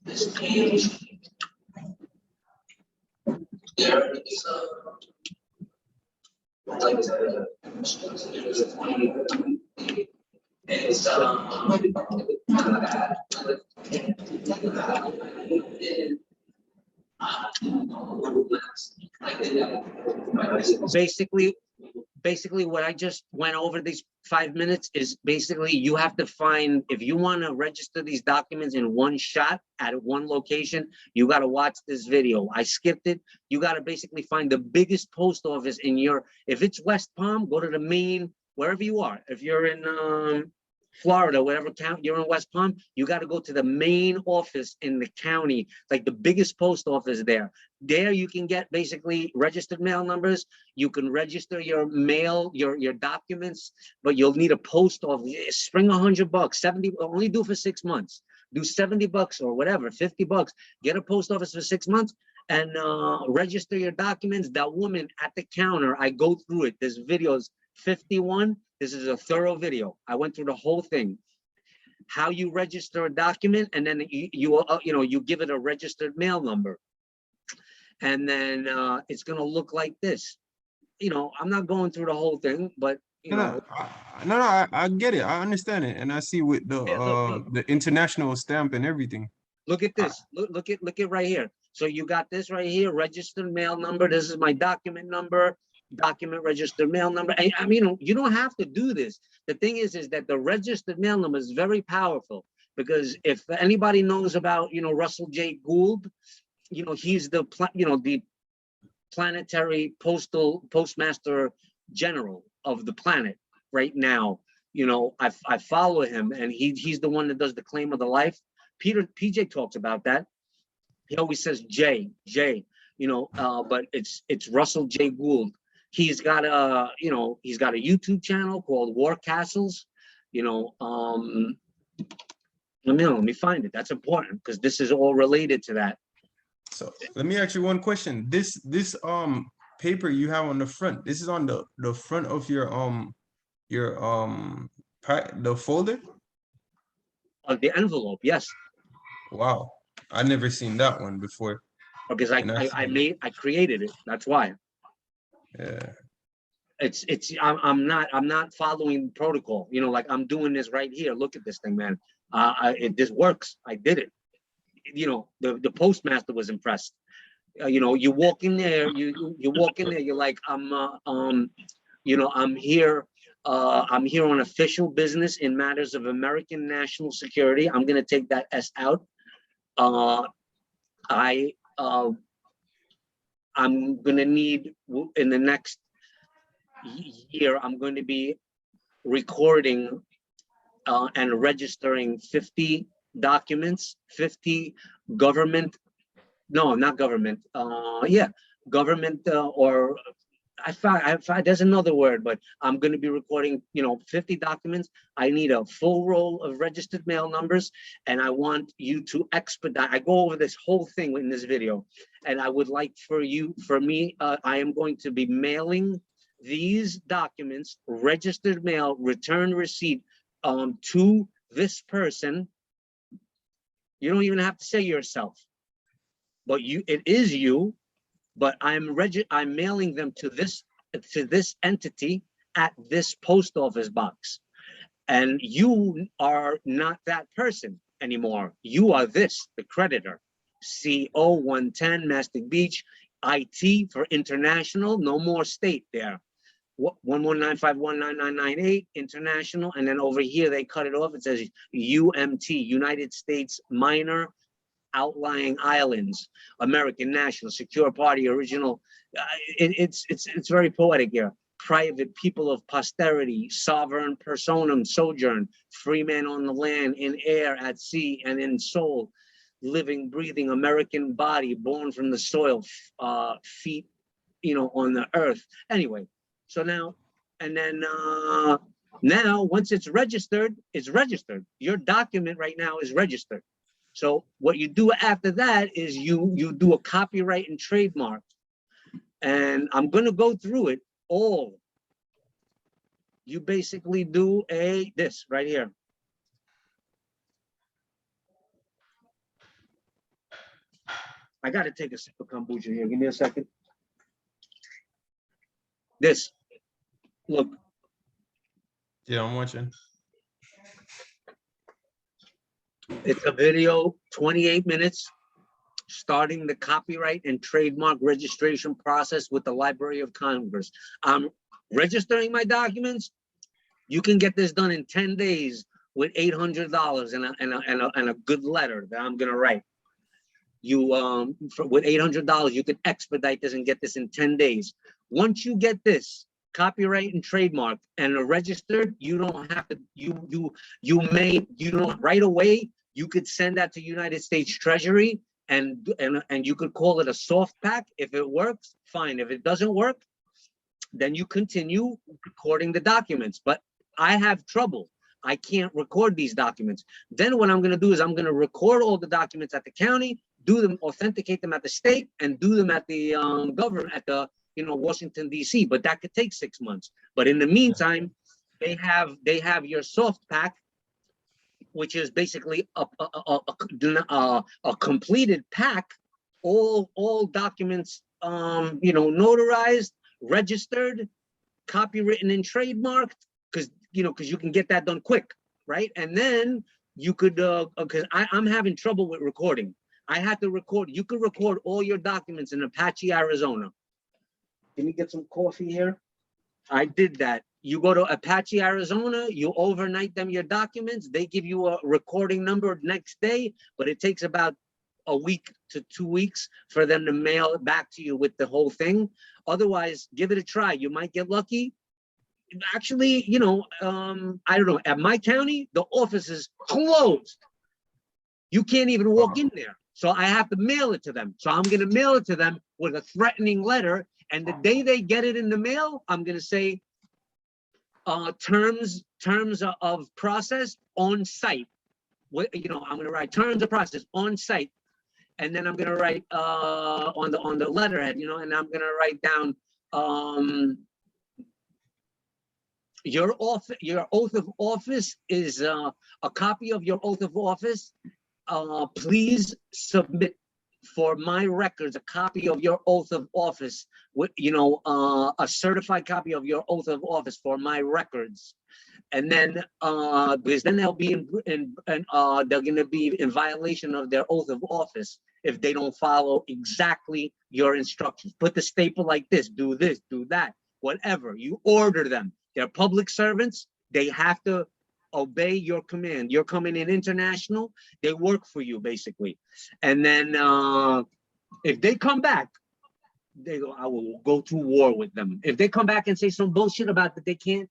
This page. There is basically what I just went over these 5 minutes is basically you have to find, if you want to register these documents in one shot at one location, you got to watch this video. I skipped it. You got to basically find the biggest post office in your, if it's West Palm, go to the main, wherever you are. If you're in Florida, whatever county you're in, West Palm, you got to go to the main office in the county, like the biggest post office there. There you can get basically registered mail numbers. You can register your mail, your documents, but you'll need a post office. Spring $100, 70, only do for 6 months. Do $70 or whatever, $50. Get a post office for 6 months and register your documents. That woman at the counter, I go through it. This video is 51. This is a thorough video. I went through the whole thing. How you register a document, and then you give it a registered mail number, and then it's gonna look like this. You know, I'm not going through the whole thing, but you know. I get it. I understand it, and I see with the international stamp and everything. Look at this. Look at right here. So you got this right here, registered mail number. This is my document number. Document registered mail number. I mean, you don't have to do this. The thing is that the registered mail number is very powerful, because if anybody knows about, you know, Russell J. Gould, you know, he's the planetary postmaster general of the planet right now. You know, I follow him, and he's the one that does the claim of the life. PJ talks about that. He always says J, you know, but it's Russell J. Gould. He's got a, you know, he's got a YouTube channel called War Castles. You know, let me find it. That's important because this is all related to that. So let me ask you one question. This paper you have on the front, this is on the front of your Your the folder? The envelope, yes. Wow. I never seen that one before. Because And that's I created it. That's why. yeah. I'm not following protocol. You know, like I'm doing this right here. Look at this thing, man. This works. I did it. You know, the postmaster was impressed. You know, you walk in there, you walk in there, you're like, you know, I'm here on official business in matters of American national security. I'm gonna take that S out. I'm gonna need in the next year, I'm going to be recording and registering 50 documents, 50 government, no, not government, yeah, government or I found, there's another word, but I'm going to be recording, you know, 50 documents. I need a full roll of registered mail numbers, and I want you to expedite. I go over this whole thing in this video, and I would like for me, I am going to be mailing these documents, registered mail, return receipt, to this person. You don't even have to say yourself, but it is you. But I'm mailing them to this entity at this post office box. And you are not that person anymore. You are this, the creditor. CO 110 Mastic Beach, IT for international, no more state there. 119519998 international, and then over here they cut it off. It says UMT, United States Minor Outlying Islands, American National, Secure Party, Original. It's very poetic here. Private people of posterity, sovereign personam, sojourn, free man on the land, in air, at sea, and in soul, living, breathing American body, born from the soil, feet, you know, on the earth. Anyway, so now, and then now once it's registered, it's registered. Your document right now is registered. So what you do after that is you do a copyright and trademark. And I'm going to go through it all. You basically do this right here. I got to take a sip of kombucha here. Give me a second. This, look. Yeah, I'm watching. It's a video, 28 minutes, starting the copyright and trademark registration process with the Library of Congress. I'm registering my documents. You can get this done in 10 days with $800 and a good letter that I'm gonna write. With $800, you can expedite this and get this in 10 days. Once you get this copyright and trademark and registered, you don't have to, right away, you could send that to United States Treasury and you could call it a soft pack. If it works, fine. If it doesn't work, then you continue recording the documents. But I have trouble. I can't record these documents. Then what I'm going to do is I'm going to record all the documents at the county, do them, authenticate them at the state, and do them at the government, at the Washington D.C. But that could take 6 months. But in the meantime, they have your soft pack, which is basically a completed pack, all documents, notarized, registered, copywritten and trademarked, because you can get that done quick, right? And then you could, because I'm having trouble with recording. I had to record. You could record all your documents in Apache, Arizona. Can you get some coffee here? I did that. You go to Apache, Arizona, you overnight them your documents. They give you a recording number next day, but it takes about a week to 2 weeks for them to mail it back to you with the whole thing. Otherwise, give it a try. You might get lucky. Actually, I don't know. At my county, the office is closed. You can't even walk in there. So I have to mail it to them. So I'm going to mail it to them with a threatening letter. And the day they get it in the mail, I'm going to say, terms of process on site. I'm going to write terms of process on site, and then I'm going to write on the letterhead, and I'm going to write down your oath of office is a copy of your oath of office. Please submit for my records a copy of your oath of office with, a certified copy of your oath of office for my records. And then, because then they'll be they're gonna be in violation of their oath of office if they don't follow exactly your instructions. Put the staple like this, do that, whatever. You order them. They're public servants. They have to obey your command. You're coming in international, they work for you basically. And then if they come back, I will go to war with them. If they come back and say some bullshit about that they can't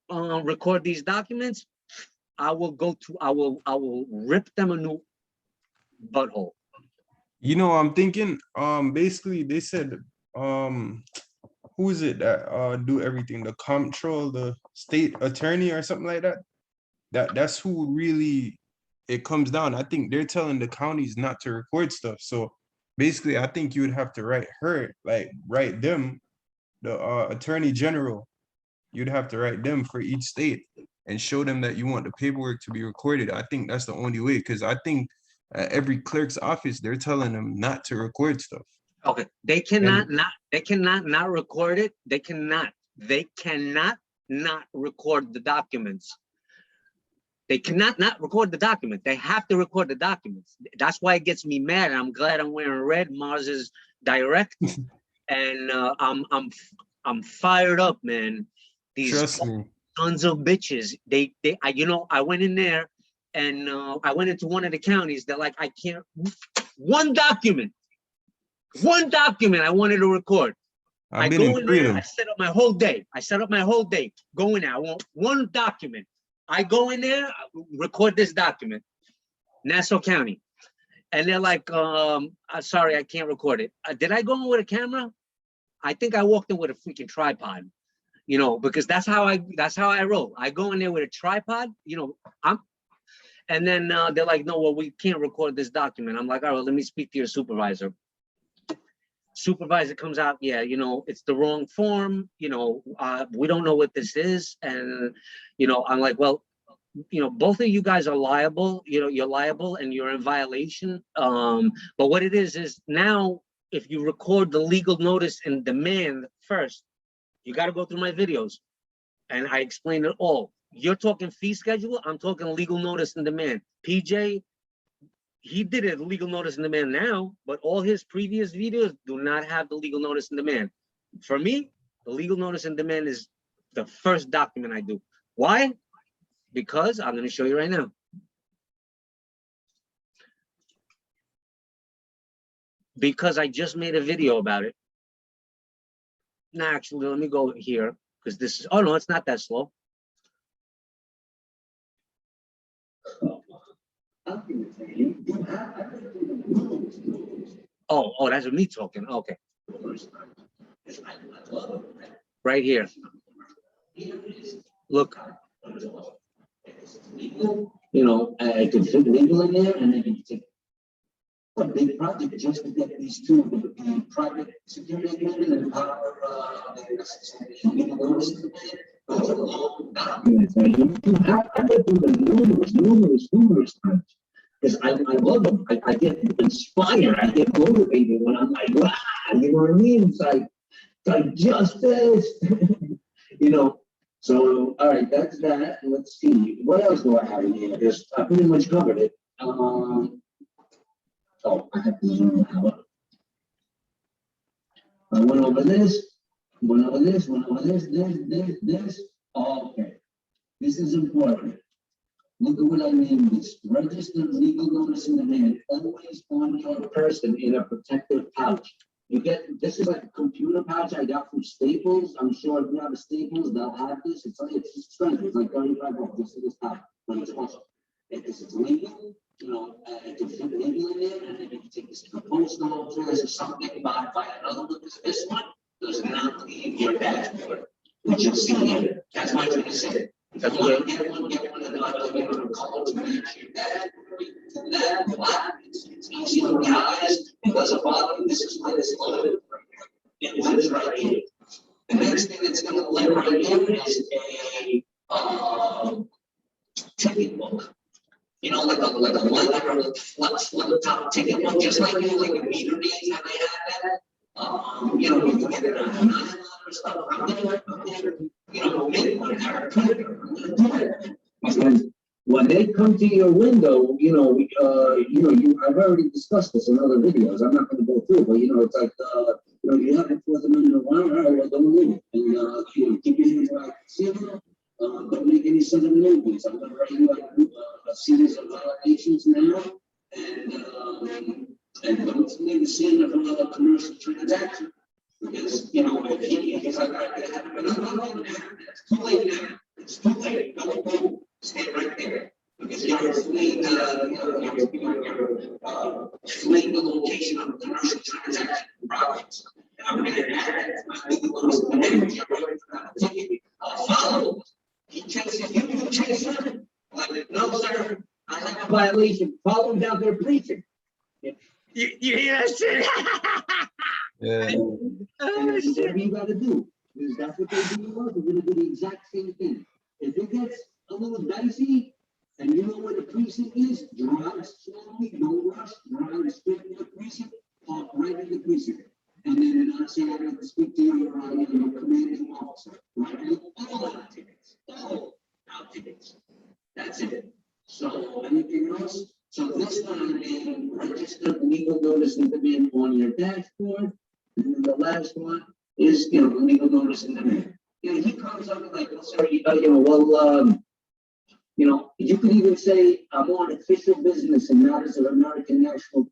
record these documents, I will rip them a new butthole. I'm thinking, basically they said, who is it that do everything? The comptroller, the state attorney or something like that? That's who really it comes down. I think they're telling the counties not to record stuff. So basically, I think you would have to write them, the attorney general. You'd have to write them for each state and show them that you want the paperwork to be recorded. I think that's the only way, because I think at every clerk's office, they're telling them not to record stuff. Okay, they cannot not record it. They cannot not record the documents. They cannot not record the document. They have to record the documents. That's why it gets me mad. I'm glad I'm wearing red. Mars is direct, and I'm fired up, man. These Trust me. sons of bitches. I went in there, and I went into one of the counties. They're like, I can't. One document I wanted to record. I go in there, I set up my whole day. Go in there, I want one document. I go in there, record this document, Nassau County. And they're like, sorry, I can't record it. Did I go in with a camera? I think I walked in with a freaking tripod, because that's how I roll. I go in there with a tripod, and then they're like, no, well, we can't record this document. I'm like, all right, let me speak to your supervisor. Supervisor comes out, yeah, it's the wrong form, we don't know what this is. And, I'm like, well, both of you guys are liable, you're liable and you're in violation. But what it is now, if you record the legal notice and demand first, you got to go through my videos. And I explain it all. You're talking fee schedule, I'm talking legal notice and demand. PJ, he did a legal notice and demand now, but all his previous videos do not have the legal notice and demand. For me, the legal notice and demand is the first document I do. Why? Because I'm going to show you right now. Because I just made a video about it. No, actually, let me go here, because this is, oh no, it's not that slow. Oh, that's me talking. Okay. Right here. Look. I could fit legal in there, and then you take a big project just to get these two, the private security agreement and power, those are long documents. I went through them numerous times. Because I love them. I get inspired. I get motivated when I'm like, wow, you know what I mean? It's like justice, So, all right, that's that. Let's see. What else do I have in here? I pretty much covered it. I have to zoom out. I went over this. This. Okay. This is important. Look at what I mean. This registered legal notice in demand always on your person in a protective pouch. This is like a computer pouch I got from Staples. I'm sure if you have a Staples, they'll have this. It's expensive. It's like $35 just for this pouch, but it's awesome. Because it's legal, it can fit legal in there, and then you can take this to the post office or something, buy another one. This one does not leave your dashboard, which you'll see here. That's why I'm say it. That's why get one of the color to match your dad. That black, it's easy to guys. It doesn't bother me. This is why this loaded. It is right here. The next thing that's gonna live right here is a ticket book. You know, like a letter flip top ticket book, just like you like a meter reads how they have that. You know, you can get it on $9 stuff. I'm gonna, you know, make one Creditor. I'm gonna do it. Because when they come to your window, I've already discussed this in other videos. I'm not gonna go through, but it's like, you have a Fourth Amendment warrant, all right, well, don't leave it. And, keep your hands where I can see them. Don't make any sudden movies. I'm gonna write you a series of violations now. And don't leave the scene of another commercial transaction. Because, if he's like, no, it's too late now. It's too late. Don't stay right there. Because you're fleeing the location of a commercial transaction projects. And I'm going to add follow. He chases you chase him. Like, no, sir, I have a violation. Follow him down there preaching. You hear that shit? Yeah. And that's what you gotta do. Because that's what they do. We're gonna do the exact same thing. If it gets a little dicey and you know where the precinct is, drive slowly, don't rush, drive straight to the precinct, park right in the precinct. And then say I have to speak to your commanding officer. Right? All out tickets. All out tickets. That's it. So anything else? So this time, man, register legal notice and demand on your dashboard. And then the last one is, legal notice and demand. He comes up like, sorry, you can even say, I'm on official business and not as an American national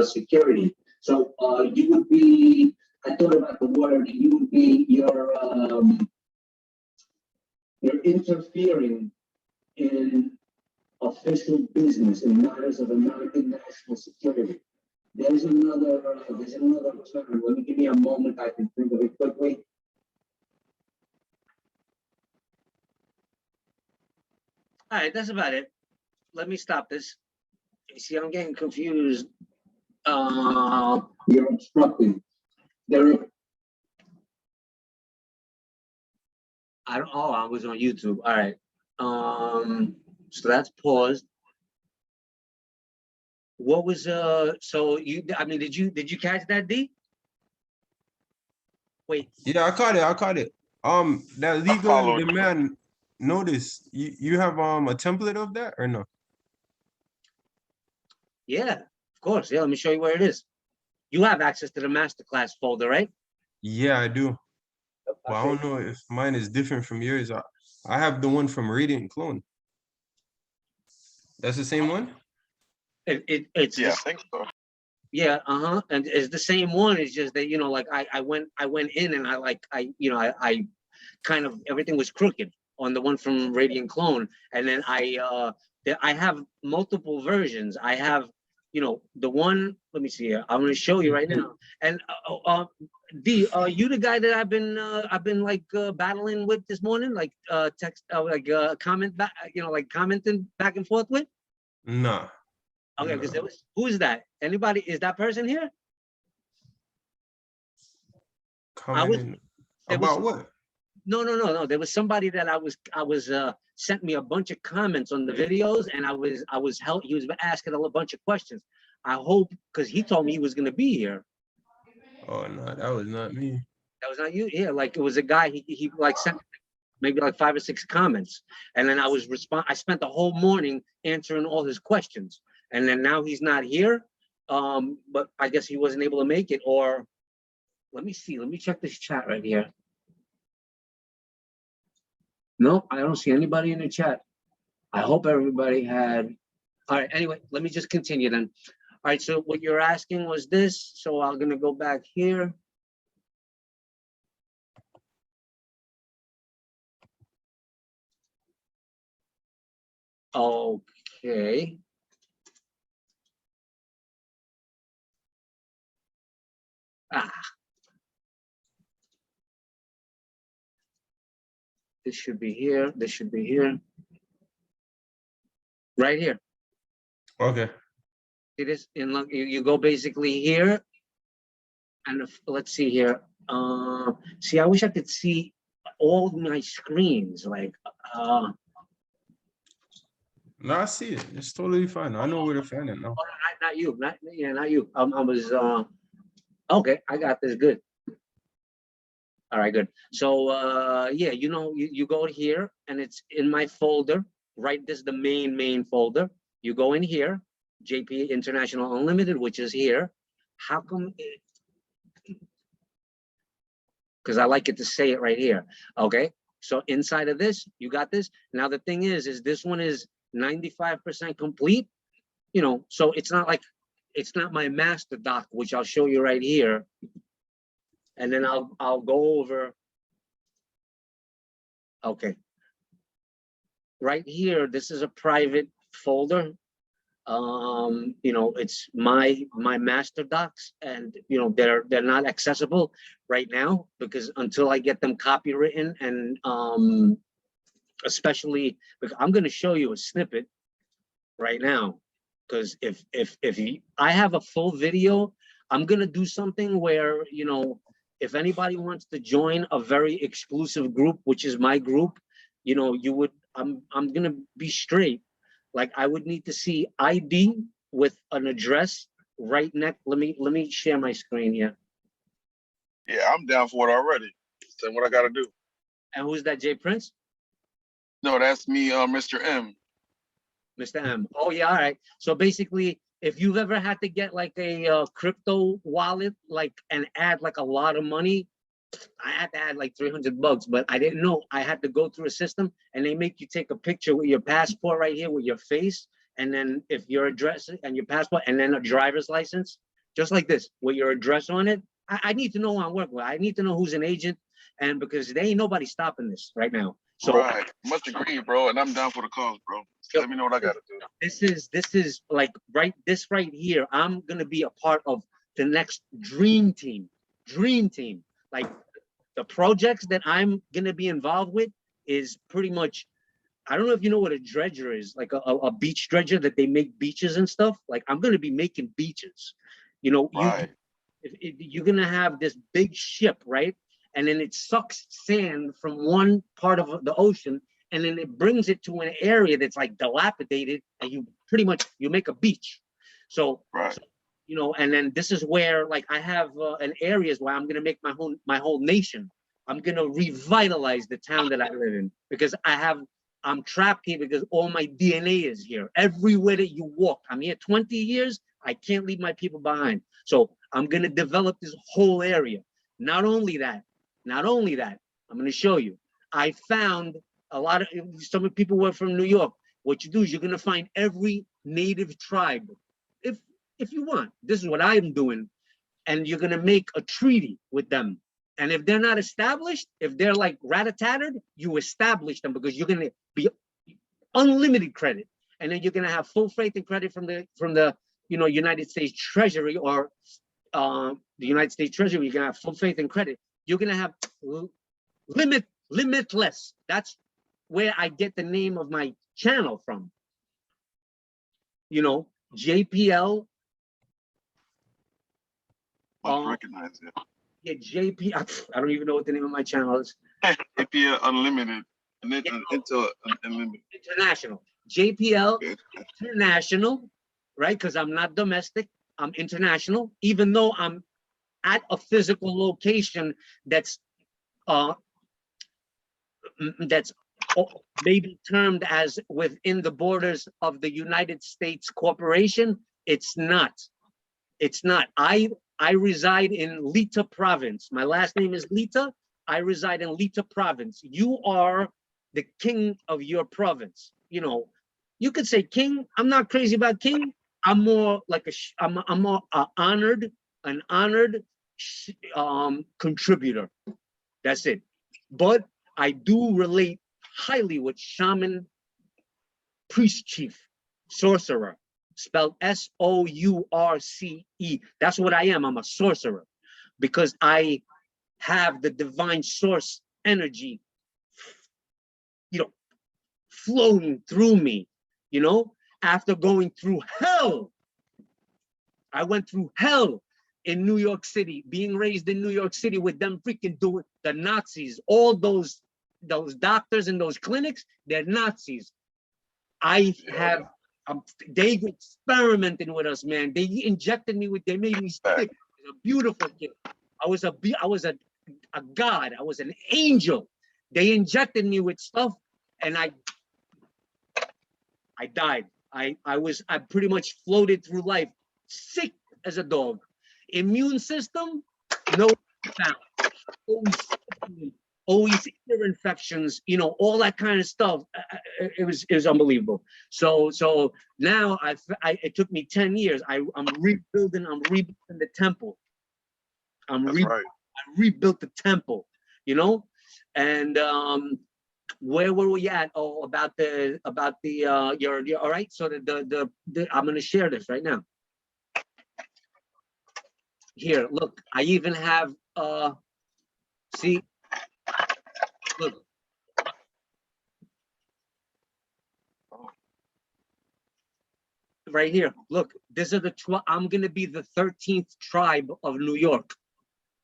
security. So you would be, I thought about the word, you would be, you're interfering in official business in matters of American national security. There's another term. Let me give me a moment. I can think of it quickly. All right, that's about it. Let me stop this. You see, I'm getting confused. You're obstructing. I was on YouTube. All right. So that's paused. What was did you catch that, D? Wait. Yeah, I caught it. That legal demand notice, you have a template of that or no? Yeah, of course. Yeah, let me show you where it is. You have access to the masterclass folder, right? Yeah, I do. But I don't know if mine is different from yours. I have the one from Radiant Clone. That's the same one? It's I think so. Yeah, and it's the same one. It's just that like I went in and I kind of everything was crooked on the one from Radiant Clone, and then I have multiple versions. I have the one. Let me see here. I'm going to show you right now. And D, are you the guy that I've been like battling with this morning, like text comment back, like commenting back and forth with? No. Okay, because who is that? Anybody? Is that person here? About what? No. There was somebody that I was sent me a bunch of comments on the videos, and he was asking a bunch of questions. I hope, because he told me he was going to be here. Oh no, that was not me. That was not you? Yeah, like it was a guy. He like sent maybe like 5 or 6 comments, and then I spent the whole morning answering all his questions. And then now he's not here, but I guess he wasn't able to make it. Or let me see. Let me check this chat right here. No, I don't see anybody in the chat. I hope everybody had. All right. Anyway, let me just continue then. All right. So what you're asking was this. So I'm going to go back here. Okay. This should be here. This should be here. Right here. Okay. It is in. You go basically here, and let's see here. See, I wish I could see all my screens. Like, No, I see it. It's totally fine. I know where to find it now. not you, not you. I was okay. I got this. Good. All right, good. So yeah, you go here and it's in my folder, right? This is the main folder. You go in here, JP International Unlimited, which is here. How come? Because I like it to say it right here. Okay. So inside of this, you got this. Now the thing is this one is 95% complete. So it's not like it's not my master doc, which I'll show you right here. And then I'll go over. Okay. Right here, this is a private folder. It's my master docs, and they're not accessible right now because until I get them copywritten, and especially because I'm going to show you a snippet right now, because if I have a full video, I'm going to do something where if anybody wants to join a very exclusive group, which is my group, I'm going to be straight. Like I would need to see ID with an address right next. Let me share my screen here. Yeah, I'm down for it already. So what I got to do? And who's that, Jay Prince? No, that's me, Mr. M. Mr. M. Oh yeah, all right. So basically, if you've ever had to get like a crypto wallet, and add like a lot of money, I had to add like $300, but I didn't know I had to go through a system, and they make you take a picture with your passport right here with your face, and then if your address and your passport, and then a driver's license, just like this with your address on it. I need to know who I'm working with. I need to know who's an agent, and because there ain't nobody stopping this right now. So right, much agree, bro, and I'm down for the cause, bro. Let me know what I gotta do. This is like this right here. I'm gonna be a part of the next dream team. Like the projects that I'm gonna be involved with is pretty much. I don't know if you know what a dredger is, like a beach dredger that they make beaches and stuff. Like I'm gonna be making beaches. Right. You're gonna have this big ship, right? And then it sucks sand from one part of the ocean, and then it brings it to an area that's like dilapidated, and you pretty much make a beach. So, right. And then this is where like I have an areas where I'm gonna make my whole nation. I'm gonna revitalize the town that I live in because I'm trapped here because all my DNA is here. Everywhere that you walk, I'm here 20 years. I can't leave my people behind. So I'm gonna develop this whole area. Not only that, I'm gonna show you. I found a lot of some people were from New York. What you do is you're gonna find every native tribe. If you want, this is what I'm doing, and you're gonna make a treaty with them. And if they're not established, if they're like rat-a-tattered, you establish them because you're gonna be unlimited credit, and then you're gonna have full faith and credit from the United States Treasury or the United States Treasury. You're gonna have full faith and credit. You're gonna have limitless. That's where I get the name of my channel from. JPL. I recognize it. Yeah, JP. I don't even know what the name of my channel is. JPL Unlimited. Unlimited. International. JPL International, right? Because I'm not domestic. I'm international, even though I'm at a physical location that's maybe termed as within the borders of the United States Corporation. It's not. I reside in Lita province. My last name is Lita. I reside in Lita province. You are the king of your province. You could say king. I'm not crazy about king. I'm more like I'm more an honored contributor. That's it. But I do relate highly with shaman, priest chief, sorcerer, spelled SOURCE. That's what I am. I'm a sorcerer because I have the divine source energy, flowing through me, after going through hell. I went through hell in New York City, being raised in New York City with them freaking doing the Nazis, all those doctors in those clinics, they're Nazis. I have, they experimenting with us, man. They injected me with, they made me sick. I was a beautiful kid. I was a god. I was an angel. They injected me with stuff, and I died. I pretty much floated through life, sick as a dog. Immune system, no found. Always ear infections, you know, all that kind of stuff. It was unbelievable. So now it took me 10 years. I'm rebuilding the temple. I rebuilt the temple, you know, and where were we at? Oh, about the your all right. So the I'm gonna share this right now. Here, look, I even have see, look. Right here, look, this are I'm gonna be the 13th tribe of New York.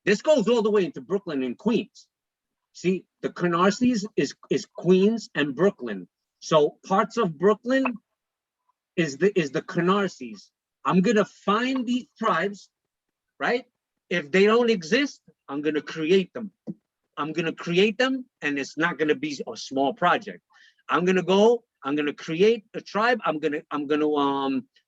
This goes all the way into Brooklyn and Queens. See, the Canarsies is Queens and Brooklyn. So parts of Brooklyn is the Canarsies. I'm gonna find these tribes, right? If they don't exist, I'm gonna create them. I'm gonna create them, and it's not gonna be a small project. I'm gonna create a tribe. I'm gonna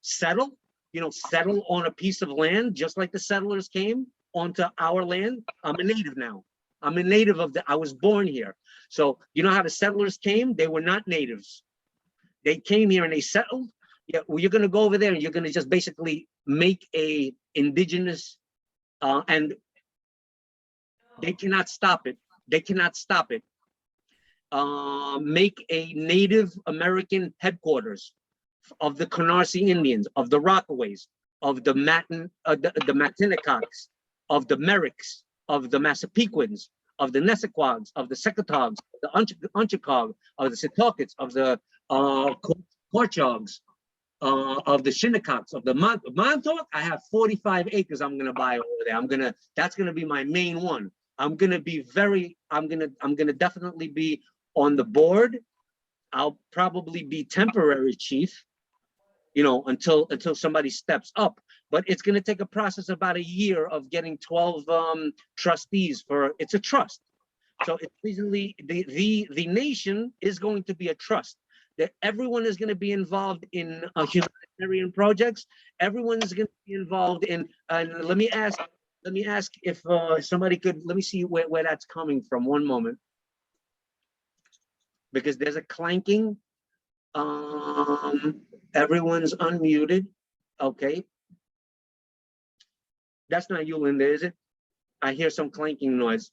settle, you know, settle on a piece of land, just like the settlers came onto our land. I'm a native now. I'm a native I was born here. So you know how the settlers came? They were not natives. They came here and they settled. Yeah, well, you're gonna go over there and you're gonna just basically make a indigenous, and they cannot stop it. They cannot stop it. Make a Native American headquarters of the Canarsie Indians, of the Rockaways, of the Matinacocks, of the Merricks, of the Massapequans, of the Nessaquags, of the Secatogs, the Unchicog, of the Setauquets, of the Corchogs, of the Shinnecocks, of the Montauk. I have 45 acres I'm gonna buy over there. That's gonna be my main one. I'm gonna definitely be on the board. I'll probably be temporary chief, you know, until somebody steps up. But it's gonna take a process about a year of getting 12 trustees for, it's a trust. So it's basically the nation is going to be a trust. That everyone is going to be involved in humanitarian projects. Everyone is going to be involved in, and let me ask if somebody could, let me see where that's coming from. One moment. Because there's a clanking. Everyone's unmuted. Okay. That's not you, Linda, is it? I hear some clanking noise.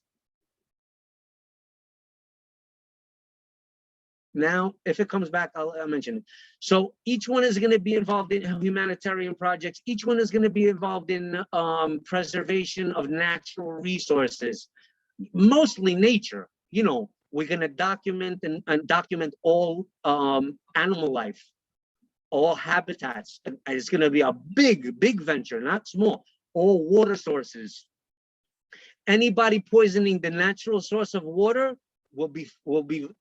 Now, if it comes back, I'll mention it. So each one is going to be involved in humanitarian projects. Each one is going to be involved in preservation of natural resources, mostly nature. You know, we're going to document and document all animal life, all habitats. And it's going to be a big venture, not small. All water sources. Anybody poisoning the natural source of water will be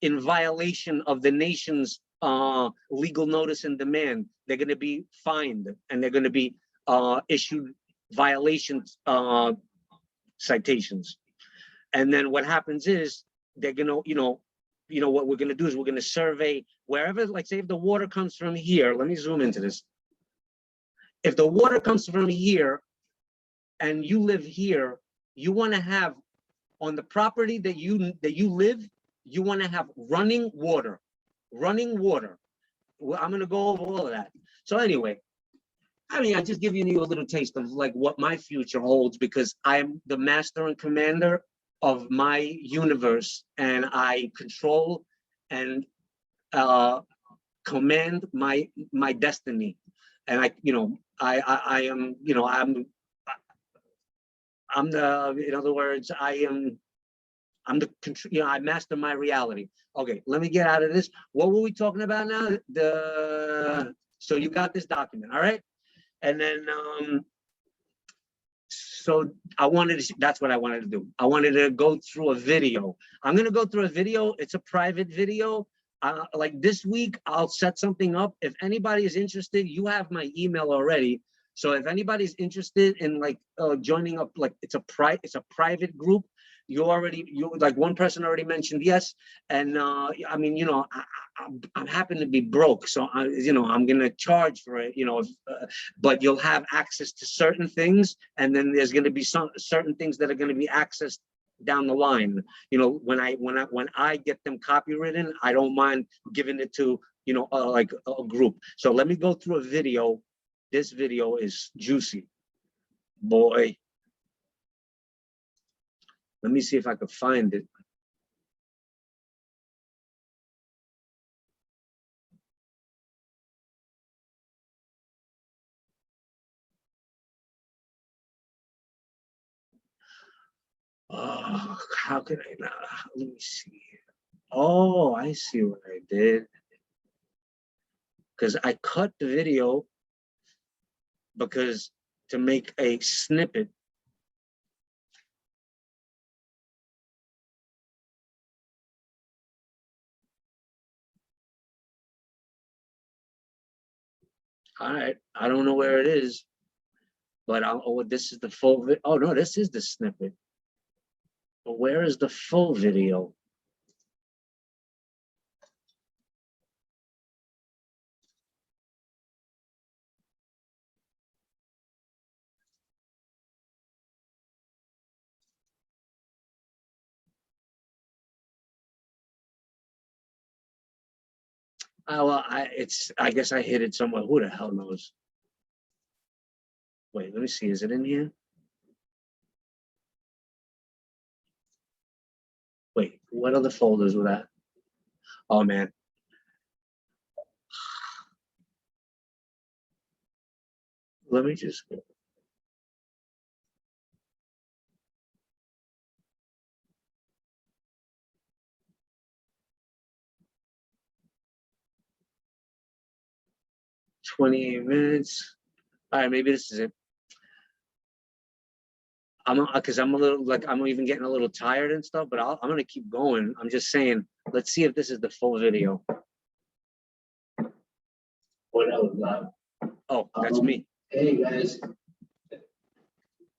in violation of the nation's legal notice and demand. They're going to be fined, and they're going to be issued violations citations. And then what happens is they're going to, you know what we're going to do is we're going to survey wherever, like say if the water comes from here. Let me zoom into this. If the water comes from here and you live here, you want to have on the property that you live, you want to have running water. Well, I'm going to go over all of that. So anyway, I mean, I'm just giving you a little taste of like what my future holds, because I'm the master and commander of my universe, and I control and command my destiny. And I am, I'm the, in other words, I'm the, I master my reality. Okay, let me get out of this. What were we talking about now? So you got this document, all right? And then, So that's what I wanted to do. I wanted to go through a video. I'm gonna go through a video. It's a private video. Like this week, I'll set something up. If anybody is interested, you have my email already. So if anybody's interested in like joining up, like it's a private group. You like one person already mentioned yes, and I mean, you know, I'm happen to be broke, so I'm gonna charge for it, but you'll have access to certain things, and then there's gonna be some certain things that are gonna be accessed down the line. When I get them copywritten, I don't mind giving it to like a group. So let me go through a video. This video is juicy, boy. Let me see if I can find it. Oh, how can I not? Let me see. Oh, I see what I did. Because I cut the video because to make a snippet. All right, I don't know where it is, but this is the full. Oh no, this is the snippet. But where is the full video? Well, I guess I hid it somewhere. Who the hell knows? Wait, let me see. Is it in here? Wait, what other folders were that? Oh man. Let me just. "28 minutes. All right, maybe this is it. Because I'm a little like I'm even getting a little tired and stuff, but I'm gonna keep going. I'm just saying, let's see if this is the full video. What else? Oh, that's me. Hey guys,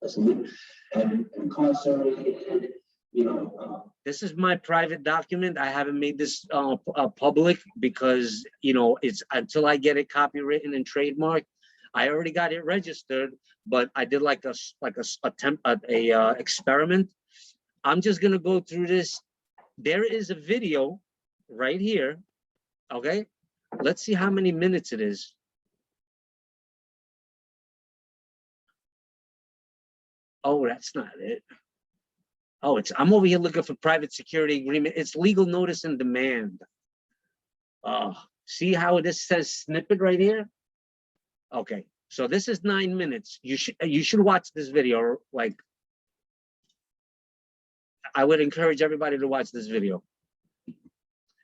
that's me. And incarcerated, this is my private document. I haven't made this public because it's until I get it copywritten and trademarked. I already got it registered, but I did like a experiment. I'm just gonna go through this. There is a video right here. Okay, let's see how many minutes it is. Oh, that's not it. Oh, I'm over here looking for private security agreement. It's legal notice and demand. See how this says snippet right here? Okay, so this is 9 minutes. You should watch this video. Like, I would encourage everybody to watch this video.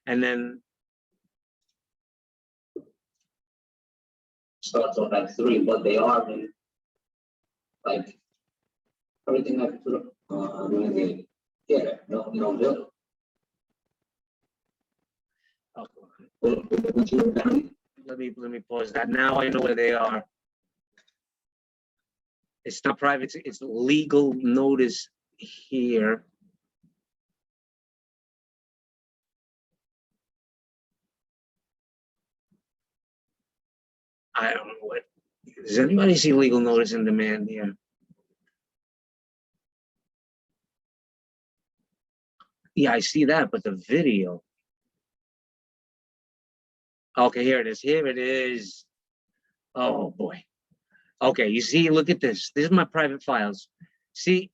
And then starts off at 3, but they are in like everything I put yeah, no. Let me pause that. Now I know where they are. It's not private, it's legal notice here. I don't know what. Does anybody see legal notice and demand here? Yeah, I see that, but the video. Okay, here it is. Here it is. Oh boy. Okay, you see, look at this. This is my private files. See,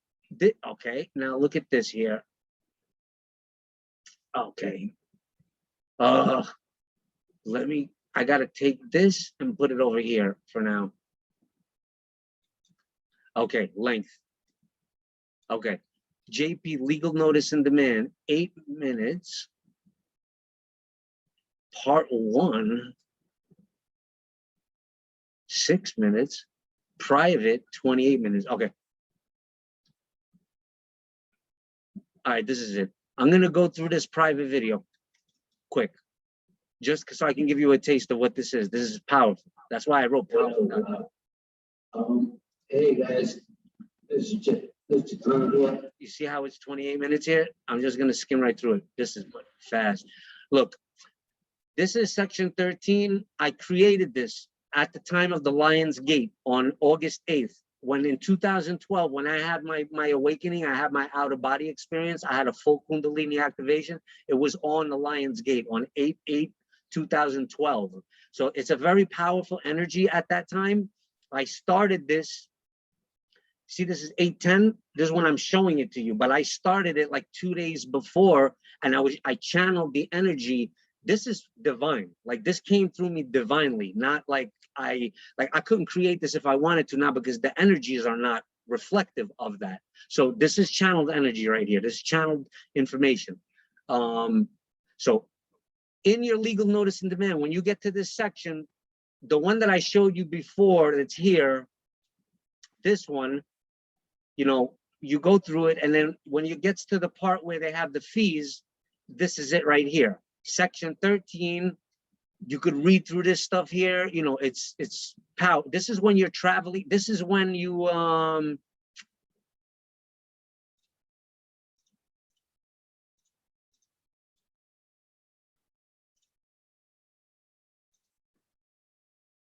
okay, now look at this here. Okay. I gotta take this and put it over here for now. Okay, length. Okay, JP legal notice and demand, 8 minutes. Part 1, 6 minutes. Private, 28 minutes. Okay. All right, this is it. I'm gonna go through this private video quick, just so I can give you a taste of what this is. This is powerful. That's why I wrote powerful. Hey guys, this is you see how it's 28 minutes here? I'm just gonna skim right through it. This is fast. Look, this is section 13. I created this at the time of the Lion's Gate on August 8th. When in 2012, when I had my awakening, I had my out of body experience. I had a full Kundalini activation. It was on the Lion's Gate on 8/8/2012. So it's a very powerful energy at that time. I started this. See, this is 8/10. This is when I'm showing it to you, but I started it like 2 days before, and I channeled the energy. This is divine. Like this came through me divinely, not like I couldn't create this if I wanted to now, because the energies are not reflective of that. So this is channeled energy right here. This is channeled information. So in your legal notice and demand, when you get to this section, the one that I showed you before that's here, this one, you know, you go through it, and then when you get to the part where they have the fees, this is it right here. Section 13, you could read through this stuff here. You know, it's power. This is when you're traveling. This is when you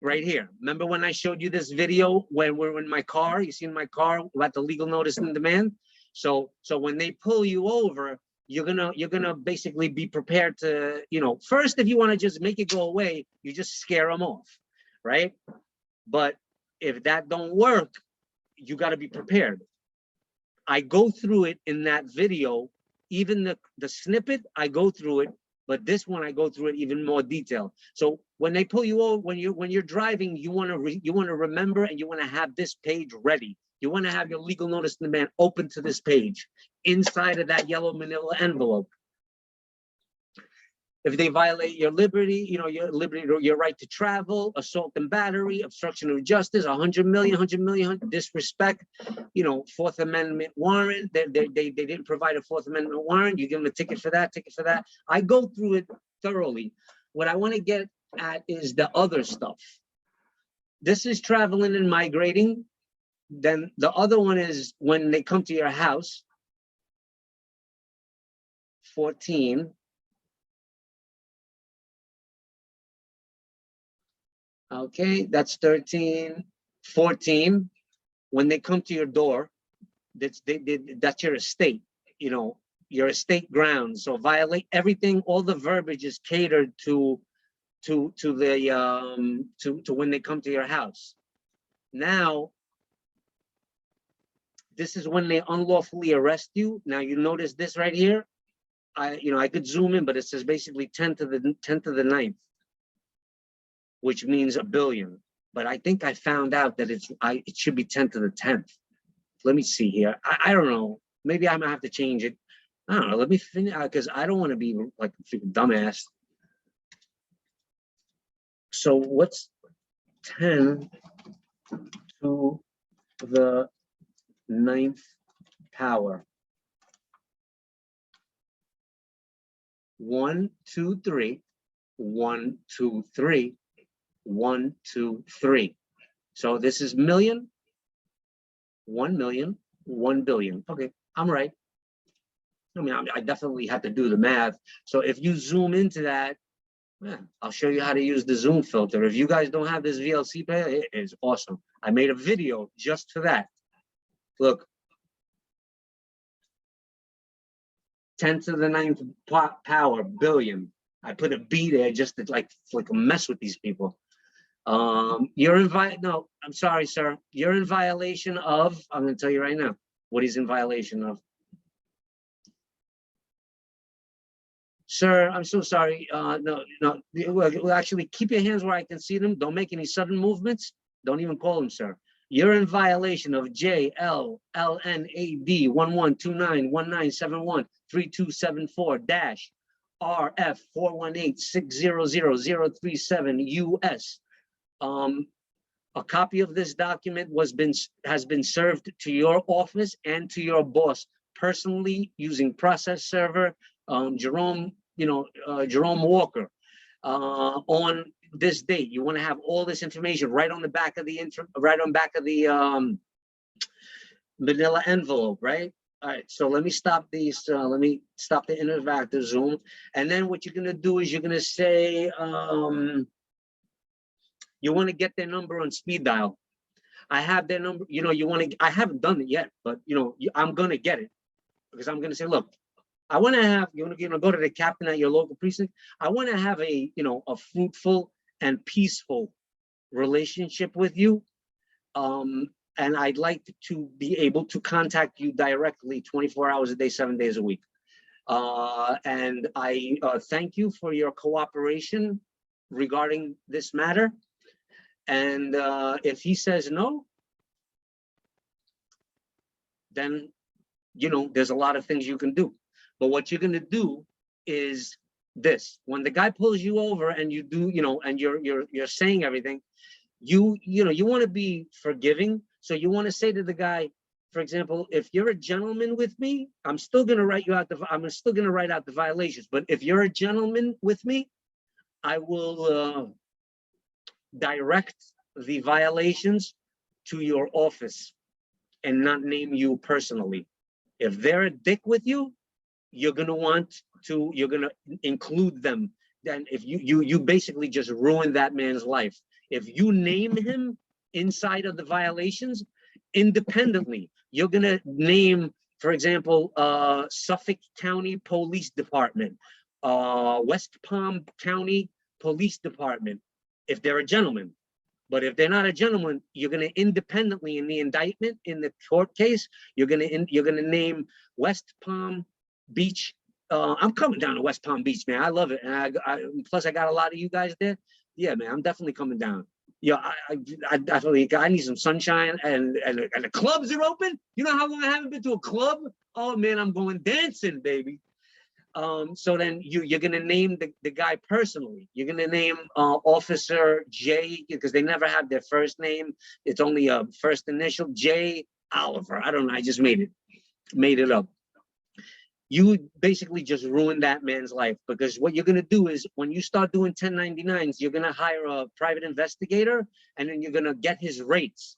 right here. Remember when I showed you this video when we're in my car? You see in my car about the legal notice and demand. So when they pull you over, you're gonna basically be prepared to, you know, first, if you want to just make it go away, you just scare them off, right? But if that don't work, you got to be prepared. I go through it in that video, even the snippet, I go through it, but this one I go through it even more detail. So when they pull you over, when you're driving, you want to remember, and you want to have this page ready. You want to have your legal notice and demand open to this page inside of that yellow manila envelope. If they violate your liberty, you know, your right to travel, assault and battery, obstruction of justice, 100 million, disrespect, you know, Fourth Amendment warrant, they didn't provide a Fourth Amendment warrant, you give them a ticket for that. I go through it thoroughly. What I want to get at is the other stuff. This is traveling and migrating. Then the other one is when they come to your house, 14. Okay, that's 13. 14, when they come to your door, that's your estate, you know, your estate grounds. So violate everything, all the verbiage is catered to when they come to your house. Now, this is when they unlawfully arrest you. Now you notice this right here. I could zoom in, but it says basically 10 to the 9th. Which means 1 billion. But I think I found out that it should be 10 to the 10th. Let me see here. I don't know. Maybe I might have to change it. I don't know. Let me finish, because I don't want to be like a dumbass. So what's 10 to the 9th power? 1, 2, 3. 1, 2, 3. 1, 2, 3. So this is million, 1 million, 1 billion. Okay, I'm right. I mean, I definitely have to do the math. So if you zoom into that, yeah, I'll show you how to use the zoom filter. If you guys don't have this VLC player, it is awesome. I made a video just for that. Look, 10 to the 9th power, billion. I put a B there just to like mess with these people. You're in no, I'm sorry, sir. You're in violation of, I'm going to tell you right now what he's in violation of. Sir, I'm so sorry. No, well, actually, keep your hands where I can see them. Don't make any sudden movements. Don't even call him, sir. You're in violation of JLLNAD 11AB19713274-RF 418-600-037 US. A copy of this document has been served to your office and to your boss personally using process server, Jerome Walker, on this date. You want to have all this information right on the back of the manila envelope, right? All right, so let me stop these. Let me stop the interactive Zoom. And then what you're gonna do is you're gonna say, you want to get their number on speed dial. I have their number. I haven't done it yet, but I'm gonna get it because I'm gonna say, look, I want to have you want to go to the captain at your local precinct. I want to have a fruitful and peaceful relationship with you. And I'd like to be able to contact you directly 24 hours a day, 7 days a week. And I thank you for your cooperation regarding this matter. And if he says no, then, there's a lot of things you can do. But what you're going to do is this: when the guy pulls you over and you do, and you're saying everything, you want to be forgiving. So you want to say to the guy, for example, if you're a gentleman with me, I'm still going to write out the violations. But if you're a gentleman with me, I will direct the violations to your office and not name you personally. If they're a dick with you, you're going to include them. Then if you basically just ruin that man's life. If you name him inside of the violations independently, you're going to name, for example, Suffolk County Police Department, West Palm County Police Department, if they're a gentleman. But if they're not a gentleman, you're going to independently in the indictment, in the court case, you're going to name West Palm Beach. I'm coming down to West Palm Beach, man. I love it. And plus I got a lot of you guys there. Yeah, man, I'm definitely coming down. Yeah, I definitely, I need some sunshine, and the clubs are open. You know how long I haven't been to a club? Oh man, I'm going dancing, baby. So then you're gonna name the guy personally. You're gonna name Officer J, because they never have their first name. It's only a first initial, J Oliver. I don't know. I just made it up. You basically just ruined that man's life, because what you're going to do is when you start doing 1099s, you're going to hire a private investigator, and then you're going to get his rates,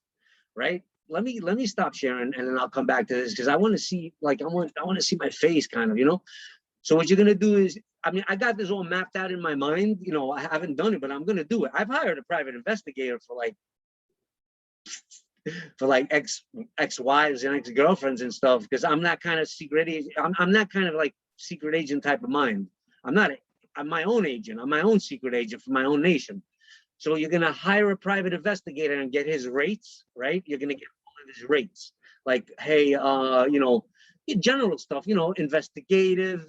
right? Let me stop sharing, and then I'll come back to this, because I want to see, like, I want to see my face, kind of, So what you're going to do is, I got this all mapped out in my mind. I haven't done it, but I'm going to do it. I've hired a private investigator for ex-wives and ex-girlfriends and stuff, because I'm that kind of secret agent. I'm that kind of like secret agent type of mind. I'm my own agent. I'm my own secret agent for my own nation. So you're going to hire a private investigator and get his rates, right? You're going to get all of his rates. Like, hey, general stuff, investigative,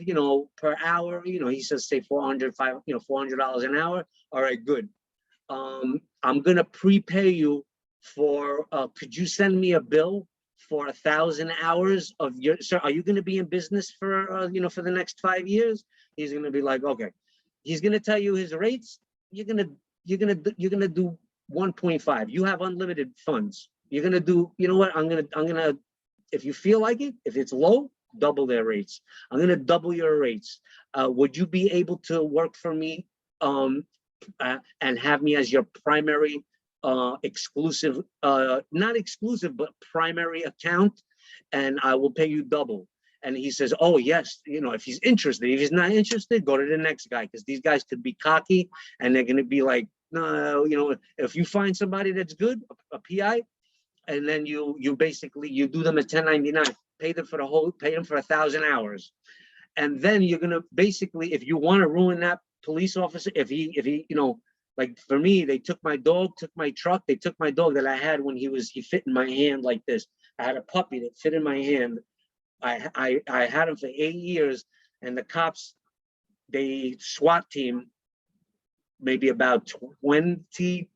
per hour, he says, say $400 an hour. All right, good. I'm going to prepay you for, could you send me a bill for 1,000 hours of your, sir, are you going to be in business for, for the next 5 years? He's going to be like, okay. He's going to tell you his rates. You're going to do 1.5. You have unlimited funds. You're going to do, you know what? I'm going to, if you feel like it, if it's low, double their rates. I'm going to double your rates. Would you be able to work for me and have me as your primary exclusive, not exclusive, but primary account, and I will pay you double? And he says, oh yes, if he's interested. If he's not interested, go to the next guy, because these guys could be cocky, and they're going to be like, no, if you find somebody that's good, a PI, and then you basically do them a 1099, pay them for 1,000 hours. And then you're going to basically, if you want to ruin that police officer, if he like for me, they took my dog, took my truck, they took my dog that I had when he fit in my hand like this. I had a puppy that fit in my hand. I had him for 8 years, and the cops, they SWAT team, maybe about 20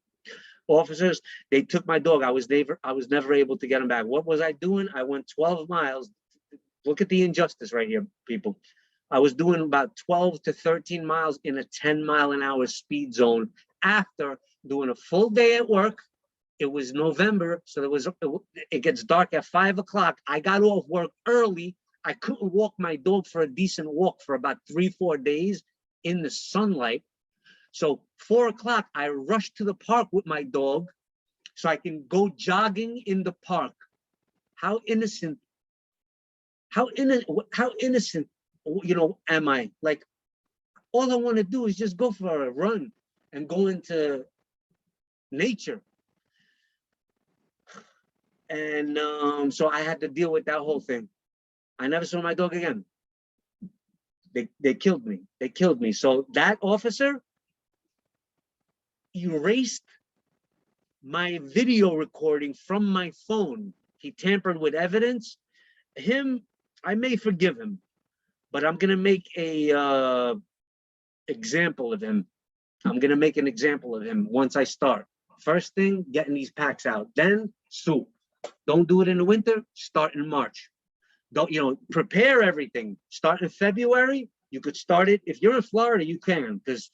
officers, they took my dog. I was never able to get him back. What was I doing? I went 12 miles. Look at the injustice right here, people. I was doing about 12 to 13 miles in a 10-mile-an-hour speed zone after doing a full day at work. It was November, so it gets dark at 5 o'clock. I got off work early. I couldn't walk my dog for a decent walk for about 3-4 days in the sunlight. So 4 o'clock, I rushed to the park with my dog so I can go jogging in the park. How innocent, how innocent, you know, am I? Like, all I want to do is just go for a run and go into nature. And so I had to deal with that whole thing. I never saw my dog again. They killed me. They killed me. So that officer erased my video recording from my phone. He tampered with evidence. Him, I may forgive him, but I'm gonna make a example of him. I'm gonna make an example of him once I start. First thing, getting these packs out. Then sue. Don't do it in the winter. Start in March. Don't, you know, prepare everything. Start in February. You could start it if you're in Florida. You can, because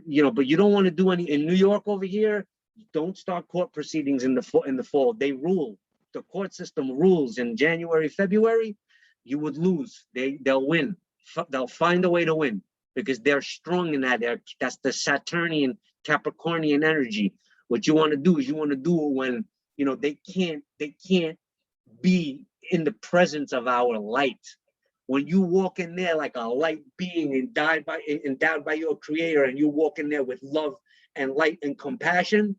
you know, but you don't want to do any in New York over here. Don't start court proceedings in the fall. They rule. The court system rules in January, February. You would lose. They'll win. They'll find a way to win because they're strong in that. That's the Saturnian, Capricornian energy. What you want to do is you want to do it when, you know, they can't be in the presence of our light. When you walk in there like a light being endowed by your creator, and you walk in there with love and light and compassion,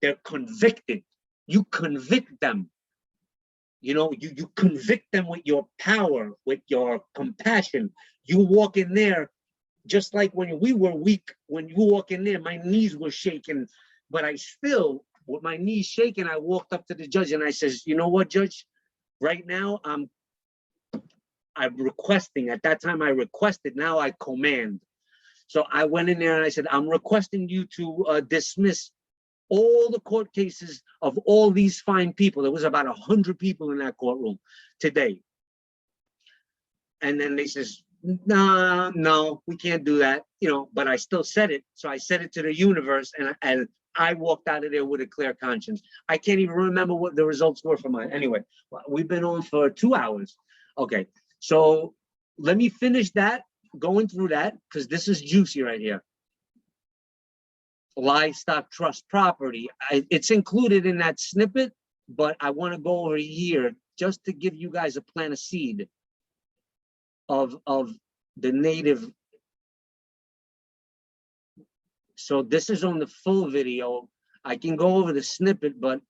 they're convicted. You convict them. You know, you convict them with your power, with your compassion. You walk in there just like when we were weak. When you walk in there, my knees were shaking, but I still, with my knees shaking, I walked up to the judge and I says, you know what, Judge? Right now, I'm requesting. At that time, I requested. Now I command. So I went in there and I said, I'm requesting you to dismiss all the court cases of all these fine people. There was about 100 people in that courtroom today. And then they says, nah, no, we can't do that. You know, but I still said it. So I said it to the universe, and I walked out of there with a clear conscience. I can't even remember what the results were for mine. Anyway, we've been on for 2 hours. Okay, so let me finish that, going through that, because this is juicy right here. Livestock trust property. It's included in that snippet, but I want to go over here just to give you guys a plant of seed of the native. So this is on the full video. I can go over the snippet, but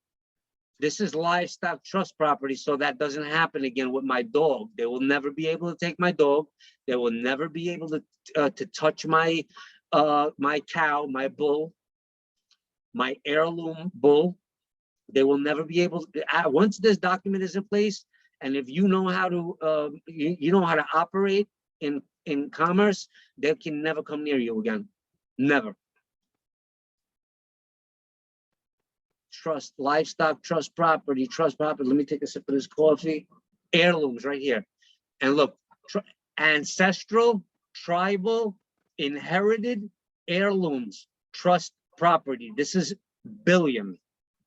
this is livestock trust property, so that doesn't happen again with my dog. They will never be able to take my dog. They will never be able to touch my my cow, my bull, my heirloom bull. They will never be able to, once this document is in place, and if you know how to you know how to operate in commerce, they can never come near you again. Never. Trust, livestock, trust property. Let me take a sip of this coffee. Heirlooms right here. And look, ancestral, tribal, inherited heirlooms, trust property. This is billion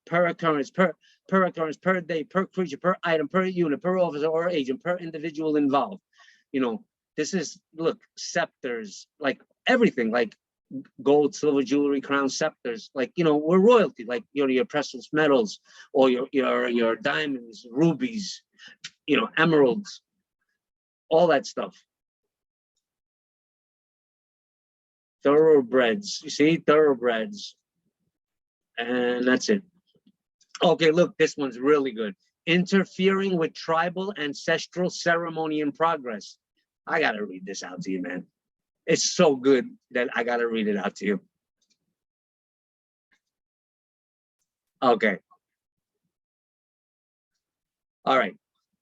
per occurrence, per occurrence, per day, per creature, per item, per unit, per officer or agent, per individual involved. You know, this is, look, scepters, like everything, like gold, silver, jewelry, crown, scepters, like, you know, we're royalty, like, you know, your precious metals or your diamonds, rubies, you know, emeralds, all that stuff. Thoroughbreds, you see, thoroughbreds. And that's it. Okay, look, this one's really good. Interfering with tribal ancestral ceremony in progress. I gotta read this out to you, man. It's so good that I gotta read it out to you. Okay. All right.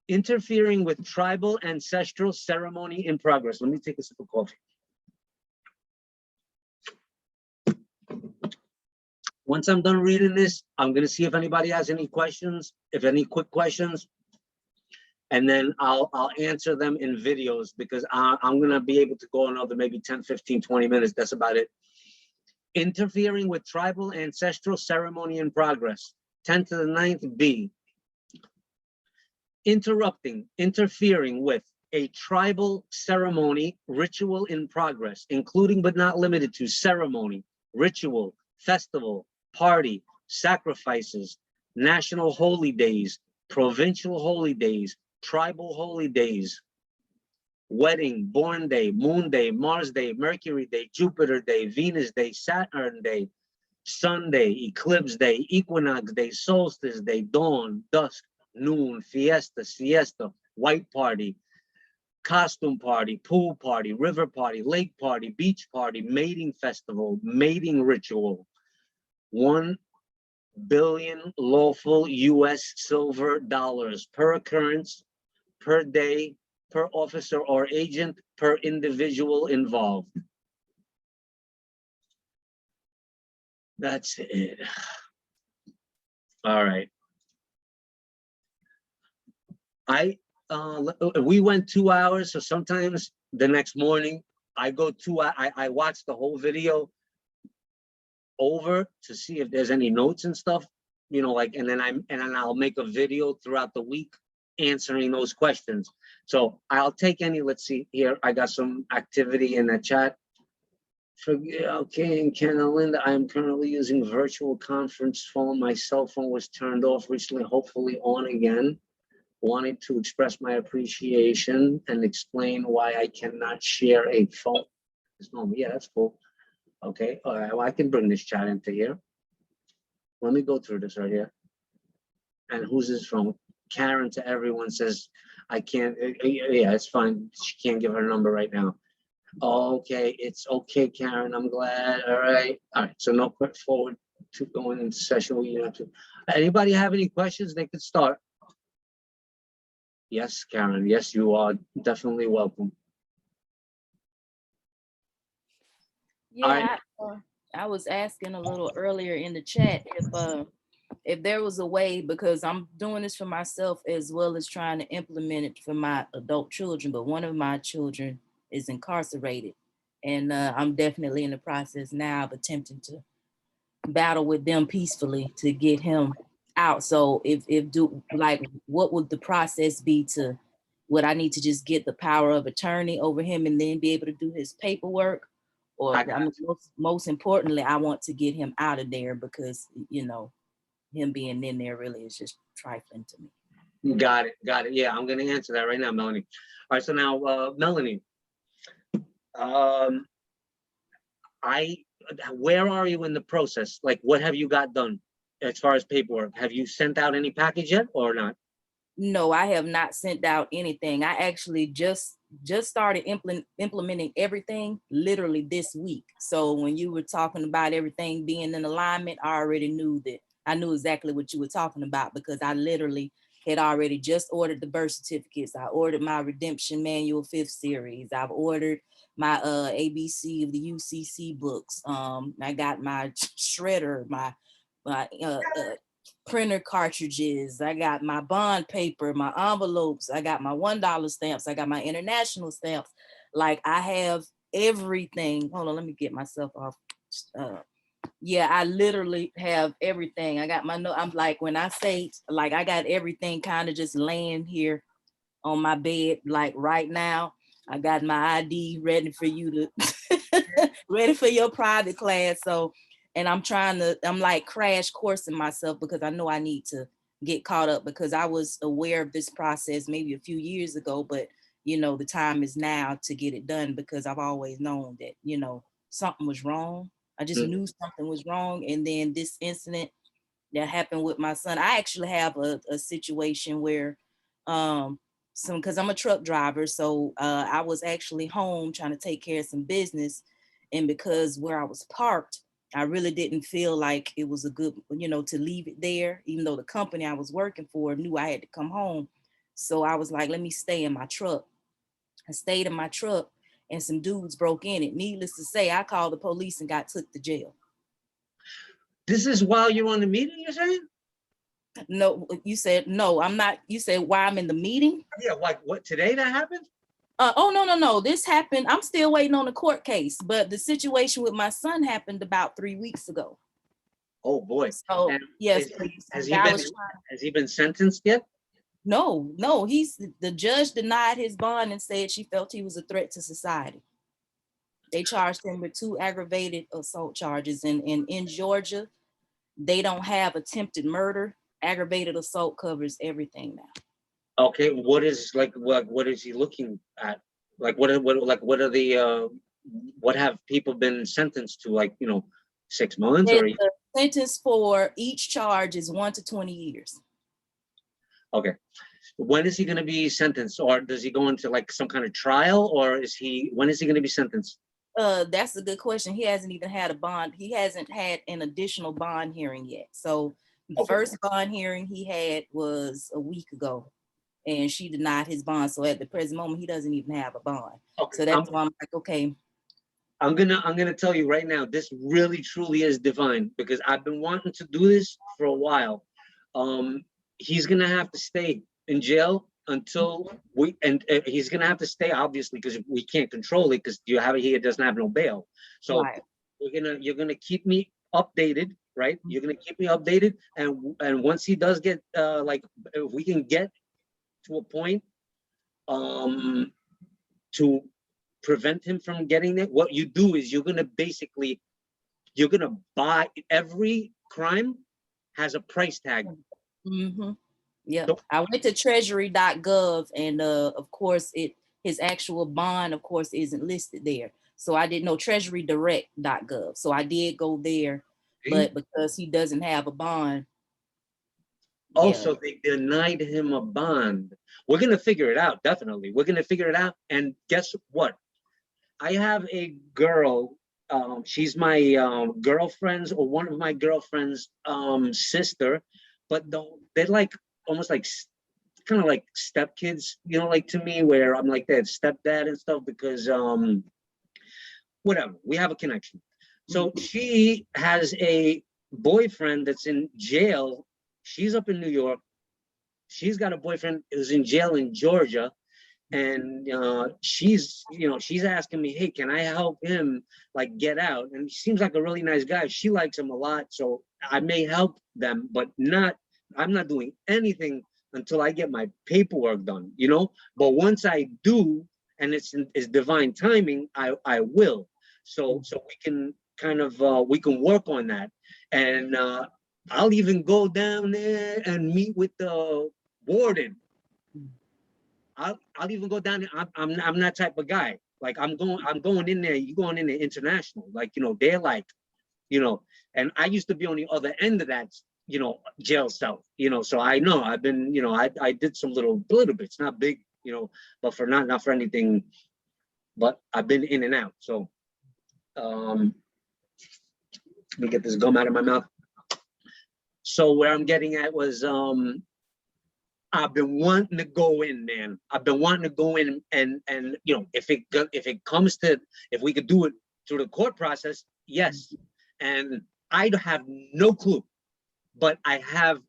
Interfering with tribal ancestral ceremony in progress. Let me take a sip of coffee. Once I'm done reading this, I'm gonna see if anybody has any questions, if any quick questions, and then I'll answer them in videos, because I'm gonna be able to go another maybe 10, 15, 20 minutes. That's about it. Interfering with tribal ancestral ceremony in progress. 10 to the 9th B. interrupting, interfering with a tribal ceremony, ritual in progress, including but not limited to ceremony, ritual, festival, party, sacrifices, national holy days, provincial holy days, tribal holy days, wedding, born day, moon day, Mars day, Mercury day, Jupiter day, Venus day, Saturn day, Sunday, eclipse day, equinox day, solstice day, dawn, dusk, noon, fiesta, siesta, white party, costume party, pool party, river party, lake party, beach party, mating festival, mating ritual, 1 billion lawful US silver dollars per occurrence, per day, per officer or agent, per individual involved. That's it. All right. We went 2 hours, so sometimes the next morning I go I watch the whole video over to see if there's any notes and stuff, you know, like, and then I'll make a video throughout the week answering those questions. So I'll take any, let's see here. I got some activity in the chat. Okay, and Ken and Linda, I am currently using virtual conference phone. My cell phone was turned off recently, hopefully on again. Wanted to express my appreciation and explain why I cannot share a phone. Yeah, that's cool. Okay, all right, well, I can bring this chat into here. Let me go through this right here. And who's this from? Karen to everyone says, I can't, yeah, it's fine. She can't give her number right now. Okay, it's okay, Karen, I'm glad. All right, so no quick forward to going into session where you have to. Anybody have any questions? They could start. Yes, Karen, yes, you are definitely welcome. Yeah, I was asking a little earlier in the chat if there was a way, because I'm doing this for myself as well as trying to implement it for my adult children, but one of my children is incarcerated, and I'm definitely in the process now of attempting to battle with them peacefully to get him out. So what would the process be to, would I need to just get the power of attorney over him and then be able to do his paperwork? Or I mean, most importantly, I want to get him out of there because, you know, him being in there really is just trifling to me. Got it. Yeah, I'm gonna answer that right now, Melanie. All right, so now, Melanie, where are you in the process? Like, what have you got done as far as paperwork? Have you sent out any package yet or not? No, I have not sent out anything. I actually just started implementing everything literally this week. So when you were talking about everything being in alignment, I already knew that. I knew exactly what you were talking about because I literally had already just ordered the birth certificates. I ordered my redemption manual 5th series. I've ordered my ABC of the UCC books. I got my shredder, my printer cartridges. I got my bond paper, my envelopes. I got my $1 stamps. I got my international stamps. Like, I have everything. Hold on, let me get myself off. Yeah, I literally have everything. I got my note. I'm like, when I say, like, I got everything kind of just laying here on my bed, like right now. I got my ID ready for you to, ready for your private class. So, and I'm like crash coursing myself because I know I need to get caught up because I was aware of this process maybe a few years ago, but you know, the time is now to get it done because I've always known that, you know, something was wrong. I just knew something was wrong. And then this incident that happened with my son, I actually have a situation where, because I'm a truck driver. So I was actually home trying to take care of some business. And because where I was parked, I really didn't feel like it was a good, you know, to leave it there, even though the company I was working for knew I had to come home. So I was like, let me stay in my truck. I stayed in my truck and some dudes broke in it. Needless to say, I called the police and got took to jail. This is while you're on the meeting, you're saying? No, you said, no, I'm not. You said why I'm in the meeting? Yeah, like what, today that happened? Oh, no. This happened. I'm still waiting on the court case, but the situation with my son happened about 3 weeks ago. Oh boy. So and yes, has he been sentenced yet? No, the judge denied his bond and said she felt he was a threat to society. They charged him with 2 aggravated assault charges. And in Georgia, they don't have attempted murder. Aggravated assault covers everything now. Okay, what is like what is he looking at? Like what are the what have people been sentenced to? Like, 6 months or The sentence for each charge is 1 to 20 years. okay. When is he going to be sentenced, or does he go into like some kind of trial, or when is he going to be sentenced? That's a good question. He hasn't even had a bond. He hasn't had an additional bond hearing yet. So the first bond hearing he had was a week ago, and she denied his bond. So at the present moment, he doesn't even have a bond. Okay. So that's why I'm like, okay. I'm gonna tell you right now, this really truly is divine, because I've been wanting to do this for a while. He's gonna have to stay in jail until he's gonna have to stay, obviously, because we can't control it, because he doesn't have no bail. So Right. you're gonna keep me updated, right? You're gonna keep me updated, and once he does get like, if we can get to a point to prevent him from getting it, what you do is you're gonna buy, every crime has a price tag. Mm-hmm. Yeah, So, I went to treasury.gov, and of course his actual bond, of course, isn't listed there. So I didn't know treasurydirect.gov. So I did go there, but because he doesn't have a bond. also, they denied him a bond. We're gonna figure it out, definitely. We're gonna figure it out. And guess what? I have a girl, she's my girlfriend's, or one of my girlfriend's sister, but they're like almost like kind of like stepkids, like to me, where I'm like that stepdad and stuff, because whatever, we have a connection. So she has a boyfriend that's in jail. She's up in New York. She's got a boyfriend who's in jail in Georgia. And she's asking me, hey, can I help him like get out? And he seems like a really nice guy. She likes him a lot, so I may help them, but I'm not doing anything until I get my paperwork done, But once I do, and it's divine timing, I will. So we can kind of we can work on that, and I'll even go down there and meet with the warden. I'll even go down there. I'm that type of guy. Like I'm going in there. You going in there international? Like they're like, and I used to be on the other end of that, jail cell. So I know I've been, I did some little bits, not big, but for not for anything. But I've been in and out. So let me get this gum out of my mouth. So where I'm getting at was I've been wanting to go in, man. I've been wanting to go in, and if it comes to, if we could do it through the court process, yes. And I have no clue, but I have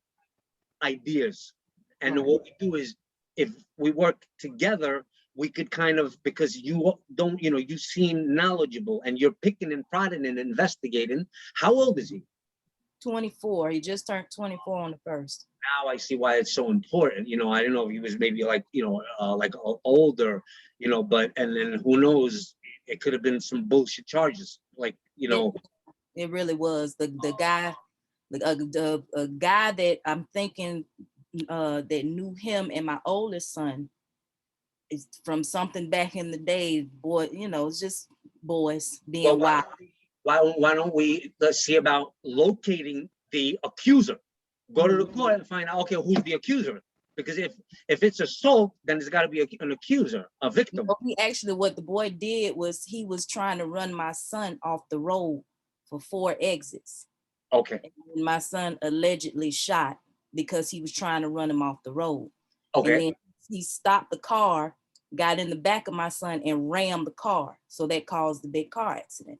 ideas. And what we do is, if we work together, we could kind of, because you don't, you seem knowledgeable and you're picking and prodding and investigating. How old is he? 24. He just turned 24 on the 1st. Now I see why it's so important. I don't know if he was maybe like, like older, but, and then who knows, it could have been some bullshit charges. Like, It really was. The guy, the guy that I'm thinking that knew him and my oldest son is from something back in the day, boy, it's just boys being wild. Why don't we, let's see about locating the accuser. Go to the court and find out, okay, who's the accuser? Because if it's assault, then there's got to be an accuser, a victim. He actually, what the boy did was he was trying to run my son off the road for 4 exits. Okay. And my son allegedly shot because he was trying to run him off the road. Okay. And then he stopped the car, got in the back of my son and rammed the car. So that caused the big car accident.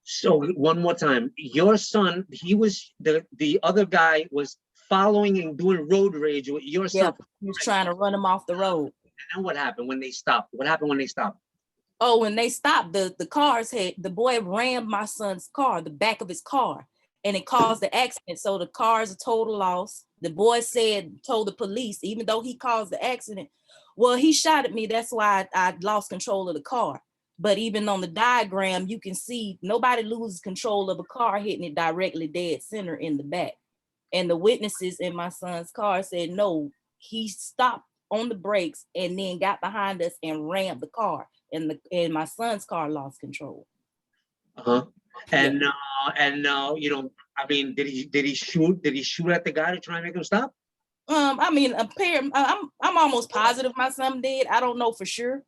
So one more time, your son, he was, the other guy was following and doing road rage with your son. Yeah, he was trying to run him off the road. And then what happened when they stopped? What happened when they stopped? Oh, when they stopped, the boy rammed my son's car, the back of his car. and it caused the accident. So the car is a total loss. The boy told the police, even though he caused the accident, well, he shot at me. That's why I lost control of the car. But even on the diagram, you can see nobody loses control of a car hitting it directly dead center in the back. And the witnesses in my son's car said, no, he stopped on the brakes and then got behind us and rammed the car. And my son's car lost control. And you know, I mean, did he shoot at the guy to try and make him stop? I mean, I'm almost positive my son did. I don't know for sure.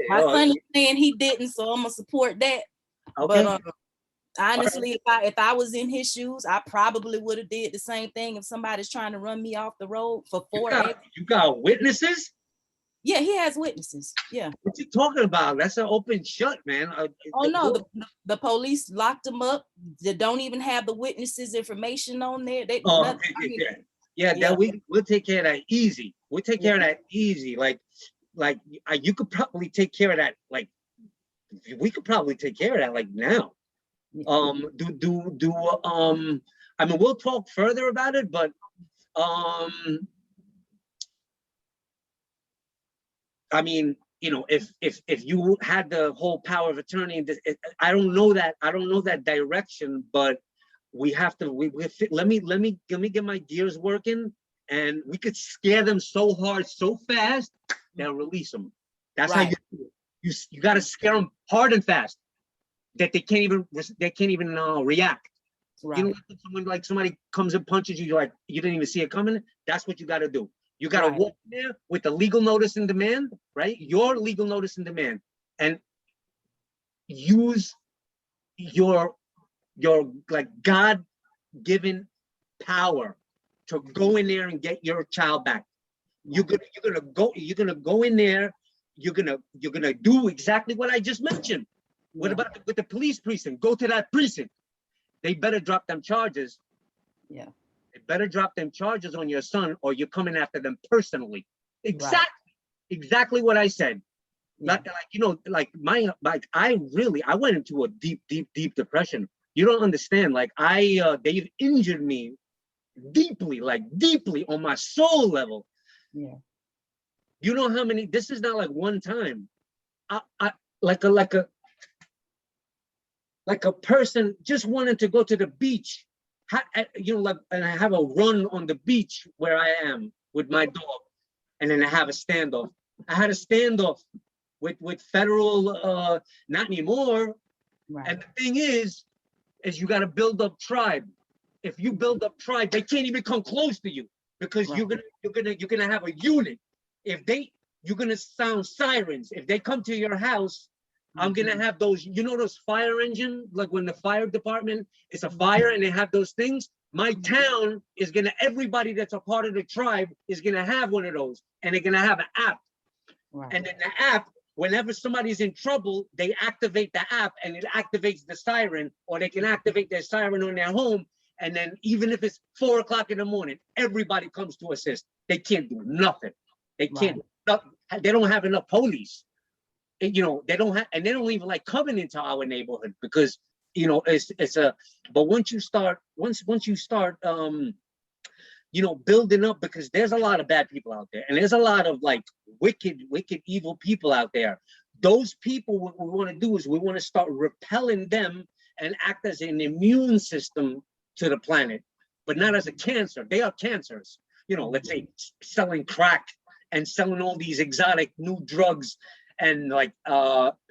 My son is saying he didn't, so I'm gonna support that. Okay. But honestly, if I was in his shoes, I probably would have did the same thing if somebody's trying to run me off the road for 4 You got witnesses? Yeah, he has witnesses. Yeah. What you talking about? That's an open shut, man. Oh no, the police locked him up. They don't even have the witnesses' information on there. We'll take care of that easy. We'll take care of that easy. Like you could probably take care of that. Like we could probably take care of that like now. I mean, we'll talk further about it, but I mean, you know, if you had the whole power of attorney, I don't know that direction, but we have to. Let me get my gears working, and we could scare them so hard, so fast, they'll release them. That's right. How you got to scare them hard and fast that they can't even react. Right. You know, somebody comes and punches you, you're like, you didn't even see it coming. That's what you got to do. You got to walk there with the legal notice and demand, right? Your legal notice and demand, and use your like God-given power to go in there and get your child back. You're gonna go in there. You're gonna do exactly what I just mentioned. Yeah. What about with the police precinct? Go to that precinct. They better drop them charges. Yeah. They better drop them charges on your son, or you're coming after them personally. Exactly what I said. Yeah. I went into a deep depression. You don't understand. Like they've injured me deeply on my soul level. Yeah. You know how many? This is not like one time. Like a person just wanted to go to the beach. And I have a run on the beach where I am with my dog, and then I have a standoff. I had a standoff with federal, not anymore. Right. And the thing is you got to build up tribe. If you build up tribe, they can't even come close to you because you're gonna have a unit. You're gonna sound sirens. If they come to your house, I'm gonna have those, those fire engine, like when the fire department is a fire and they have those things. My town is everybody that's a part of the tribe is gonna have one of those, and they're gonna have an app. Right. And then the app, whenever somebody's in trouble, they activate the app and it activates the siren, or they can activate their siren on their home. And then even if it's 4 o'clock in the morning, everybody comes to assist. They can't do nothing. They can't. They don't have enough police. They don't have, and they don't even like coming into our neighborhood because but once you start building up, because there's a lot of bad people out there, and there's a lot of like wicked evil people out there. Those people, what we want to do is we want to start repelling them and act as an immune system to the planet, but not as a cancer. They are cancers. Let's say selling crack and selling all these exotic new drugs and like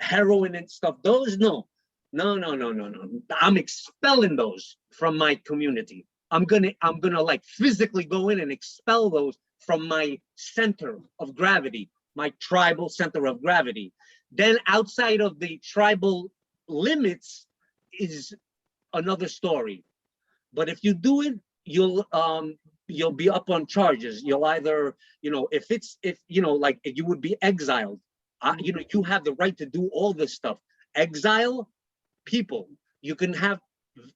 heroin and stuff. Those no. I'm expelling those from my community. I'm gonna like physically go in and expel those from my center of gravity, my tribal center of gravity. Then outside of the tribal limits is another story. But if you do it, you'll be up on charges. You'll either, if you would be exiled. You have the right to do all this stuff. Exile people, you can have,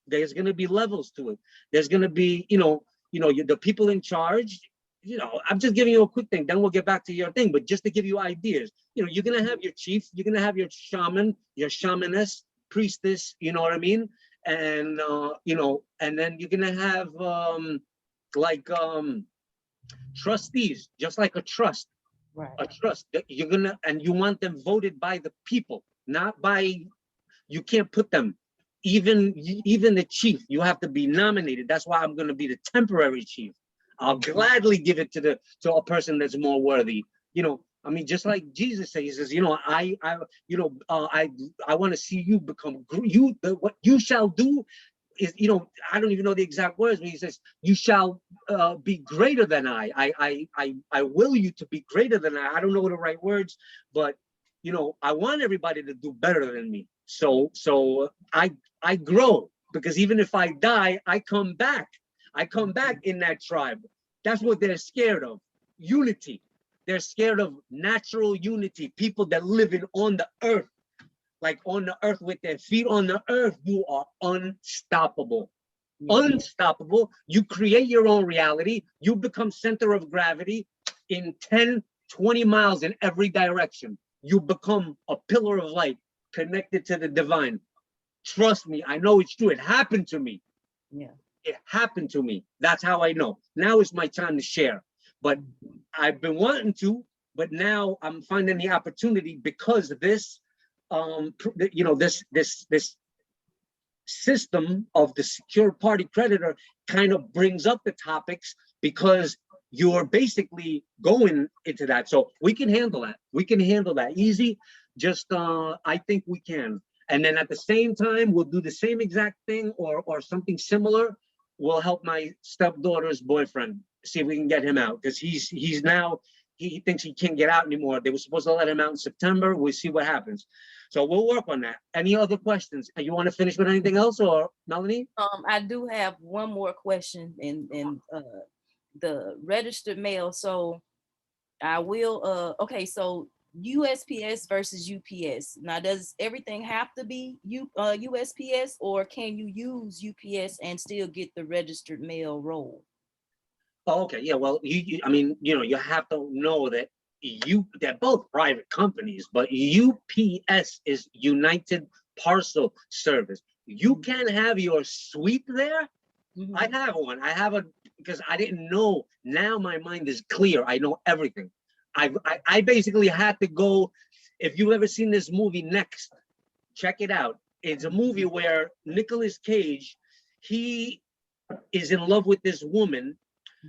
there's going to be levels to it. There's going to be, the people in charge, I'm just giving you a quick thing, then we'll get back to your thing, but just to give you ideas, you're going to have your chief, you're going to have your shaman, your shamaness, priestess, you know what I mean? and you know, and then you're gonna have like trustees, just like a trust. Right. A trust that you're gonna, and you want them voted by the people, not by, you can't put them, even the chief, you have to be nominated. That's why I'm gonna be the temporary chief. I'll gladly give it to a person that's more worthy. You know, I mean, just like Jesus says, he says, you know, I want to see you become what you shall do is, you know, I don't even know the exact words, but he says, you shall be greater than I will you to be greater than I don't know the right words, but you know, I want everybody to do better than me. So I grow, because even if I die, I come back. I come back in that tribe. That's what they're scared of. Unity. They're scared of natural unity. People that live on the earth, like on the earth with their feet on the earth, you are unstoppable. Unstoppable. You create your own reality. You become center of gravity in 10, 20 miles in every direction. You become a pillar of light connected to the divine. Trust me, I know it's true. It happened to me. Yeah. It happened to me. That's how I know. Now is my time to share. But I've been wanting to, but now I'm finding the opportunity because this, you know, this system of the secure party creditor kind of brings up the topics, because you're basically going into that. So we can handle that. We can handle that easy. Just I think we can. And then at the same time, we'll do the same exact thing or something similar. We'll help my stepdaughter's boyfriend, see if we can get him out, because he's now, he thinks he can't get out anymore. They were supposed to let him out in September. We'll see what happens. So we'll work on that. Any other questions? You want to finish with anything else, or Melanie? I do have one more question in the registered mail. So I will okay, so USPS versus UPS. Now, does everything have to be USPS, or can you use UPS and still get the registered mail role? Oh, okay, yeah, well, I mean, you know, you have to know that they're both private companies, but UPS is United Parcel Service. You can have your suite there. I have one. I have a, because I didn't know. Now my mind is clear. I know everything. I basically had to go. If you've ever seen this movie Next, check it out. It's a movie where Nicolas Cage, he is in love with this woman.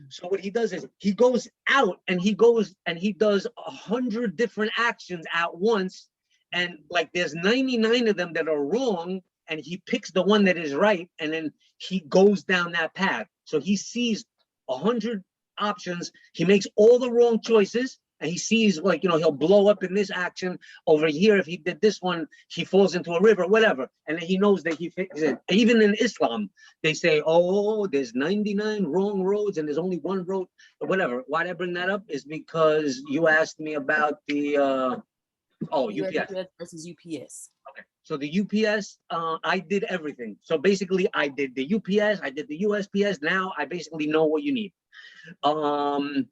So what he does is he goes out and he does 100 different actions at once. And like there's 99 of them that are wrong, and he picks the one that is right, and then he goes down that path. So he sees 100 options, he makes all the wrong choices, and he sees, like, you know, he'll blow up in this action over here. If he did this one, he falls into a river, whatever. And then he knows that he fixes it. Even in Islam, they say, oh, there's 99 wrong roads and there's only one road, or whatever. Why I bring that up is because you asked me about the, UPS. USPS versus UPS. Okay, so the UPS, I did everything. So basically I did the UPS, I did the USPS. Now I basically know what you need. Because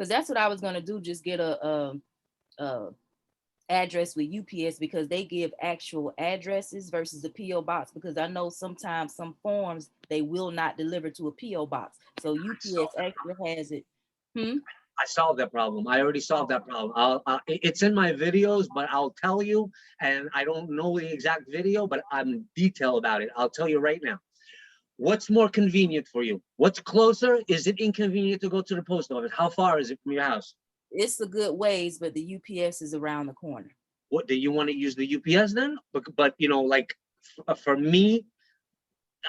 that's what I was gonna do, just get a address with UPS, because they give actual addresses versus the PO box, because I know sometimes some forms they will not deliver to a PO box. So UPS actually has it. I solved that problem. I already solved that problem. It's in my videos, but I'll tell you, and I don't know the exact video, but I'm detailed about it. I'll tell you right now. What's more convenient for you? What's closer? Is it inconvenient to go to the post office? How far is it from your house? It's a good ways, but the UPS is around the corner. What, do you want to use the UPS then? But you know, like for me,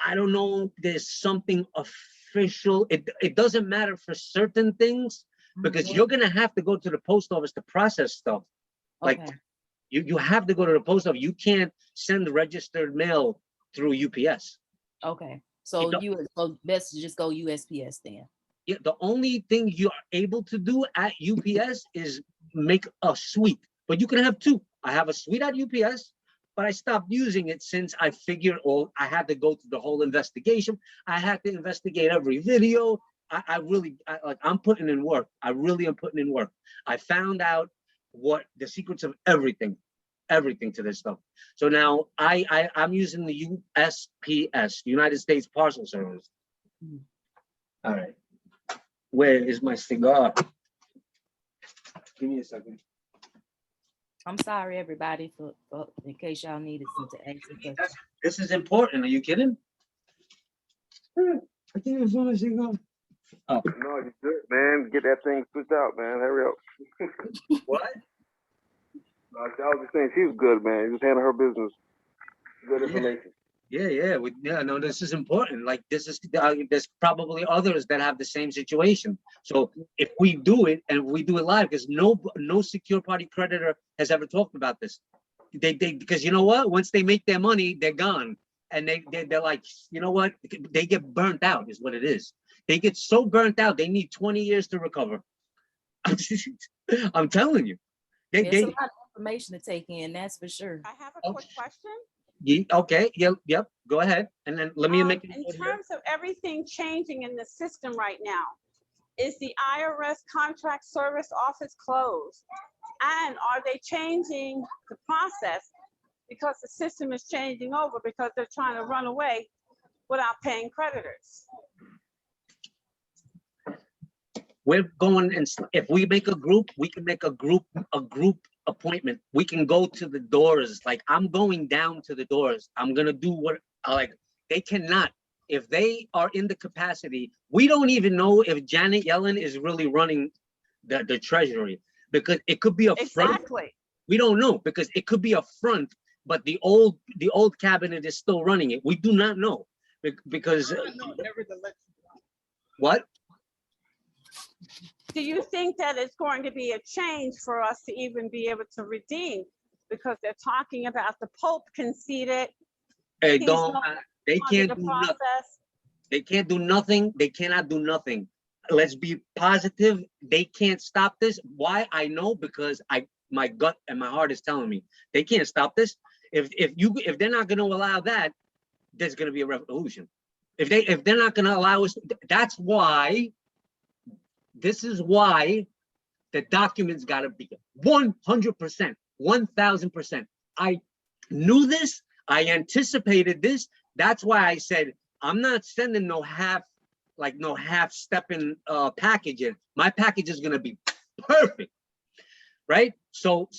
I don't know. There's something official. It doesn't matter for certain things, because you're gonna have to go to the post office to process stuff. Like you have to go to the post office. You can't send registered mail through UPS. Okay, so so best to just go USPS then. Yeah, the only thing you're able to do at UPS is make a suite, but you can have two. I have a suite at UPS, but I stopped using it since I figured, oh, I had to go through the whole investigation. I had to investigate every video. I'm putting in work. I really am putting in work. I found out what the secrets of everything. everything to this stuff. So now I'm using the USPS, United States Parcel Service. All right. Where is my cigar? Give me a second. I'm sorry, everybody, for in case y'all needed some to answer questions. This is important. Are you kidding? I think it's on a cigar. Oh. No, you good, man. Get that thing switched out, man. Hurry up. What? I was just saying she's good, man. Just handle her business. Good information. Yeah. No, this is important. Like this is there's probably others that have the same situation. So if we do it and we do it live, because no secure party creditor has ever talked about this. They because you know what? Once they make their money, they're gone, and they're like, you know what? They get burnt out, is what it is. They get so burnt out, they need 20 years to recover. I'm telling you. It's a lot of information to take in, that's for sure. I have a quick question. Okay, yep, go ahead. And then let me make it. In terms of everything changing in the system right now, is the IRS contract service office closed? And are they changing the process because the system is changing over because they're trying to run away without paying creditors? We're going, and if we make a group, we can make a group appointment. We can go to the doors. Like I'm going down to the doors. I'm gonna do what like they cannot. If they are in the capacity, we don't even know if Janet Yellen is really running the treasury, because it could be a front. Exactly. We don't know, because it could be a front, but the old cabinet is still running it. We do not know because what? Do you think that it's going to be a change for us to even be able to redeem? Because they're talking about the Pope conceded. They can't do nothing. They can't do nothing. They cannot do nothing. Let's be positive. They can't stop this. Why? I know, because my gut and my heart is telling me they can't stop this. If they're not going to allow that, there's going to be a revolution. If they're not going to allow us, that's why. This is why the documents got to be 100%, 1000%. I knew this. I anticipated this. That's why I said, I'm not sending no half-stepping package in. My package is going to be perfect, right? So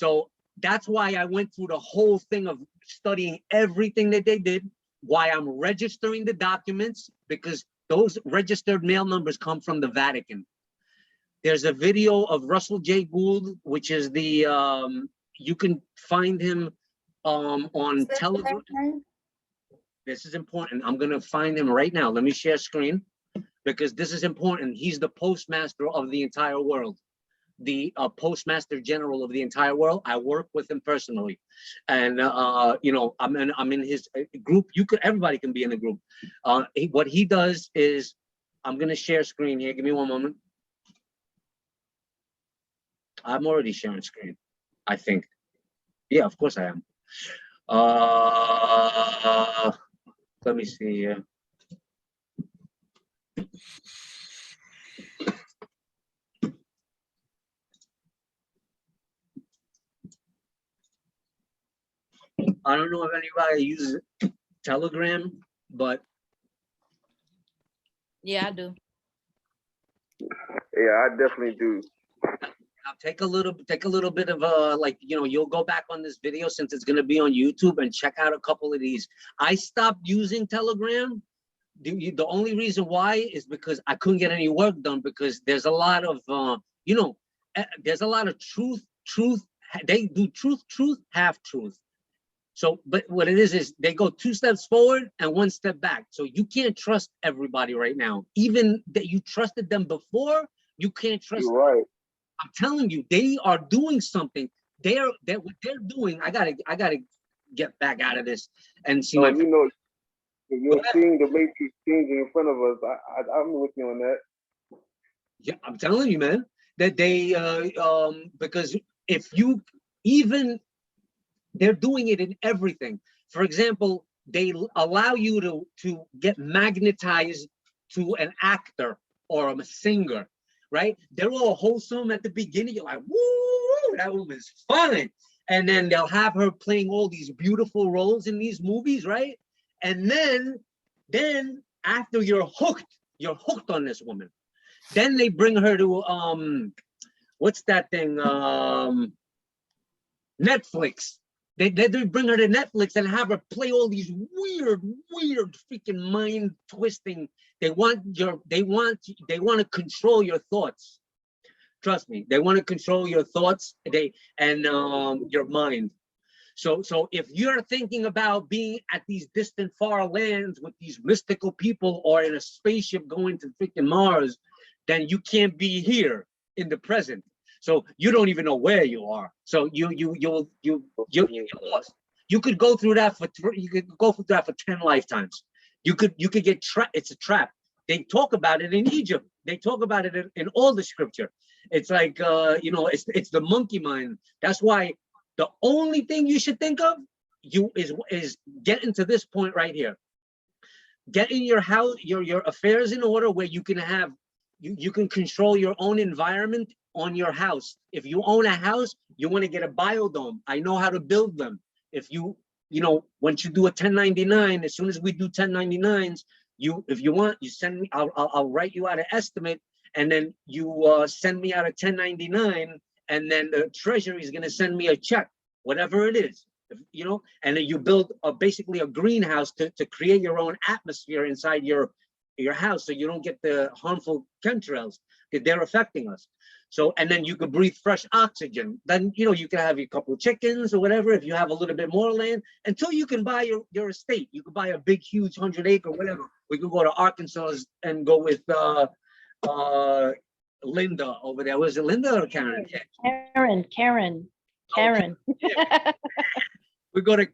that's why I went through the whole thing of studying everything that they did, why I'm registering the documents, because those registered mail numbers come from the Vatican. There's a video of Russell J. Gould, which is the, you can find him on Telegram. This is important. I'm gonna find him right now. Let me share screen, because this is important. He's the postmaster of the entire world, the postmaster general of the entire world. I work with him personally. And, you know, I'm in his group. Everybody can be in the group. What he does is, I'm gonna share screen here. Give me one moment. I'm already sharing screen, I think. Yeah, of course I am. Let me see here. I don't know if anybody uses Telegram, but yeah, I do. Yeah, I definitely do. Now take a little bit of like, you know, you'll go back on this video since it's going to be on YouTube and check out a couple of these. I stopped using Telegram. The only reason why is because I couldn't get any work done, because there's a lot of, you know, there's a lot of truth. They do truth, half truth. So, but what it is they go 2 steps forward and 1 step back. So you can't trust everybody right now. Even that you trusted them before, you can't trust them. Right. I'm telling you, they are doing something. What they're doing. I gotta get back out of this and see so, my. You know, you're seeing the matrix changing in front of us. I'm with you on that. Yeah, I'm telling you, man, that they because if you they're doing it in everything. For example, they allow you to get magnetized to an actor or a singer. Right? They're all wholesome at the beginning. You're like, woo, that woman's fine. And then they'll have her playing all these beautiful roles in these movies, right? And then after you're hooked on this woman. Then they bring her to what's that thing? Netflix. They bring her to Netflix and have her play all these weird freaking mind twisting. They want to control your thoughts. Trust me, they want to control your thoughts. Your mind. So if you're thinking about being at these distant far lands with these mystical people or in a spaceship going to freaking Mars, then you can't be here in the present. So you don't even know where you are. So you're lost. You could go through that for 10 lifetimes. You could get trapped. It's a trap. They talk about it in Egypt. They talk about it in all the scripture. It's like it's the monkey mind. That's why the only thing you should think of is getting to this point right here. Getting your house, your affairs in order where you can have you can control your own environment on your house. If you own a house, you want to get a biodome. I know how to build them. If once you do a 1099, as soon as we do 1099s, if you want, you send me, I'll write you out an estimate, and then you send me out a 1099, and then the treasury is going to send me a check, whatever it is, and then you build basically a greenhouse to create your own atmosphere inside your house, so you don't get the harmful chemtrails because they're affecting us. So, and then you could breathe fresh oxygen. Then, you can have a couple of chickens or whatever, if you have a little bit more land, until you can buy your estate. You could buy a big, huge 100-acre, whatever. We could go to Arkansas and go with Linda over there. Was it Linda or Karen? Karen. We'll go to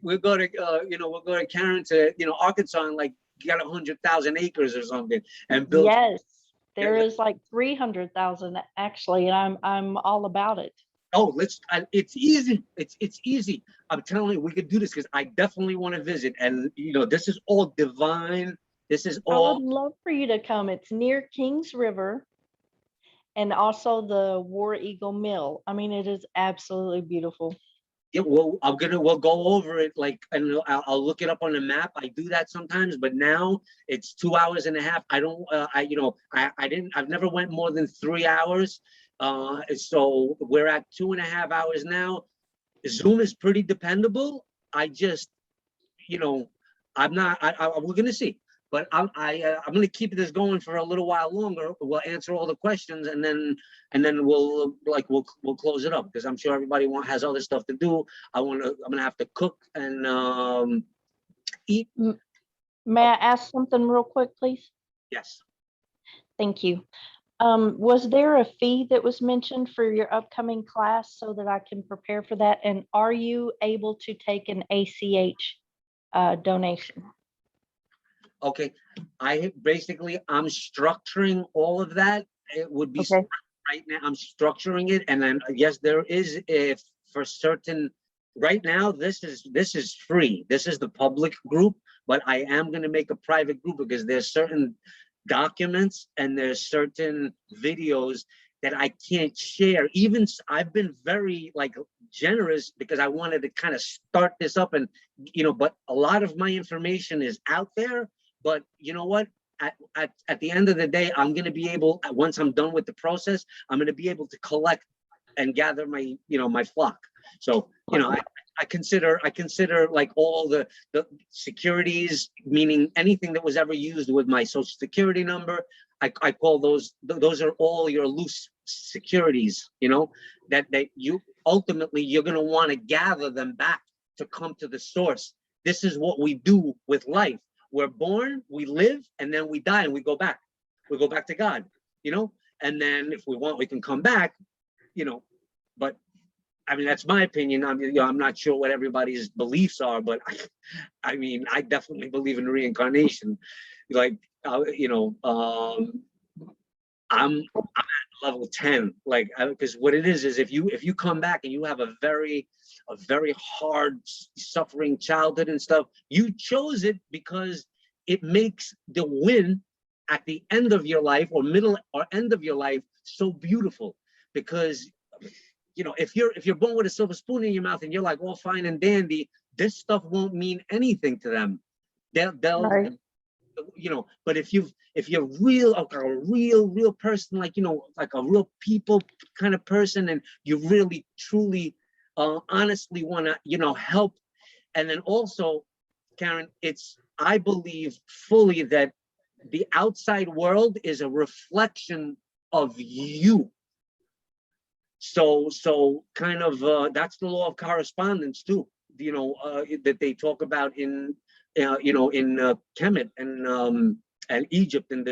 Karen to Arkansas and like get 100,000 acres or something and build. Yes, there is like 300,000 actually, and I'm all about it. Oh, it's easy. It's easy. I'm telling you, we could do this because I definitely want to visit. And this is all divine. This is all. I would love for you to come. It's near Kings River, and also the War Eagle Mill. I mean, it is absolutely beautiful. Yeah, well, we'll go over it and I'll look it up on the map. I do that sometimes, but now it's 2.5 hours. I don't, I've never went more than 3 hours. So we're at 2.5 hours now. Zoom is pretty dependable. I just, we're going to see. But I'm going to keep this going for a little while longer. We'll answer all the questions, and then we'll close it up because I'm sure everybody has other stuff to do. I'm going to have to cook and eat. May I ask something real quick, please? Yes. Thank you. Was there a fee that was mentioned for your upcoming class so that I can prepare for that? And are you able to take an ACH donation? Okay, I'm structuring all of that. It would be okay. Right now. I'm structuring it, and then yes, there is if for certain. Right now, this is free. This is the public group, but I am going to make a private group because there's certain documents and there's certain videos that I can't share. Even I've been very generous because I wanted to kind of start this up, and but a lot of my information is out there. But you know what? At the end of the day, I'm going to be able, once I'm done with the process, I'm going to be able to collect and gather my, my flock. So, I consider like all the securities, meaning anything that was ever used with my social security number. I call those are all your loose securities, that you ultimately, you're going to want to gather them back to come to the source. This is what we do with life. We're born, we live, and then we die and we go back. We go back to God, and then if we want, we can come back, but I mean, that's my opinion. I'm not sure what everybody's beliefs are, but I mean, I definitely believe in reincarnation. I'm at level 10, because what it is if you come back and you have a very hard suffering childhood and stuff, you chose it because it makes the win at the end of your life or middle or end of your life so beautiful, because you know, if you're born with a silver spoon in your mouth and you're like all fine and dandy, this stuff won't mean anything to them. They'll Right. you know, but if you're real, like a real person, like, you know, like a real people kind of person, and you really truly honestly want to, you know, help. And then also, Karen, I believe fully that the outside world is a reflection of you. So kind of that's the law of correspondence too, you know, that they talk about in you know, in Kemet and Egypt, and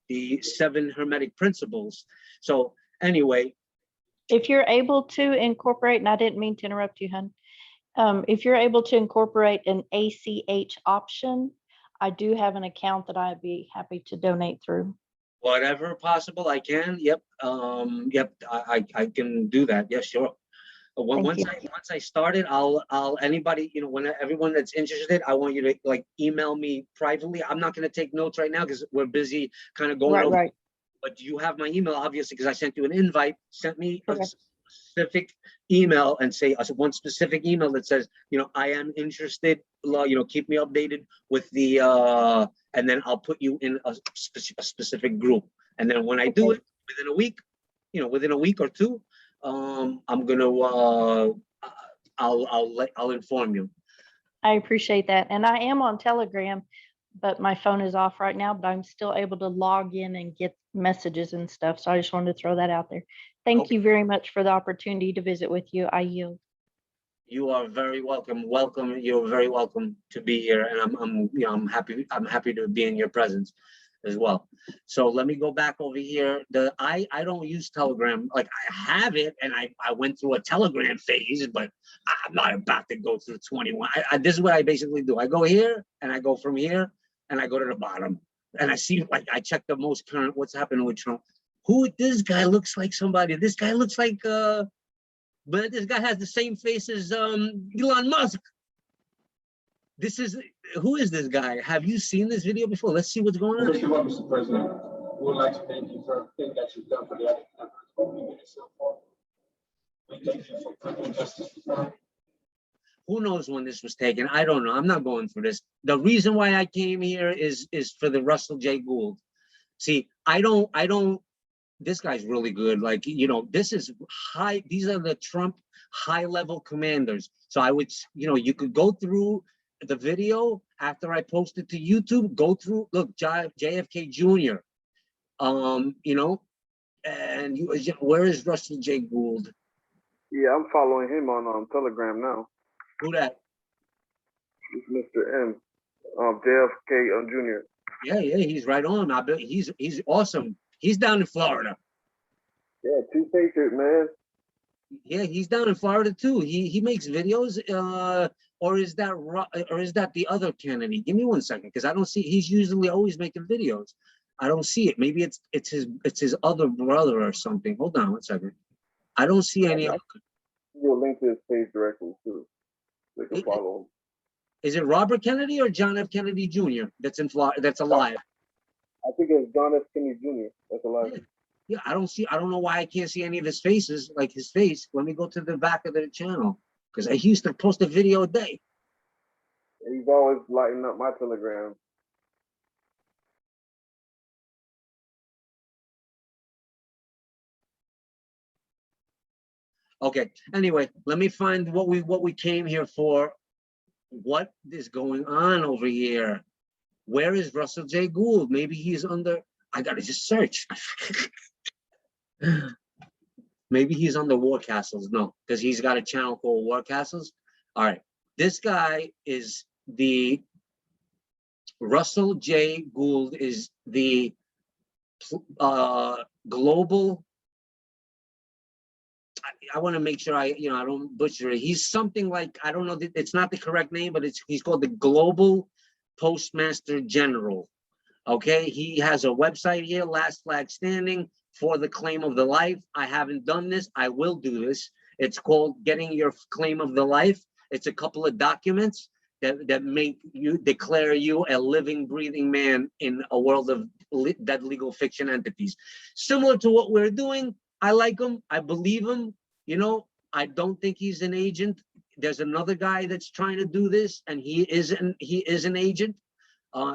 the 7 Hermetic principles. So anyway, If you're able to incorporate, and I didn't mean to interrupt you, hon. If you're able to incorporate an ACH option, I do have an account that I'd be happy to donate through. whatever possible I can. Yep. Yep. I can do that. Yeah, sure. Thank you. Once I started, I'll anybody, you know, when everyone that's interested, I want you to like email me privately. I'm not going to take notes right now because we're busy kind of going over. Right. But you have my email, obviously, because I sent you an invite. Sent me a Correct. specific email and say one specific email that says, you know, I am interested. You know, keep me updated with the and then I'll put you in a specific group. And then when I do it within a week, you know, within a week or two, I'm gonna I'll inform you. I appreciate that. And I am on Telegram, but my phone is off right now, but I'm still able to log in and get messages and stuff. So I just wanted to throw that out there. Thank you very much for the opportunity to visit with you. I yield. You are very welcome. Welcome. You're very welcome to be here, and I'm happy. I'm happy to be in your presence as well. So let me go back over here. I don't use Telegram. Like, I have it, and I went through a Telegram phase, but I'm not about to go through 21. This is what I basically do. I go here, and I go from here, and I go to the bottom, and I see, like, I check the most current, what's happening with Trump. This guy looks like somebody. This guy looks like but this guy has the same face as Elon Musk. Who is this guy? Have you seen this video before? Let's see what's going on. First of all, Mr. President, we would like to thank you for everything that you've done for the other countries so far. We thank you for bringing justice to crime. Who knows when this was taken? I don't know. I'm not going through this. The reason why I came here is for the Russell J. Gould. See, I don't, this guy's really good. Like, you know, this is high. These are the Trump high-level commanders. So I would, you know, you could go through the video after I post it to YouTube. Go through, look, JFK Jr. You know, and where is Russell J. Gould? Yeah, I'm following him on Telegram now. Who that? It's Mr. M. JFK Jr. Yeah, he's right on. I bet he's awesome. He's down in Florida. Yeah, Two Patriot, man. Yeah, he's down in Florida too. He makes videos. Or is that the other Kennedy? Give me 1 second, because I don't see. He's usually always making videos. I don't see it. Maybe it's his other brother or something. Hold on 1 second. I don't see any. You'll link to his page directly too. They can follow him. Is it Robert Kennedy or John F. Kennedy Jr. that's in Florida? That's alive. I think it's John F. Kennedy Jr. That's alive. Yeah, I don't know why I can't see any of his faces, like his face. Let me go to the back of the channel, because he used to post a video a day. He's always lighting up my Telegram. Okay. Anyway, let me find what we came here for. What is going on over here? Where is Russell J. Gould? Maybe he's under. I gotta just search. Maybe he's on the War Castles. No, because he's got a channel called War Castles. All right, this guy is the Russell J. Gould is the global. I want to make sure I don't butcher it. He's something like, I don't know, it's not the correct name, but he's called the Global Postmaster General. Okay, he has a website here, Last Flag Standing, for the claim of the life. I haven't done this. I will do this. It's called Getting Your Claim of the Life. It's a couple of documents that make you declare you a living, breathing man in a world of dead legal fiction entities. Similar to what we're doing. I like them. I believe them. You know, I don't think he's an agent. There's another guy that's trying to do this, and he is an agent.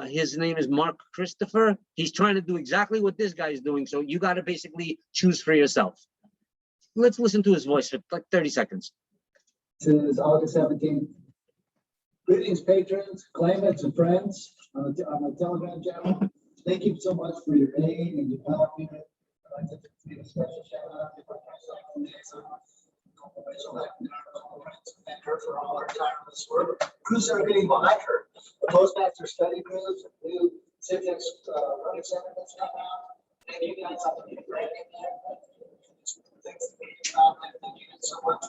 His name is Mark Christopher. He's trying to do exactly what this guy is doing. So you got to basically choose for yourself. Let's listen to his voice for like 30 seconds. This is August 17th. Greetings, patrons, claimants, and friends on my Telegram channel. Thank you so much for your aid and your help. I'd like to give a special shout out to my liaison, mentor for all our tireless work. Crews are getting behind her. The postmaster study groups, new civics running center that's come out. Thank you guys. I'll be right in there. Thanks to me. Thank you so much.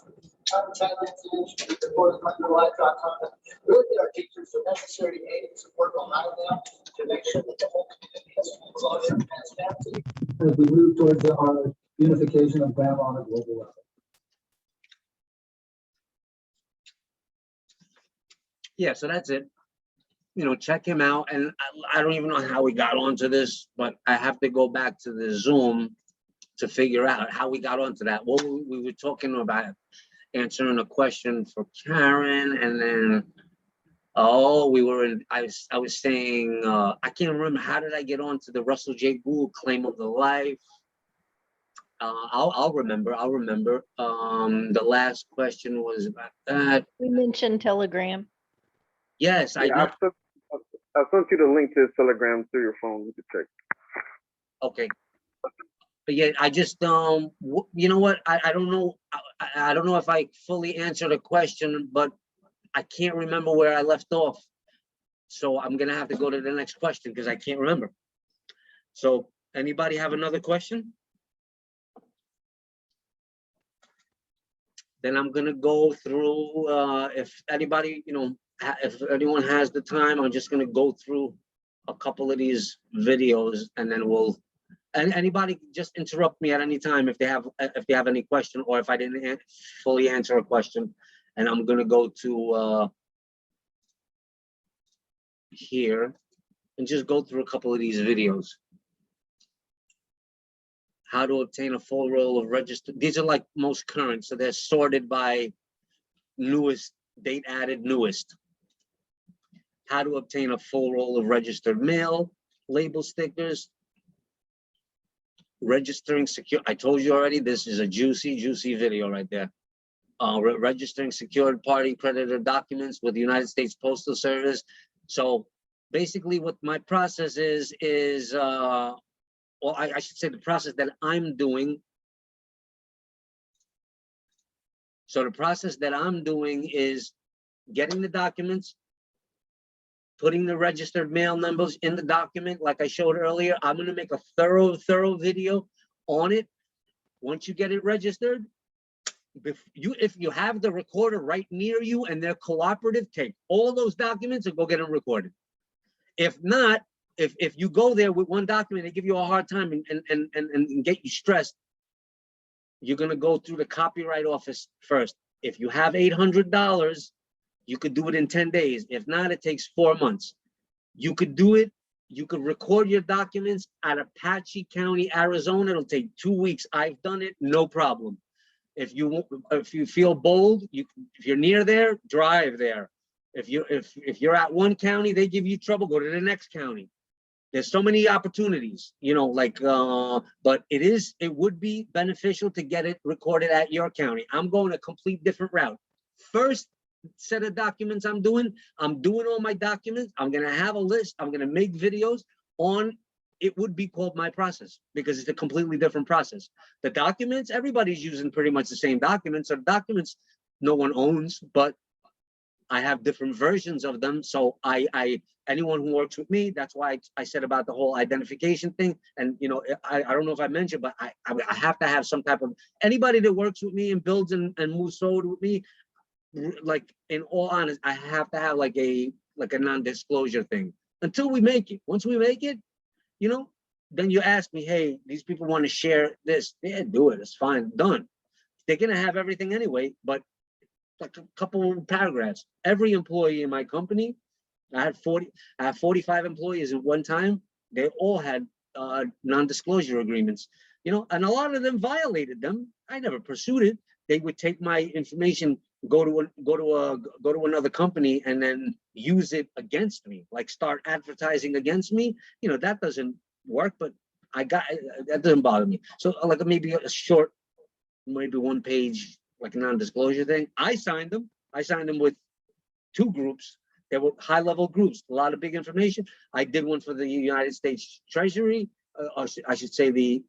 Really, our teachers are necessary aid and support behind them to make sure that the whole community has full closure and transparency as we move towards our unification of BAM on a global level. Yeah, so that's it. You know, check him out. And I don't even know how we got onto this, but I have to go back to the Zoom to figure out how we got onto that. Well, we were talking about answering a question for Karen, and then we were in. I was saying I can't remember, how did I get onto the Russell J. Gould claim of the life? I'll remember. The last question was about that. We mentioned Telegram. Yes, I Yeah, know. I sent you the link to his Telegram through your phone. You can check. Okay. But yeah, I just you know what? I don't know. I don't know if I fully answered a question, but I can't remember where I left off. So I'm gonna have to go to the next question because I can't remember. So anybody have another question? Then I'm gonna go through. If anybody, if anyone has the time, I'm just gonna go through a couple of these videos, and then and anybody just interrupt me at any time if they have any question, or if I didn't fully answer a question. And I'm gonna go to here and just go through a couple of these videos. How to obtain a full roll of registered. These are like most current, so they're sorted by newest, date added, newest. How to obtain a full roll of registered mail, label stickers. Registering secure. I told you already, this is a juicy video right there. Registering secured party creditor documents with the United States Postal Service. So basically what my process is well, I should say the process that I'm doing. So the process that I'm doing is getting the documents, putting the registered mail numbers in the document, like I showed earlier. I'm going to make a thorough video on it. Once you get it registered, if you have the recorder right near you and they're cooperative, take all those documents and go get them recorded. If not, if you go there with one document, they give you a hard time and get you stressed, you're going to go through the copyright office first. If you have $800, you could do it in 10 days. If not, it takes 4 months. You could do it. You could record your documents at Apache County, Arizona. It'll take 2 weeks. I've done it, no problem. If you feel bold, if you're near there, drive there. If you're at one county, they give you trouble, go to the next county. There's so many opportunities, but it would be beneficial to get it recorded at your county. I'm going a complete different route. First set of documents I'm doing all my documents. I'm going to have a list. I'm going to make videos on, it would be called My Process because it's a completely different process. The documents, everybody's using pretty much the same documents. So documents no one owns, but I have different versions of them. So anyone who works with me, that's why I said about the whole identification thing. And I don't know if I mentioned, but I have to have some type of, anybody that works with me and builds and moves forward with me, like in all honesty, I have to have like a non-disclosure thing until we make it. Once we make it, then you ask me, hey, these people want to share this. Yeah, do it. It's fine. Done. They're gonna have everything anyway, but like a couple paragraphs. Every employee in my company, I have 45 employees at one time. They all had non-disclosure agreements, and a lot of them violated them. I never pursued it, they would take my information, go to another company, and then use it against me, like start advertising against me. You know, that doesn't work, but that doesn't bother me. So like maybe a short, maybe 1 page, like a non-disclosure thing. I signed them with 2 groups. They were high-level groups, a lot of big information. I did one for the United States Treasury, or I should say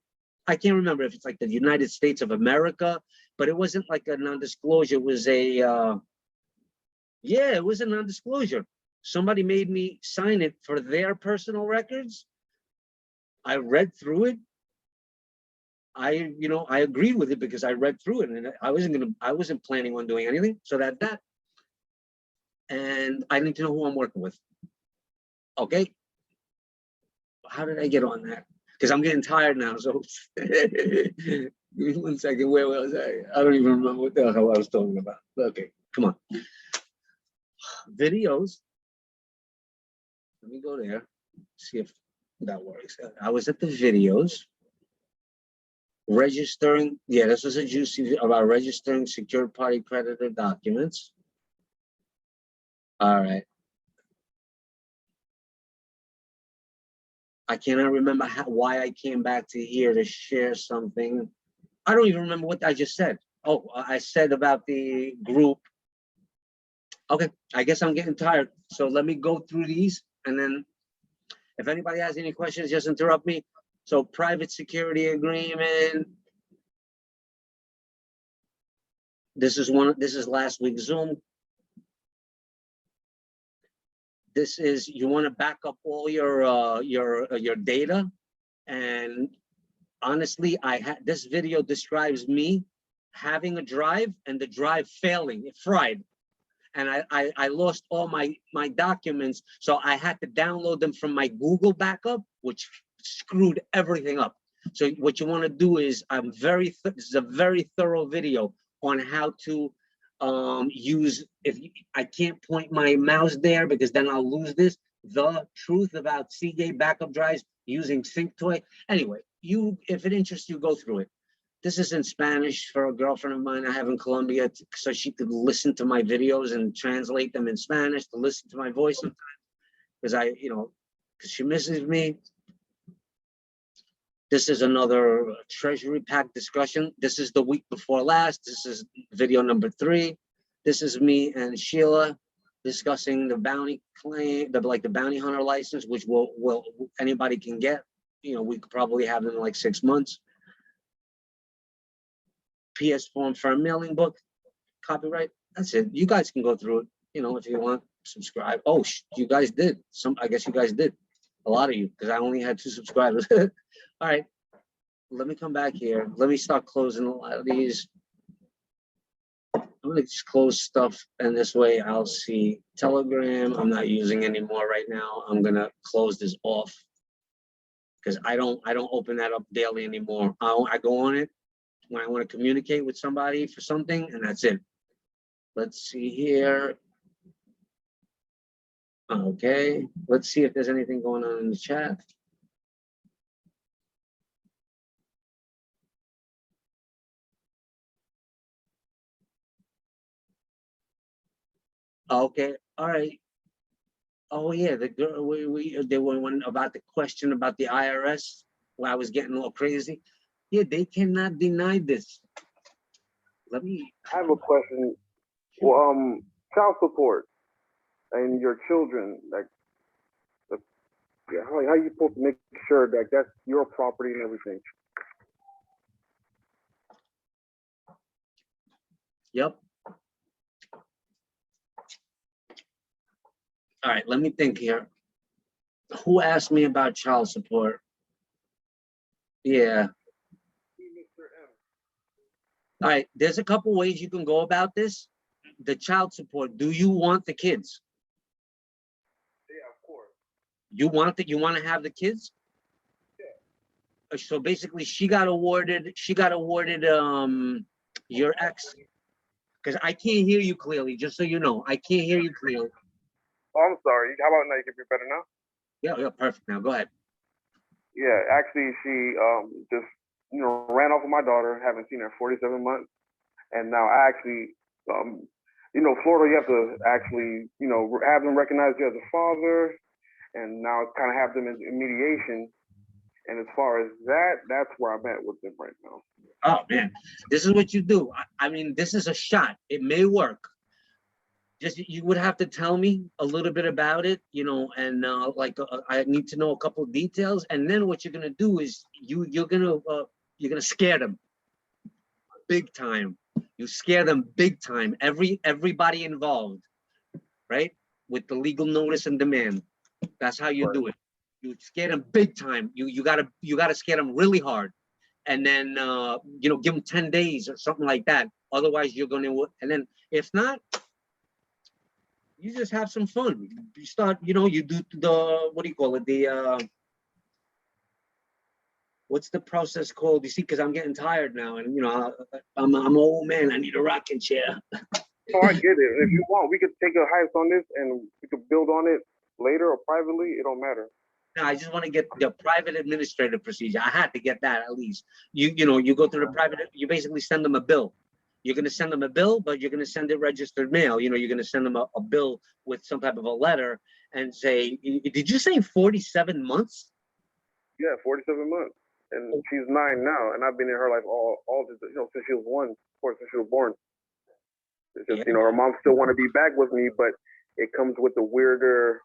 I can't remember if it's like the United States of America, but it wasn't like a non-disclosure. It was yeah, it was a non-disclosure. Somebody made me sign it for their personal records. I read through it. I agreed with it because I read through it, and I wasn't planning on doing anything. So that, and I need to know who I'm working with. Okay. How did I get on that? Because I'm getting tired now. So give me 1 second. Where was I? I don't even remember what the hell I was talking about. Okay, come on. Videos. Let me go there. See if that works. I was at the videos. Registering. Yeah, this was a juicy about registering secured party creditor documents. All right. I cannot remember why I came back to here to share something. I don't even remember what I just said. Oh, I said about the group. Okay, I guess I'm getting tired. So let me go through these, and then if anybody has any questions, just interrupt me. So private security agreement. This is last week's Zoom. This is, you want to back up all your data. And honestly, this video describes me having a drive and the drive failing, it fried. And I lost all my documents. So I had to download them from my Google backup, which screwed everything up. So what you want to do is, this is a very thorough video on how to use, I can't point my mouse there because then I'll lose this. The truth about Seagate backup drives using SyncToy. Anyway, if it interests you, go through it. This is in Spanish for a girlfriend of mine I have in Colombia, so she could listen to my videos and translate them in Spanish to listen to my voice sometimes, because because she misses me. This is another Treasury Pack discussion. This is the week before last. This is video number 3. This is me and Sheila discussing the bounty claim, the bounty hunter license, which will anybody can get. We could probably have them in like 6 months. PS form for a mailing book, copyright. That's it. You guys can go through it. If you want, subscribe. Oh, you guys did. I guess you guys did. A lot of you, because I only had 2 subscribers. All right, let me come back here. Let me start closing a lot of these. I'm gonna just close stuff, and this way I'll see Telegram. I'm not using anymore right now. I'm gonna close this off because I don't open that up daily anymore. I go on it when I want to communicate with somebody for something, and that's it. Let's see here. Okay, let's see if there's anything going on in the chat. Okay, all right. Oh yeah, the girl they were one about the question about the IRS where I was getting all crazy. Yeah, they cannot deny this. I have a question. Well, child support and your children, how you supposed to make sure that that's your property and everything? Yep. All right, let me think here. Who asked me about child support? Yeah. All right, there's a couple ways you can go about this. The child support, do you want the kids? Yeah, of course. You want to have the kids? Yeah. So basically she got awarded your ex, because I can't hear you clearly, just so you know. I can't hear you clearly. Oh, I'm sorry. How about now? You can be better now? Yeah, perfect now. Go ahead. Yeah, actually she just ran off with my daughter, haven't seen her in 47 months. And now I actually, Florida, you have to actually, have them recognize you as a father, and now kind of have them in mediation. And as far as that, that's where I'm at with them right now. Oh man, this is what you do. I mean, this is a shot. It may work. Just you would have to tell me a little bit about it, and I need to know a couple of details. And then what you're gonna do is you're gonna scare them big time. You scare them big time. Everybody involved, right? With the legal notice and demand. That's how you do it. You scare them big time. You gotta scare them really hard. And then give them 10 days or something like that. Otherwise, you're gonna, and then if not, you just have some fun. You start, you do the, what do you call it? What's the process called? You see, because I'm getting tired now, and I'm an old man. I need a rocking chair. So I get it. If you want, we could take a hiatus on this, and we could build on it later or privately. It don't matter. No, I just want to get the private administrative procedure. I had to get that at least. You go through the private. You basically send them a bill. You're going to send them a bill, but you're going to send it registered mail. You're going to send them a bill with some type of a letter and say, did you say 47 months? Yeah, 47 months. And she's 9 now, and I've been in her life all this, since she was 1, of course, since she was born. It's just, her mom still want to be back with me, but it comes with a weirder,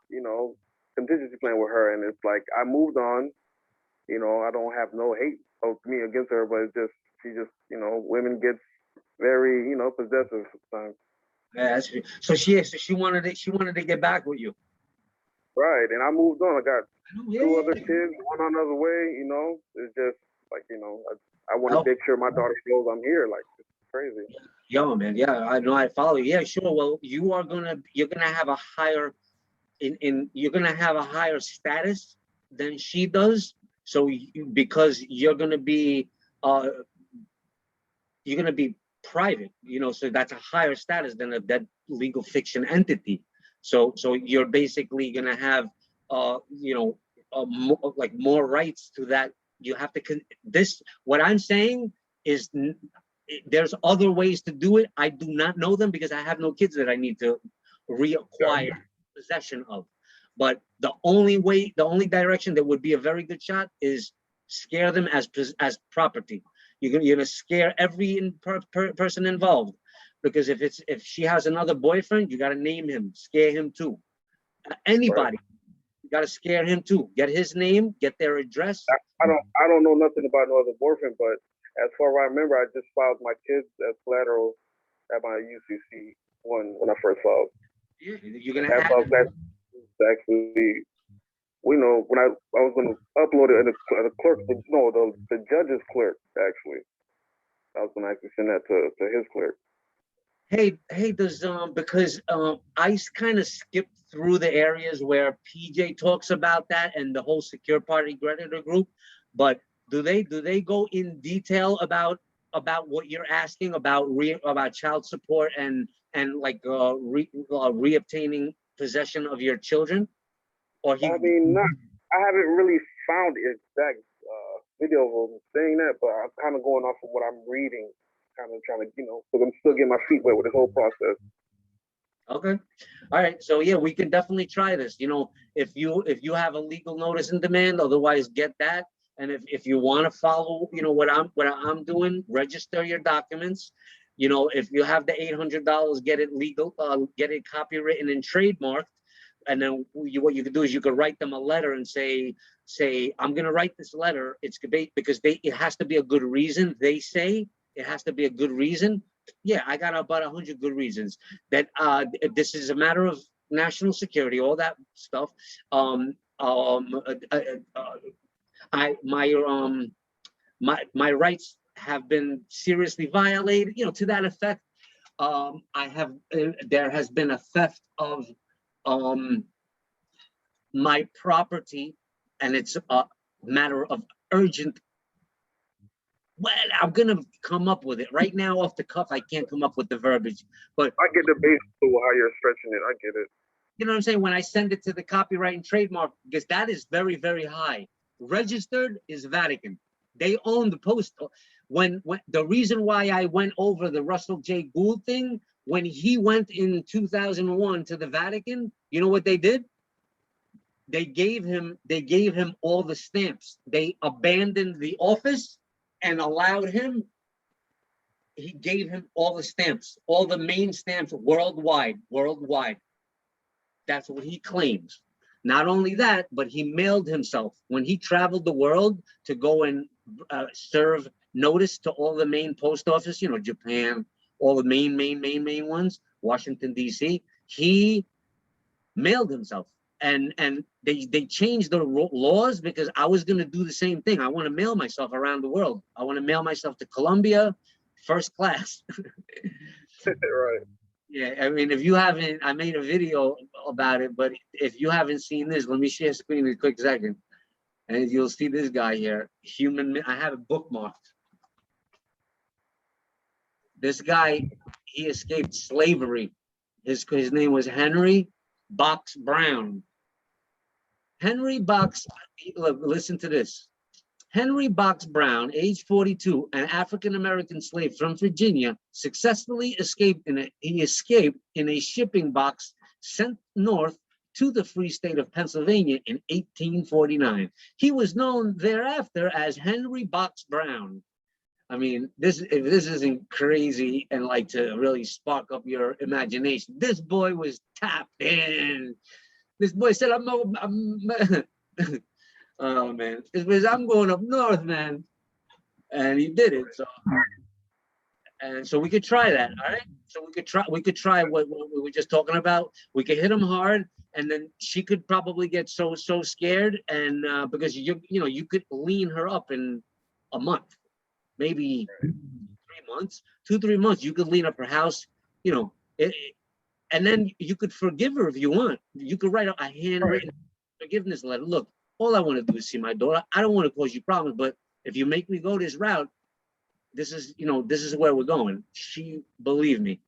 contingency plan with her. And it's like, I moved on, I don't have no hate of me against her, but it's just, she just, women get very, possessive sometimes. Yeah, so she wanted to get back with you. Right, and I moved on. I got 2 other kids, one on the other way. It's just like I want to make sure my daughter knows I'm here. Like, it's crazy. Yo, man, yeah, I know, I follow you. Yeah, sure. Well, you're gonna have a higher you're gonna have a higher status than she does. So because you're gonna be private, so that's a higher status than that legal fiction entity. So you're basically gonna have more rights to that. You have to what I'm saying is there's other ways to do it. I do not know them because I have no kids that I need to reacquire possession of. But the only direction that would be a very good shot is scare them as property. You're gonna scare every person involved, because if she has another boyfriend, you gotta name him, scare him too. Anybody, you gotta scare him too. Get his name, get their address. I don't know nothing about no other boyfriend, but as far as I remember, I just filed my kids as collateral at my UCC when I first filed. Yeah, you're gonna have actually. When I was going to upload it, and the clerk, the judge's clerk, actually, I was going to actually send that to his clerk. Hey, does because I kind of skipped through the areas where PJ talks about that and the whole secure party creditor group, but do they go in detail about what you're asking about child support and like reobtaining possession of your children? Or I haven't really found the exact video of him saying that, but I'm kind of going off of what I'm reading, kind of trying to, because I'm still getting my feet wet with this whole process. Okay. All right. So yeah, we can definitely try this. If you have a legal notice and demand, otherwise get that. And if you want to follow, what I'm doing, register your documents. If you have the $800, get it legal, get it copywritten and trademarked. And then what you could do is you could write them a letter and say, I'm going to write this letter. It's because it has to be a good reason. They say it has to be a good reason. Yeah, I got about 100 good reasons that this is a matter of national security, all that stuff. My rights have been seriously violated, to that effect. There has been a theft of my property, and it's a matter of urgent. Well, I'm gonna come up with it right now off the cuff. I can't come up with the verbiage, but I get the base of how you're stretching it. I get it. You know what I'm saying? When I send it to the copyright and trademark, because that is very, very high. Registered is Vatican. They own the post. when the reason why I went over the Russell J. Gould thing, when he went in 2001 to the Vatican, you know what they did? They gave him all the stamps. They abandoned the office and allowed him. He gave him all the stamps, all the main stamps worldwide. That's what he claims. Not only that, but he mailed himself when he traveled the world to go and serve notice to all the main post office, you know, Japan, all the main ones, Washington, D.C. He mailed himself. And they changed the laws because I was going to do the same thing. I want to mail myself around the world. I want to mail myself to Colombia, first class. Right. Yeah, I mean, if you haven't, I made a video about it, but if you haven't seen this, let me share screen in a quick second. And you'll see this guy here, I have it bookmarked. This guy, he escaped slavery. His name was Henry Box Brown. Henry Box, look, listen to this. Henry Box Brown, age 42, an African-American slave from Virginia, successfully escaped in a shipping box sent north to the free state of Pennsylvania in 1849. He was known thereafter as Henry Box Brown. I mean, if this isn't crazy and like to really spark up your imagination, this boy was tapped in. This boy said, oh man, it was, I'm going up north, man. And he did it. So we could try that. All right. So we could try what we were just talking about. We could hit him hard, and then she could probably get so scared, and because you could lean her up in a month, maybe 3 months, 2-3 months. You could lean up her house, and then you could forgive her if you want. You could write a handwritten forgiveness letter. Look, all I want to do is see my daughter. I don't want to cause you problems, but if you make me go this route, this is where we're going. Believe me,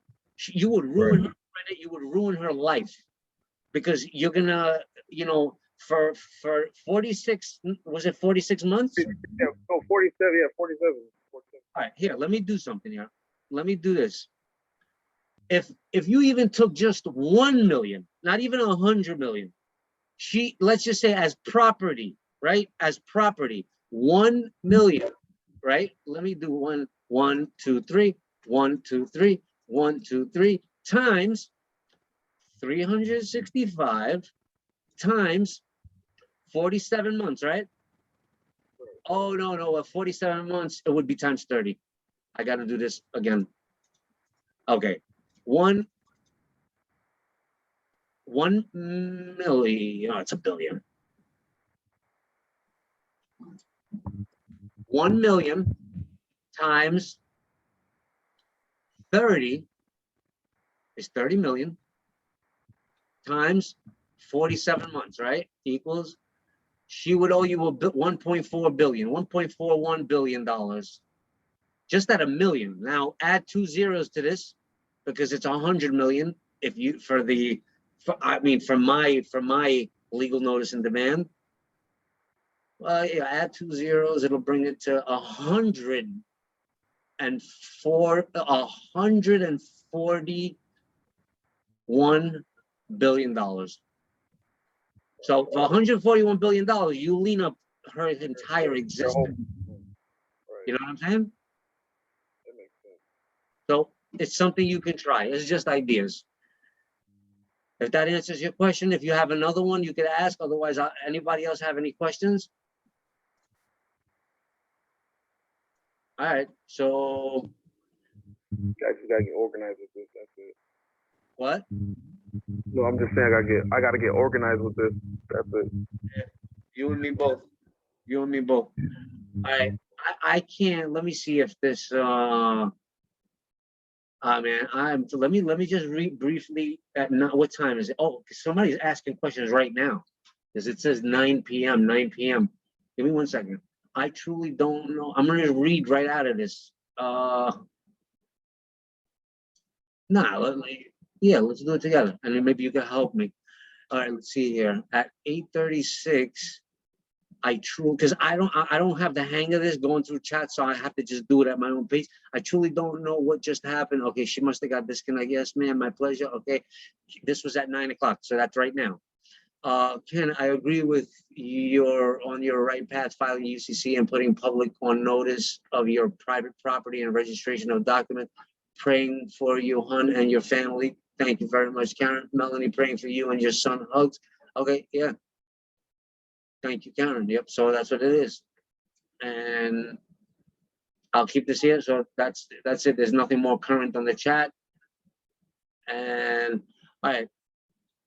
you would ruin her credit. You would ruin her life, because you're gonna, for 46, was it 46 months? Yeah, no, 47, yeah, 47. All right, here, let me do something here. Let me do this. If you even took just 1 million, not even 100 million, let's just say as property, right? As property, 1 million, right? Let me do 1, 2, 3, 1, 2, 3, 1, 2, 3 times 365 times 47 months, right? Oh, no, 47 months, it would be times 30. I got to do this again. Okay, 1 million, it's a billion. 1 million times 30 is 30 million times 47 months, right? Equals, she would owe you $1.4 billion, $1.41 billion, just at a million. Now add 2 zeros to this, because it's 100 million. If you, for my legal notice and demand, yeah, add 2 zeros, it'll bring it to $141 billion. So for $141 billion, you lean up her entire existence. You know what I'm saying? So it's something you can try. It's just ideas. If that answers your question, if you have another one, you could ask. Otherwise, anybody else have any questions? All right. So I just gotta get organized with this. That's it. what? No, I'm just saying I gotta get organized with this. That's it. Yeah. You and me both. You and me both. All right. I can't. Let me see if this. Man, let me just read briefly. What time is it? Oh, somebody's asking questions right now, because it says 9 p.m. 9 p.m. Give me 1 second. I truly don't know. I'm gonna read right out of this. Let's do it together, and then maybe you can help me. All right, let's see here. At 8:36, because I don't have the hang of this going through chat, so I have to just do it at my own pace. I truly don't know what just happened. Okay, she must have got disconnected. Yes, ma'am, my pleasure. Okay, this was at 9 o'clock, so that's right now. Ken, I agree with your on your right path, filing UCC and putting public on notice of your private property and registration of document. Praying for you, hon, and your family. Thank you very much, Karen. Melanie, praying for you and your son, hugs. Okay, yeah. Thank you, Karen. Yep, so that's what it is. And I'll keep this here. So that's it. There's nothing more current on the chat. And all right,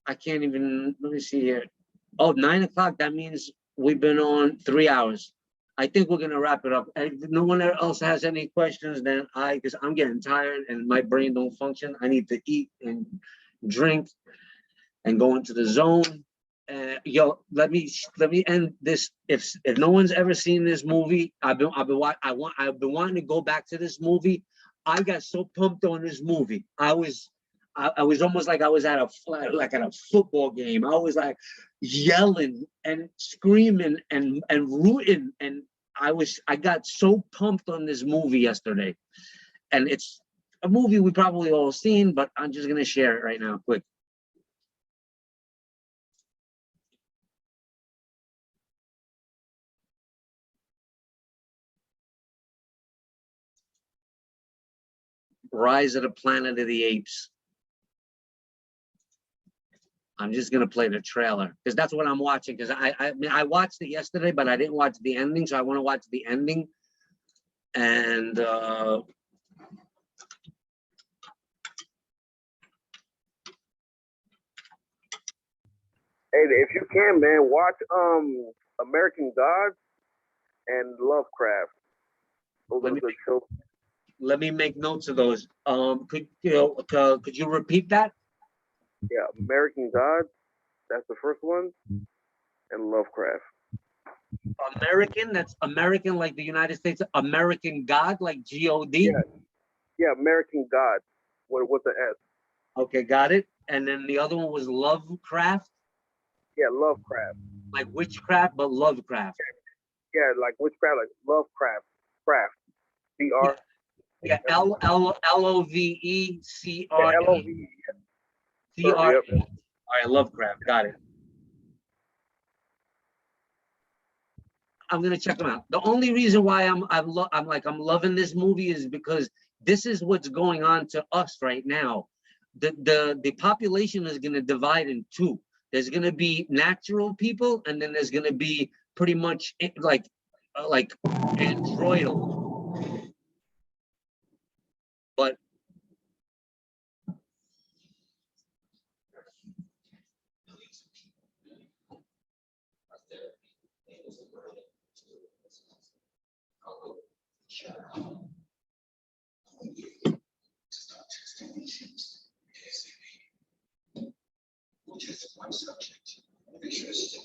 I can't even, let me see here. Oh, 9 o'clock, that means we've been on 3 hours. I think we're gonna wrap it up. And if no one else has any questions, then because I'm getting tired and my brain don't function. I need to eat and drink and go into the zone. Yo, let me end this. If no one's ever seen this movie, I've been wanting to go back to this movie. I got so pumped on this movie. I was almost like I was at a football game. I was like yelling and screaming and rooting, and I got so pumped on this movie yesterday. And it's a movie we probably all seen, but I'm just gonna share it right now, quick. Rise of the Planet of the Apes. I'm just gonna play the trailer because that's what I'm watching. Because I mean I watched it yesterday, but I didn't watch the ending, so I want to watch the ending. And Hey, if you can, man, watch American Gods and Lovecraft. Those are good shows. let me make notes of those. Could you repeat that? Yeah, American Gods, that's the first one, and Lovecraft. American, that's American like the United States. American God, like G-O-D. Yeah, American Gods with the S. Okay, got it. And then the other one was Lovecraft. Yeah, Lovecraft. Like witchcraft, but Lovecraft. Yeah, like witchcraft, like Lovecraft. Craft. C-R. Yeah, L-O-V-E-C-R. L-O-V-E. C-R. Yep. All right, Lovecraft, got it. I'm gonna check them out. The only reason why I'm loving this movie is because this is what's going on to us right now. The population is gonna divide in two. There's gonna be natural people, and then there's gonna be pretty much like androidal. But just one subject of interest.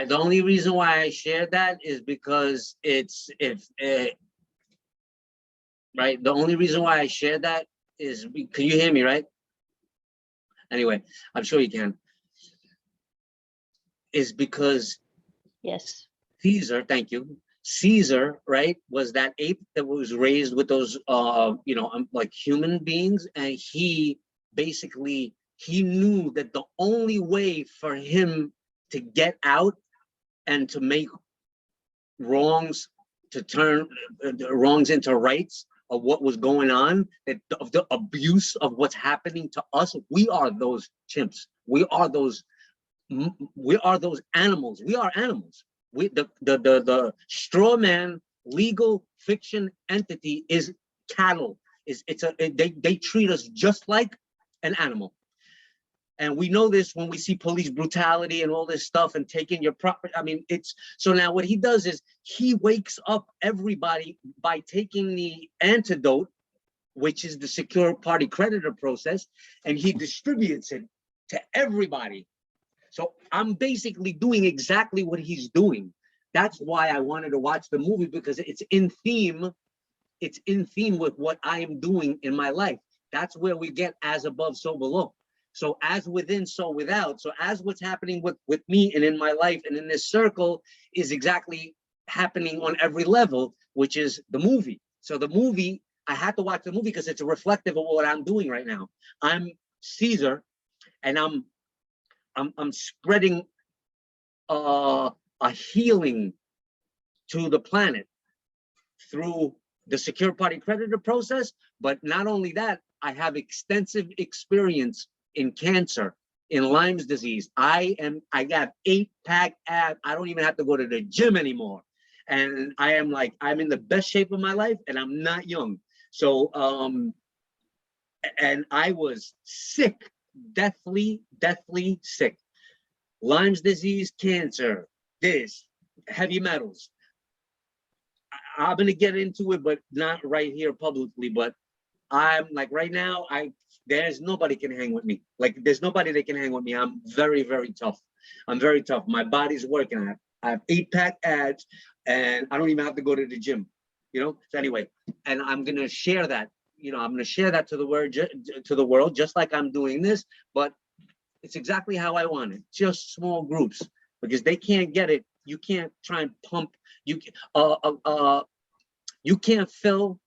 The only reason why I shared that is because right. The only reason why I shared that is, can you hear me, right? Anyway, I'm sure you can. Is because Yes. Caesar, thank you. Caesar, right, was that ape that was raised with those, like human beings, and he basically knew that the only way for him to get out and to make wrongs, to turn wrongs into rights of what was going on, that of the abuse of what's happening to us. We are those chimps. We are those animals. We are animals. The straw man legal fiction entity is cattle. They treat us just like an animal. And we know this when we see police brutality and all this stuff and taking your property. I mean, so now what he does is he wakes up everybody by taking the antidote, which is the secure party creditor process, and he distributes it to everybody. So I'm basically doing exactly what he's doing. That's why I wanted to watch the movie, because it's in theme. It's in theme with what I am doing in my life. That's where we get as above, so below. So as within, so without. So as what's happening with me and in my life and in this circle is exactly happening on every level, which is the movie. So the movie, I had to watch the movie because it's a reflective of what I'm doing right now. I'm Caesar, and I'm spreading a healing to the planet through the secure party creditor process. But not only that, I have extensive experience in cancer, in Lyme's disease. I got 8-pack abs. I don't even have to go to the gym anymore. And I'm in the best shape of my life, and I'm not young. So, and I was sick, deathly sick. Lyme's disease, cancer, this, heavy metals. I'm gonna get into it, but not right here publicly. But I'm like, right now, there's nobody can hang with me. Like, there's nobody that can hang with me. I'm very tough. I'm very tough. My body's working. I have 8-pack abs, and I don't even have to go to the gym. So anyway, and I'm gonna share that. I'm gonna share that to the world, just like I'm doing this. But it's exactly how I want it. Just small groups, because they can't get it. You can't try and pump. You can't fill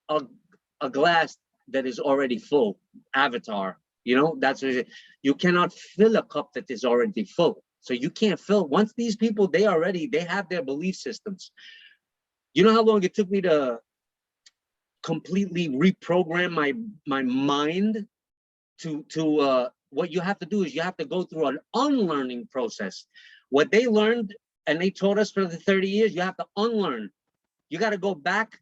a glass that is already full. Avatar, that's what you cannot fill a cup that is already full. So you can't fill. Once these people, they have their belief systems. You know how long it took me to completely reprogram my mind to what you have to do is you have to go through an unlearning process. What they learned and they taught us for the 30 years, you have to unlearn. You got to go back.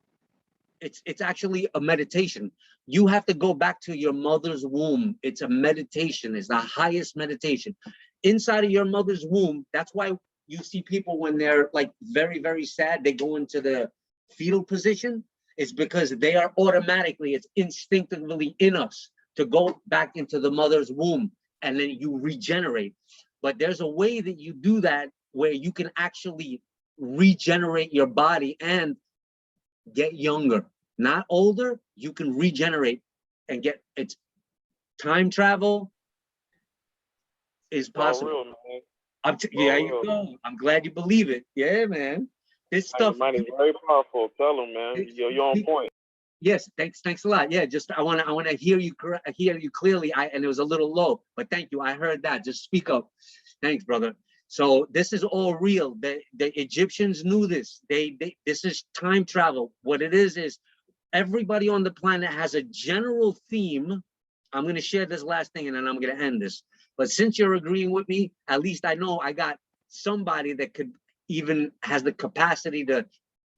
It's actually a meditation. You have to go back to your mother's womb. It's a meditation. It's the highest meditation. Inside of your mother's womb, that's why you see people when they're like very sad, they go into the fetal position. It's because they are automatically, it's instinctively in us to go back into the mother's womb, and then you regenerate. But there's a way that you do that where you can actually regenerate your body and get younger, not older. You can regenerate and it's time travel is possible. Yeah, you go. I'm glad you believe it. Yeah, man. This stuff. Mine is very powerful. Tell them, man. You're on point. Yes, thanks a lot. Yeah, just I want to hear you clearly. And it was a little low, but thank you. I heard that. Just speak up. Thanks, brother. So this is all real. The Egyptians knew this. This is time travel. What it is everybody on the planet has a general theme. I'm going to share this last thing and then I'm going to end this. But since you're agreeing with me, at least I know I got somebody that could even has the capacity to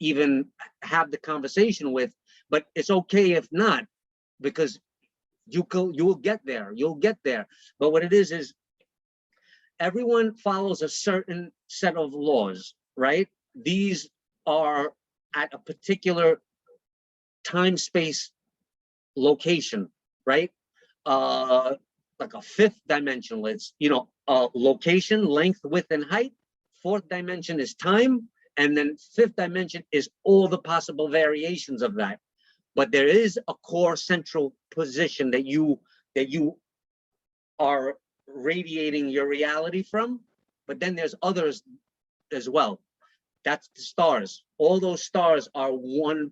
even have the conversation with. But it's okay if not, because you'll get there. You'll get there. But what it is everyone follows a certain set of laws, right? These are at a particular time, space, location, right? like a fifth dimension. Let's, location, length, width, and height. Fourth dimension is time. And then fifth dimension is all the possible variations of that. But there is a core central position that you are radiating your reality from, but then there's others as well. That's the stars. All those stars are one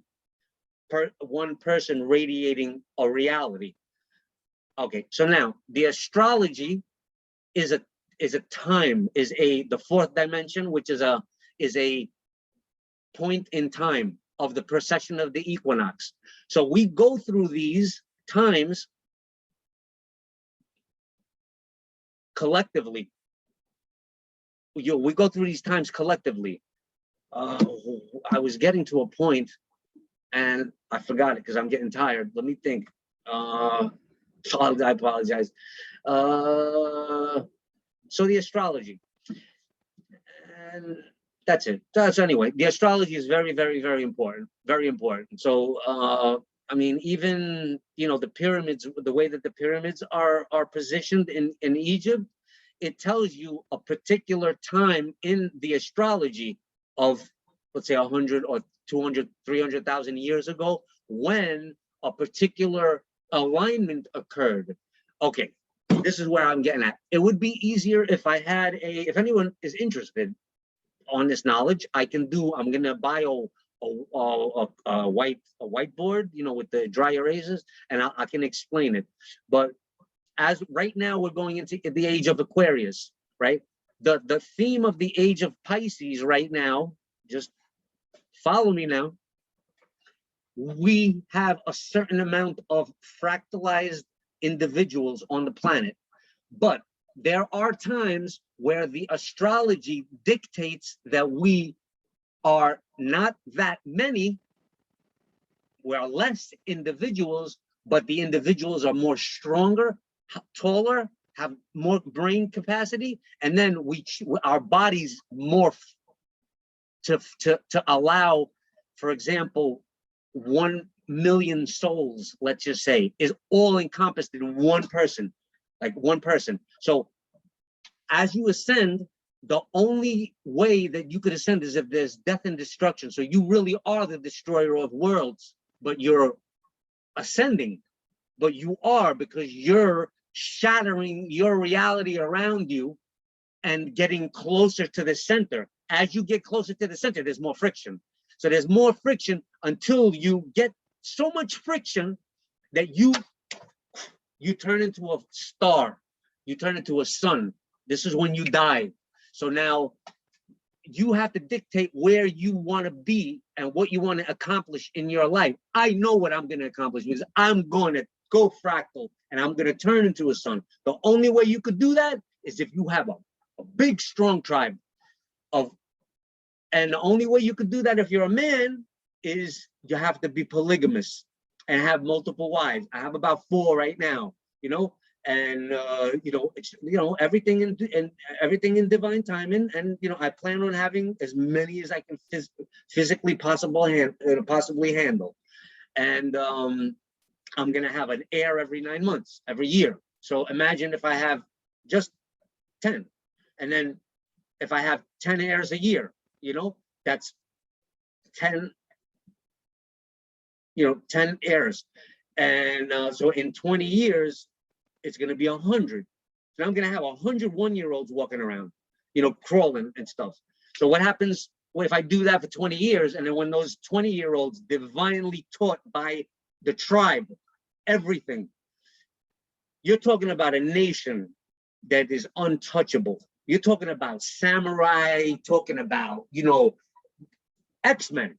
person radiating a reality. Okay, so now the astrology is the fourth dimension, which is a point in time of the precession of the equinox. So we go through these times collectively. We go through these times collectively. I was getting to a point and I forgot it because I'm getting tired. Let me think. I apologize. So the astrology, and that's it. So anyway, the astrology is very, very, very important. Very important. So I mean, even the pyramids, the way that the pyramids are positioned in Egypt, it tells you a particular time in the astrology of, let's say, 100 or 200, 300,000 years ago, when a particular alignment occurred. Okay, this is where I'm getting at. It would be easier if I had if anyone is interested on this knowledge, I'm gonna buy a whiteboard, with the dry erasers, and I can explain it. But as right now we're going into the age of Aquarius, right? The theme of the age of Pisces right now, just follow me now. We have a certain amount of fractalized individuals on the planet, but there are times where the astrology dictates that we are not that many, we're less individuals, but the individuals are more stronger, taller, have more brain capacity, and then our bodies morph to allow, for example, 1 million souls, let's just say, is all encompassed in one person, like one person. So as you ascend, the only way that you could ascend is if there's death and destruction. So you really are the destroyer of worlds, but you're ascending. But you are, because you're shattering your reality around you and getting closer to the center. As you get closer to the center, there's more friction. So there's more friction until you get so much friction that you turn into a star, you turn into a sun. This is when you die. So now you have to dictate where you want to be and what you want to accomplish in your life. I know what I'm going to accomplish, because I'm going to go fractal and I'm going to turn into a sun. The only way you could do that is if you have a big, strong tribe and the only way you could do that if you're a man is you have to be polygamous and have multiple wives. I have about 4 right now, and everything in divine timing, and I plan on having as many as I can physically possibly handle. And I'm gonna have an heir every 9 months, every year. So imagine if I have just 10, and then if I have 10 heirs a year, that's 10 heirs. And so in 20 years, it's going to be 100. So I'm going to have 100 1-year-olds walking around, crawling and stuff. So what happens if I do that for 20 years? And then when those 20-year-olds divinely taught by the tribe everything, you're talking about a nation that is untouchable. You're talking about samurai, talking about, X-Men.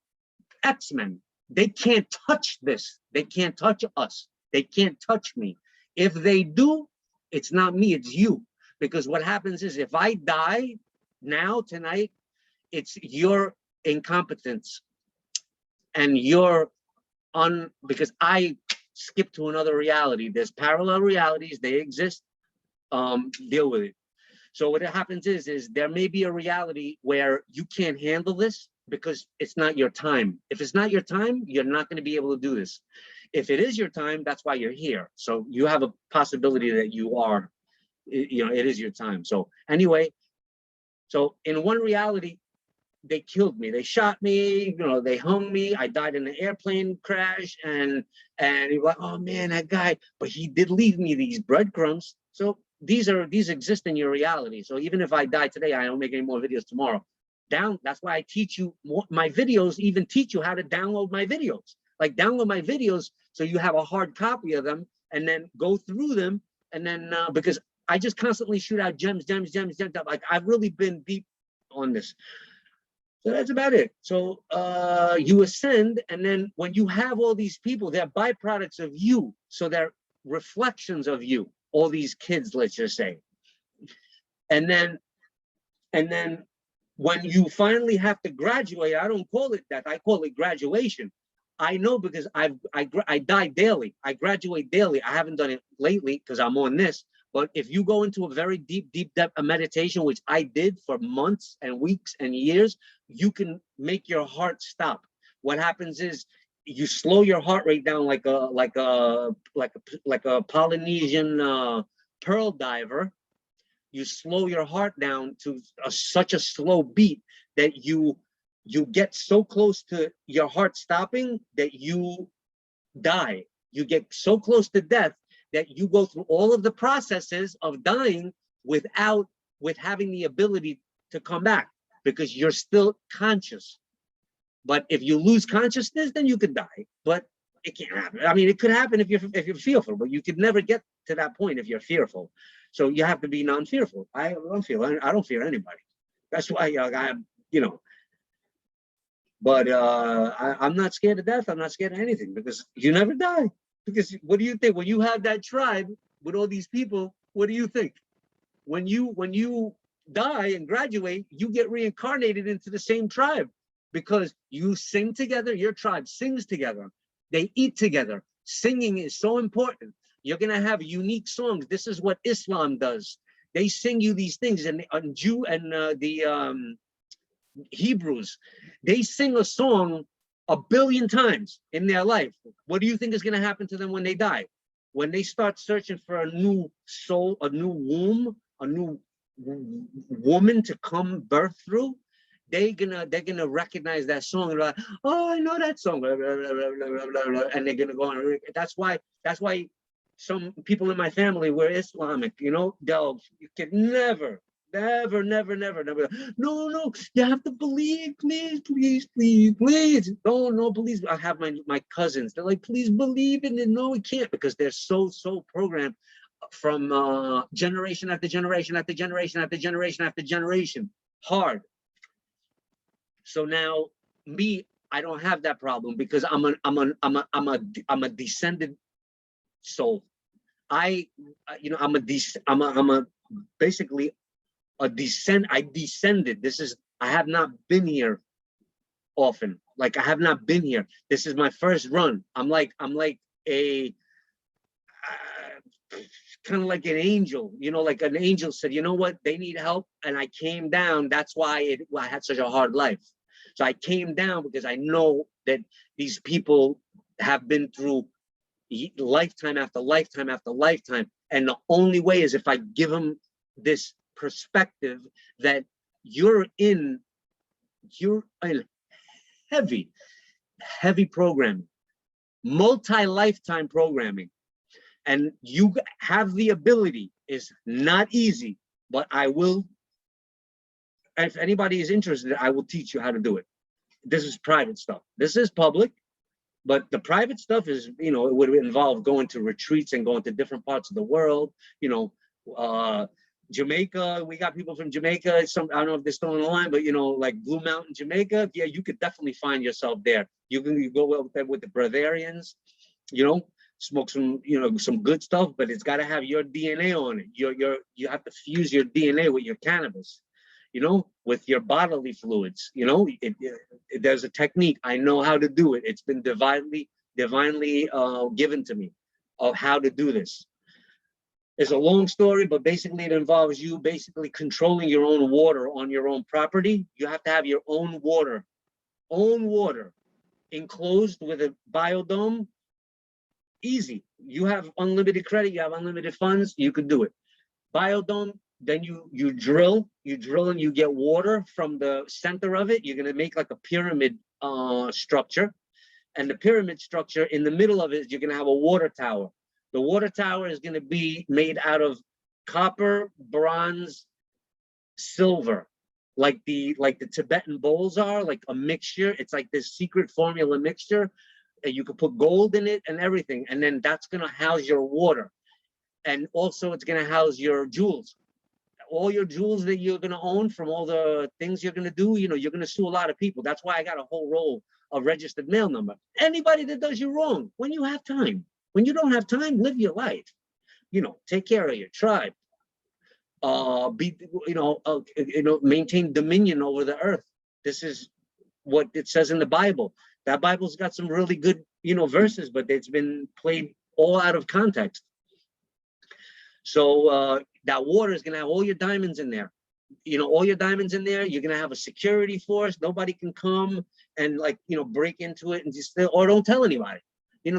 They can't touch this. They can't touch us. They can't touch me. If they do, it's not me, it's you. Because what happens is, if I die now, tonight, it's your incompetence and because I skip to another reality. There's parallel realities, they exist, deal with it. So what happens is there may be a reality where you can't handle this because it's not your time. If it's not your time, you're not going to be able to do this. if it is your time, that's why you're here. So you have a possibility that you are, you know, it is your time. So anyway, so in one reality, they killed me. They shot me, you know, they hung me. I died in an airplane crash, and you're like, oh man, that guy, but he did leave me these breadcrumbs. So these exist in your reality. So even if I die today, I don't make any more videos tomorrow. That's why I teach you more. My videos even teach you how to download my videos. Like download my videos so you have a hard copy of them, and then go through them, and then because I just constantly shoot out gems. Like I've really been deep on this. So that's about it. So you ascend, and then when you have all these people, they're byproducts of you. So they're reflections of you, all these kids, let's just say. And then when you finally have to graduate, I don't call it that, I call it graduation. I know because I die daily. I graduate daily. I haven't done it lately because I'm on this. But if you go into a very deep depth of meditation, which I did for months and weeks and years, you can make your heart stop. What happens is you slow your heart rate down like a Polynesian pearl diver. You slow your heart down to such a slow beat that you get so close to your heart stopping that you die. You get so close to death that you go through all of the processes of dying with having the ability to come back, because you're still conscious. But if you lose consciousness, then you could die. But it can't happen. I mean, it could happen if you're fearful, but you could never get to that point if you're fearful. So you have to be non-fearful. I don't fear anybody. That's why you know. But I'm not scared of death. I'm not scared of anything, because you never die. Because what do you think when you have that tribe with all these people? What do you think? When you die and graduate, you get reincarnated into the same tribe, because you sing together. Your tribe sings together. They eat together. Singing is so important. You're gonna have unique songs. This is what Islam does. They sing you these things, and Jew and the Hebrews, they sing a song 1 billion times in their life. What do you think is going to happen to them when they die? When they start searching for a new soul, a new womb, a new woman to come birth through, they're gonna recognize that song. And like, oh, I know that song, and they're gonna go on. That's why some people in my family were Islamic. You know, you could never. Never. No, you have to believe, please. No, please. I have my cousins. They're like, please believe in it. No, we can't, because they're so programmed from generation after generation after generation after generation after generation. Hard. So now me, I don't have that problem, because I'm a descended soul. I'm basically a descent. I descended. I have not been here often. Like, I have not been here. This is my first run. I'm like a kind of like an angel, you know, like an angel said, you know what, they need help, and I came down. That's why I had such a hard life. So I came down because I know that these people have been through lifetime after lifetime after lifetime, and the only way is if I give them this perspective that you're in heavy programming, multi-lifetime programming, and you have the ability. Is not easy, but I will. If anybody is interested, I will teach you how to do it. This is private stuff. This is public, but the private stuff is, you know, it would involve going to retreats and going to different parts of the world. You know, Jamaica, we got people from Jamaica. I don't know if they're still on the line, but you know, like Blue Mountain, Jamaica. Yeah, you could definitely find yourself there. You go out there with the Bavarians, you know, smoke some, you know, some good stuff, but it's got to have your DNA on it. You have to fuse your DNA with your cannabis, you know, with your bodily fluids. You know, there's a technique. I know how to do it. It's been divinely given to me of how to do this. It's a long story, but basically it involves you basically controlling your own water on your own property. You have to have your own water enclosed with a biodome, Easy. You have unlimited credit, you have unlimited funds, you could do it. Biodome, then you drill and you get water from the center of it. You're gonna make like a pyramid structure. And the pyramid structure in the middle of it, you're gonna have a water tower. The water tower is gonna be made out of copper, bronze, silver, like the Tibetan bowls are, like a mixture. It's like this secret formula mixture. And you could put gold in it and everything. And then that's gonna house your water. And also it's gonna house your jewels. All your jewels that you're gonna own from all the things you're gonna do, you're gonna sue a lot of people. That's why I got a whole roll of registered mail number. Anybody that does you wrong, when you have time. When you don't have time, live your life. Take care of your tribe. Maintain dominion over the earth. This is what it says in the Bible. That Bible's got some really good, verses, but it's been played all out of context. So that water is gonna have all your diamonds in there. All your diamonds in there. You're gonna have a security force. Nobody can come and break into it and just, or don't tell anybody.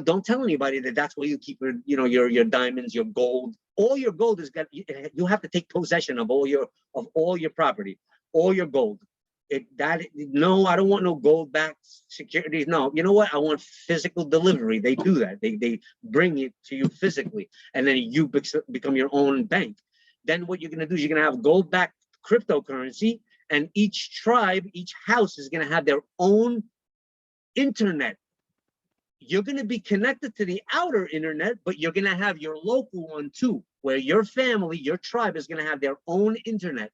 Don't tell anybody that that's where you keep your diamonds, your gold. All your gold is got. You have to take possession of all your property, all your gold. No, I don't want no gold backed securities. No, you know what? I want physical delivery. They do that. They bring it to you physically, and then you become your own bank. Then what you're gonna do is you're gonna have gold backed cryptocurrency, and each tribe, each house is gonna have their own internet. You're gonna be connected to the outer internet, but you're gonna have your local one too, where your family, your tribe is gonna have their own internet.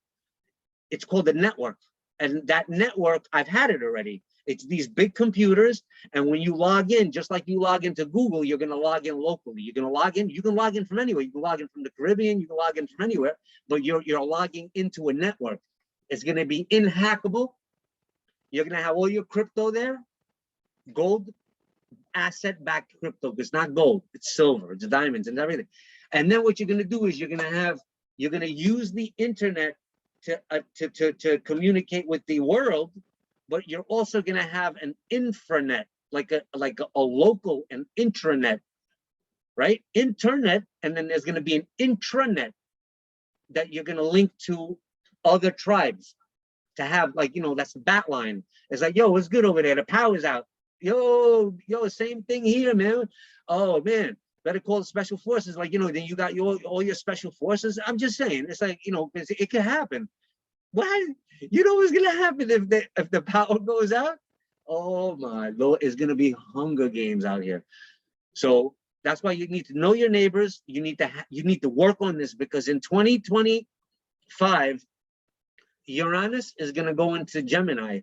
It's called a network. And that network, I've had it already. It's these big computers. And when you log in, just like you log into Google, you're going to log in locally. You're going to log in. You can log in from anywhere. You can log in from the Caribbean. You can log in from anywhere. But you're logging into a network. It's going to be inhackable. You're going to have all your crypto there. Gold, asset-backed crypto. It's not gold. It's silver. It's diamonds and everything. And then what you're going to do is you're going to use the internet to communicate with the world, but you're also going to have an infranet, like a local, an intranet, right? Internet, and then there's going to be an intranet that you're going to link to other tribes to have, that's the bat line. It's like, yo, what's good over there? The power's out. Yo, same thing here, man. Oh man, better call the special forces. Then you got all your special forces. I'm just saying, it's like, it could happen. What? You know what's gonna happen if the power goes out? Oh my Lord, it's gonna be Hunger Games out here. So that's why you need to know your neighbors. You need to work on this, because in 2025, Uranus is gonna go into Gemini.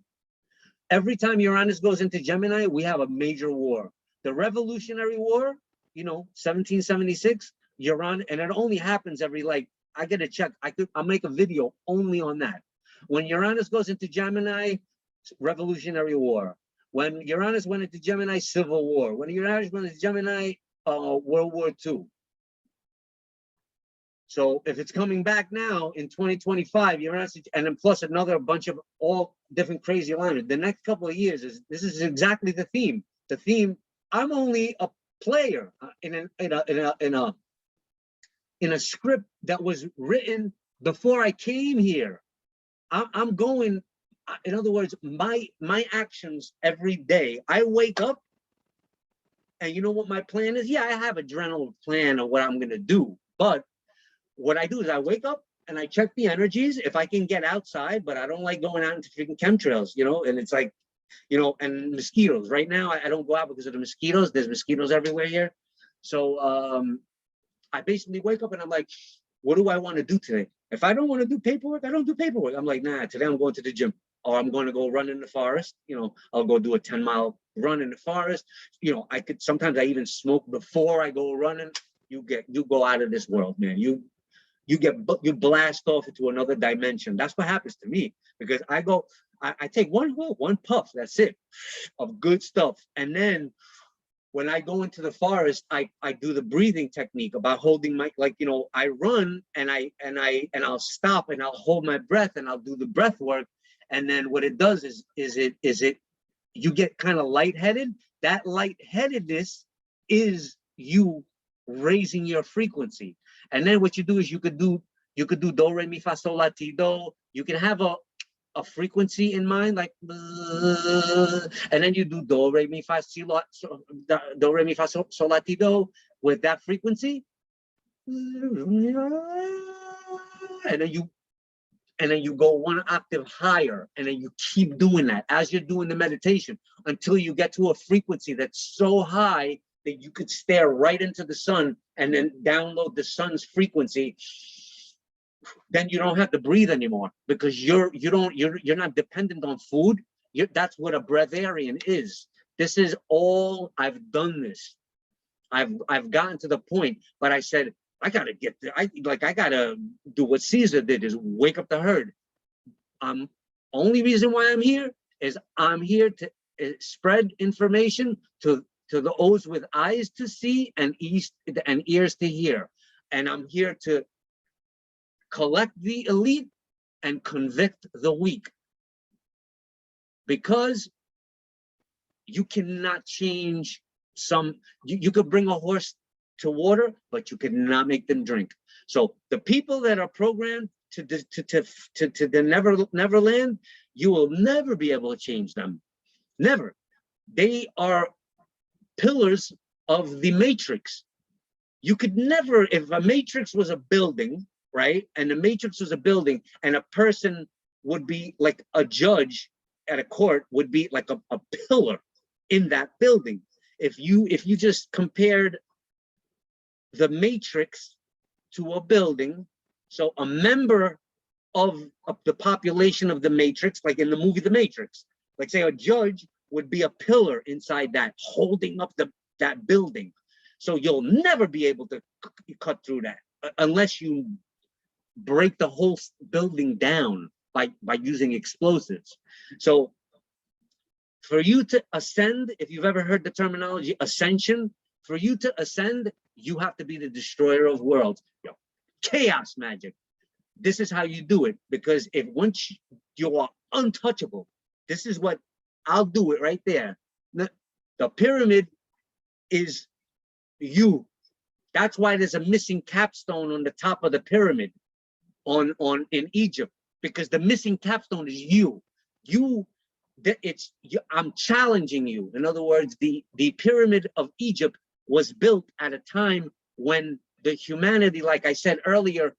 Every time Uranus goes into Gemini, we have a major war. The Revolutionary War, 1776, Uranus, and it only happens every I get a check. I'll make a video only on that. When Uranus goes into Gemini, Revolutionary War. When Uranus went into Gemini, Civil War. When Uranus went into Gemini, World War II. So if it's coming back now in 2025, Uranus, and then plus another bunch of all different crazy alignments. The next couple of years this is exactly the theme. The theme. I'm only a player in a script that was written before I came here. I'm going, in other words, my actions every day. I wake up, and you know what my plan is? Yeah, I have a general plan of what I'm gonna do. But what I do is I wake up and I check the energies if I can get outside, but I don't like going out into freaking chemtrails, and it's like, and mosquitoes. Right now, I don't go out because of the mosquitoes. There's mosquitoes everywhere here. So I basically wake up and I'm like, what do I want to do today? If I don't want to do paperwork, I don't do paperwork. I'm like, nah, today I'm going to the gym, or I'm going to go run in the forest. I'll go do a 10-mile run in the forest. Sometimes I even smoke before I go running. You go out of this world, man. You blast off into another dimension. That's what happens to me, because I take one puff, that's it, of good stuff. And then when I go into the forest, I do the breathing technique about holding my, I run and I'll stop and I'll hold my breath and I'll do the breath work. And then what it does is you get kind of lightheaded. That lightheadedness is you raising your frequency. And then what you do is you could do do, re, mi, fa, sol, la, ti, do. You can have a frequency in mind, like, and then you do do, re, mi, fa, si, la, so, do, re, mi, fa, sol, la, ti, do with that frequency. And then you go one octave higher, and then you keep doing that as you're doing the meditation until you get to a frequency that's so high that you could stare right into the sun and then download the sun's frequency. Then you don't have to breathe anymore because you're not dependent on food. That's what a breatharian is. This is all I've done this. I've gotten to the point, but I said, I gotta get there. I gotta do what Caesar did, is wake up the herd. Only reason why I'm here is I'm here to spread information to the O's with eyes to see and ears to hear. And I'm here to collect the elite and convict the weak. Because you cannot change you could bring a horse to water, but you cannot make them drink. So the people that are programmed to the Neverland, you will never be able to change them. Never. They are pillars of the matrix. You could never, if a matrix was a building, right? And the matrix was a building, and a person would be like a judge at a court, would be like a pillar in that building. If you just compared the matrix to a building, so a member of the population of the matrix, like in the movie The Matrix, like say a judge would be a pillar inside that, holding up that building. So you'll never be able to cut through that unless you break the whole building down by using explosives. So for you to ascend, if you've ever heard the terminology ascension, for you to ascend, you have to be the destroyer of worlds. Chaos magic. This is how you do it, because if once you are untouchable, this is what I'll do it right there. The pyramid is you. That's why there's a missing capstone on the top of the pyramid in Egypt, because the missing capstone is you. I'm challenging you. In other words, the pyramid of Egypt was built at a time when the humanity, like I said earlier,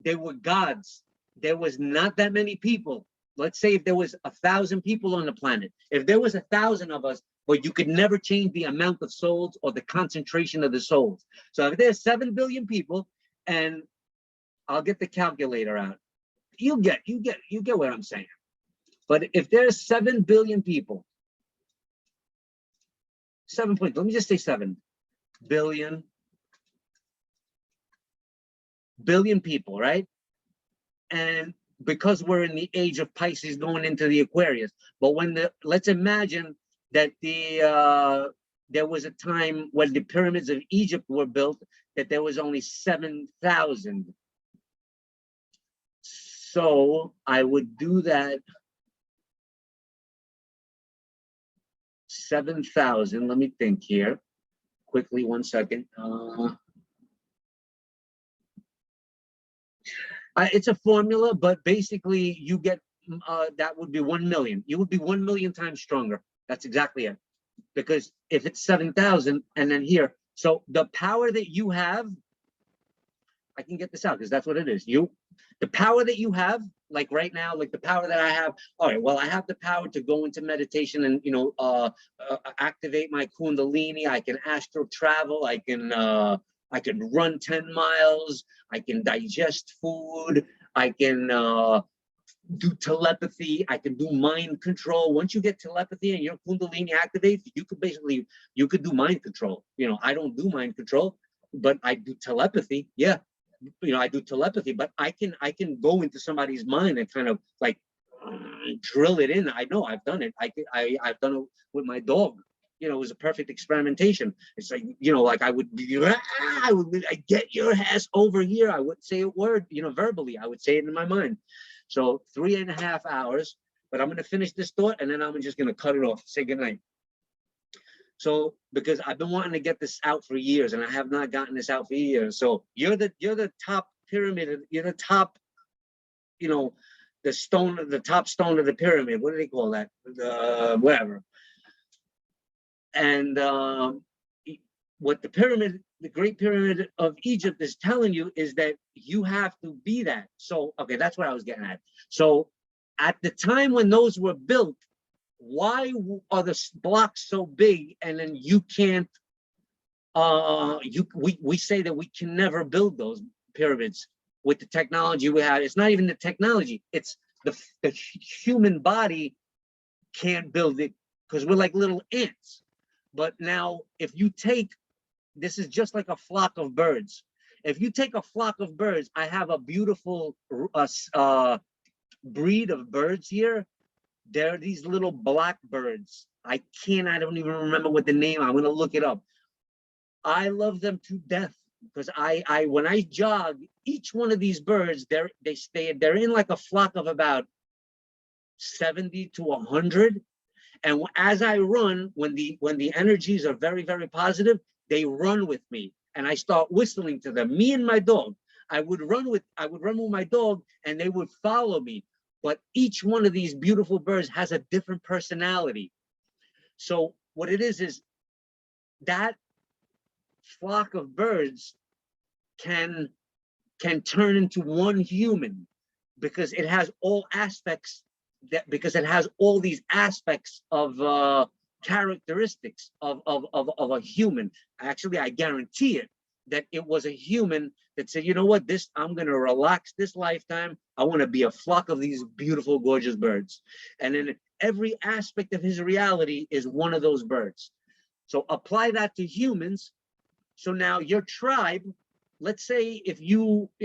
they were gods. There was not that many people. Let's say if there was 1,000 people on the planet, if there was 1,000 of us, but you could never change the amount of souls or the concentration of the souls. So if there's 7 billion people, and I'll get the calculator out, you get what I'm saying. But if there's 7 billion people, 7 point, let me just say 7 billion people, right? And because we're in the age of Pisces going into the Aquarius, but let's imagine that there was a time when the pyramids of Egypt were built, that there was only 7,000. So I would do that 7,000. Let me think here quickly, 1 second. It's a formula, but basically you get that would be 1 million. You would be 1 million times stronger. That's exactly it. Because if it's 7,000 and then here, so the power that you have, I can get this out because that's what it is. The power that you have, like right now, like the power that I have. All right, well, I have the power to go into meditation and activate my Kundalini. I can astral travel. I can run 10 miles. I can digest food. I can do telepathy. I can do mind control. Once you get telepathy and your Kundalini activates, you could do mind control. I don't do mind control, but I do telepathy. Yeah. I do telepathy, but I can go into somebody's mind and kind of like drill it in. I know I've done it. I've done it with my dog. It was a perfect experimentation. It's like, like I would get your ass over here. I wouldn't say a word, verbally. I would say it in my mind. So 3.5 hours, but I'm going to finish this thought and then I'm just going to cut it off. Say goodnight. So because I've been wanting to get this out for years and I have not gotten this out for years. So you're the top pyramid, you're the top, you know, the top stone of the pyramid. What do they call that? Whatever. And what the pyramid, the Great Pyramid of Egypt is telling you is that you have to be that. So, okay, that's what I was getting at. So at the time when those were built, why are the blocks so big and then you can't, we say that we can never build those pyramids with the technology we have. It's not even the technology, it's the human body can't build it because we're like little ants. But now if you take, this is just like a flock of birds. If you take a flock of birds, I have a beautiful breed of birds here. They're these little black birds. I don't even remember what the name, I'm gonna look it up. I love them to death because when I jog, each one of these birds, they're in like a flock of about 70 to 100. And as I run, when the energies are very, very positive, they run with me and I start whistling to them, me and my dog. I would run with my dog and they would follow me. But each one of these beautiful birds has a different personality. So what it is that flock of birds can turn into one human because it has all aspects because it has all these aspects of characteristics of a human. Actually, I guarantee it that it was a human that said, you know what, I'm going to relax this lifetime. I want to be a flock of these beautiful, gorgeous birds. And then every aspect of his reality is one of those birds. So apply that to humans. So now your tribe, let's say if